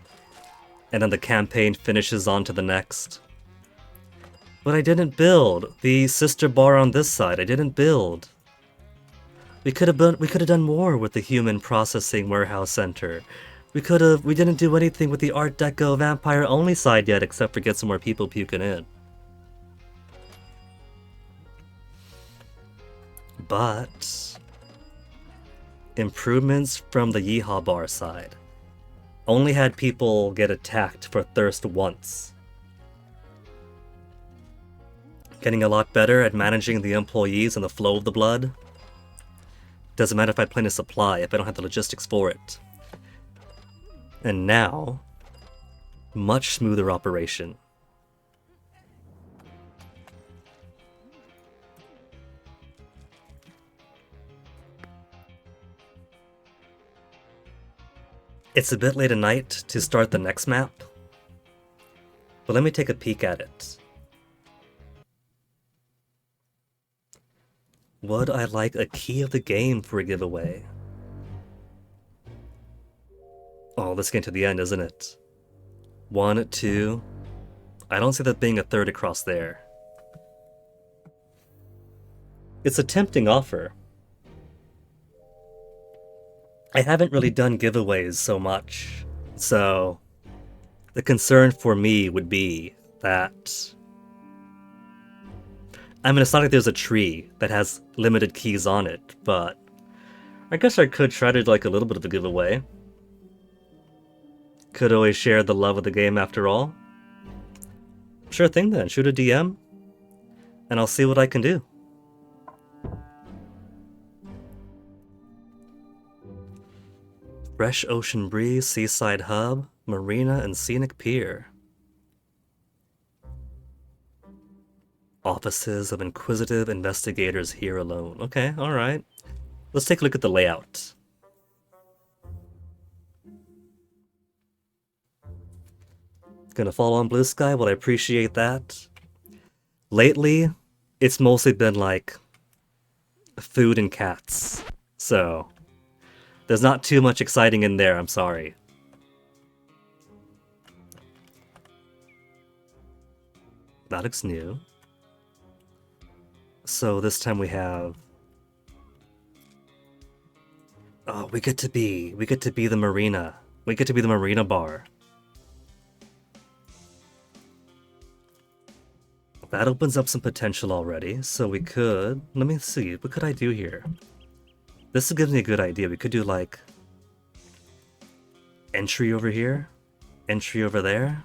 and then the campaign finishes on to the next. But I didn't build the sister bar on this side. I didn't build. We could have done more with the human processing warehouse center. We didn't do anything with the Art Deco vampire only side yet, except for get some more people puking in. But improvements from the yee-haw bar side. Only had people get attacked for thirst once. Getting a lot better at managing the employees and the flow of the blood. Doesn't matter if I plan a supply if I don't have the logistics for it. And now, much smoother operation. It's a bit late at night to start the next map, but let me take a peek at it. Would I like a key of the game for a giveaway? Oh, let's get to the end, isn't it? 1, 2. I don't see that being a third across there. It's a tempting offer. I haven't really done giveaways so much, so the concern for me would be that... I mean, it's not like there's a tree that has limited keys on it, but I guess I could try to do like a little bit of a giveaway. Could always share the love of the game after all. Sure thing then, shoot a DM, and I'll see what I can do. Fresh ocean breeze, seaside hub, marina, and scenic pier. Offices of inquisitive investigators here alone. Okay, alright. Let's take a look at the layout. Gonna fall on blue sky, well I appreciate that. Lately, it's mostly been like food and cats, so there's not too much exciting in there, I'm sorry. That looks new. So this time we have... Oh, we get to be the marina. We get to be the marina bar. That opens up some potential already, so we could... Let me see, what could I do here? This gives me a good idea. We could do like... entry over here, entry over there.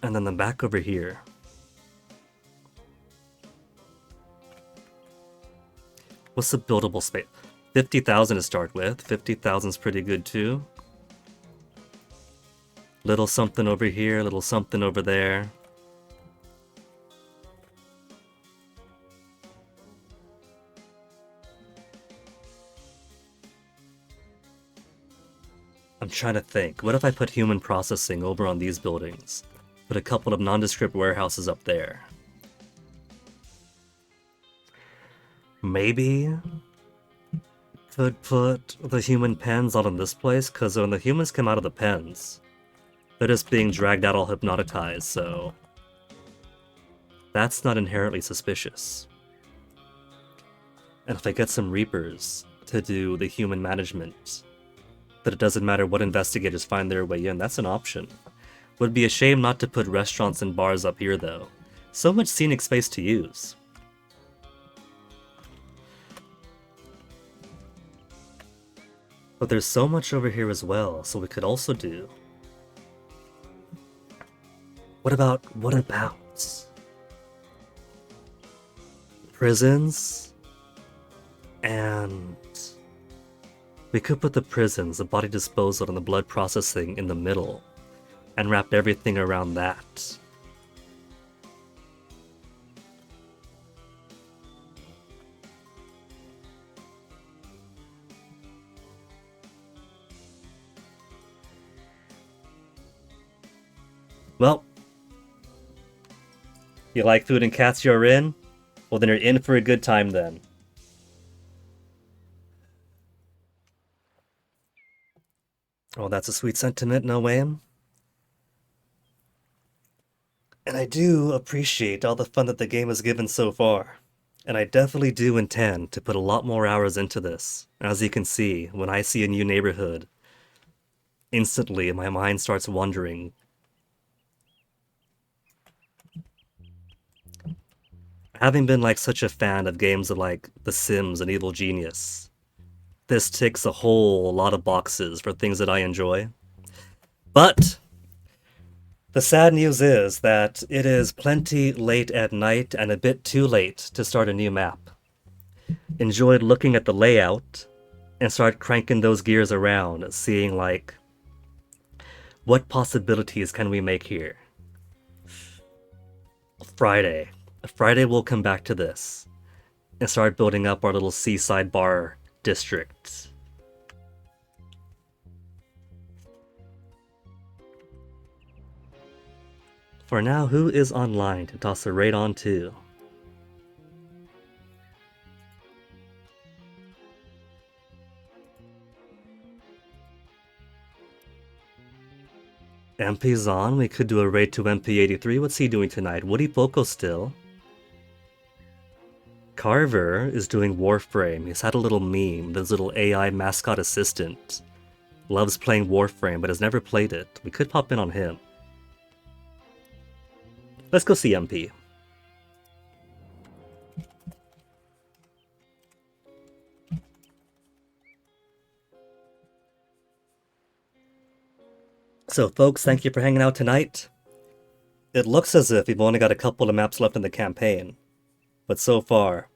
And then the back over here. What's the buildable space? 50,000 to start with. 50,000 is pretty good too. Little something over here, little something over there. I'm trying to think. What if I put human processing over on these buildings? Put a couple of nondescript warehouses up there. Maybe could put the human pens out in this place, because when the humans come out of the pens, they're just being dragged out all hypnoticized, so that's not inherently suspicious. And if I get some Reapers to do the human management, that it doesn't matter what investigators find their way in, that's an option. Would be a shame not to put restaurants and bars up here though. So much scenic space to use. But there's so much over here as well, so we could also do... What about... prisons, and we could put the prisons, the body disposal, and the blood processing in the middle, and wrap everything around that. Well, you like food and cats, you're in? Well, then you're in for a good time then. Oh, that's a sweet sentiment, Noam. And I do appreciate all the fun that the game has given so far. And I definitely do intend to put a lot more hours into this. As you can see, when I see a new neighborhood, instantly my mind starts wandering. Having been like such a fan of games like The Sims and Evil Genius, this ticks a whole lot of boxes for things that I enjoy. But the sad news is that it is plenty late at night and a bit too late to start a new map. Enjoyed looking at the layout and start cranking those gears around, seeing like, what possibilities can we make here? Friday. Friday we'll come back to this and start building up our little seaside bar district. For now, who is online to toss a raid on to? MP's on. We could do a raid to MP83. What's he doing tonight? Woody Poco still. Carver is doing Warframe. He's had a little meme, this little AI mascot assistant. Loves playing Warframe, but has never played it. We could pop in on him. Let's go see MP. So folks, thank you for hanging out tonight. It looks as if we've only got a couple of maps left in the campaign. But so far,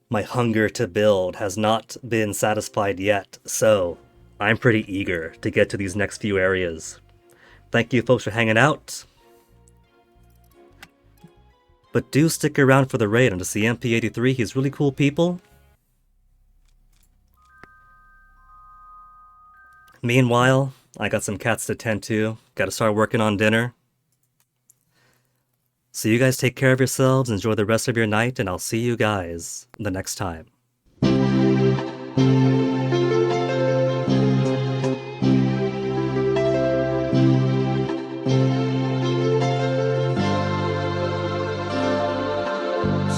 my hunger to build has not been satisfied yet, so I'm pretty eager to get to these next few areas. Thank you folks for hanging out. But do stick around for the raid and to see MP83, he's really cool people. Meanwhile, I got some cats to tend to, gotta start working on dinner. So you guys take care of yourselves, enjoy the rest of your night, and I'll see you guys the next time.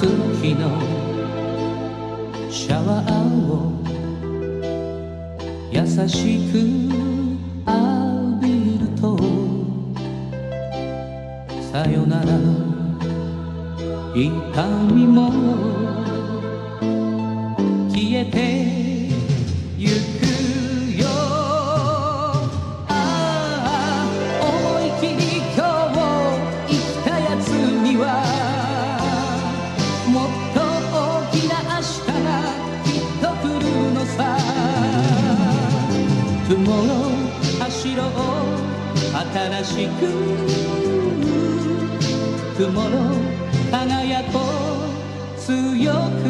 月のシャワーを優しく浴びるとさよならの痛みも消えてゆくよああ思い切り今日生きたやつにはもっと大きな明日がきっと来るのさ Tomorrow 走ろう新しく Tomorrow 輝こう強く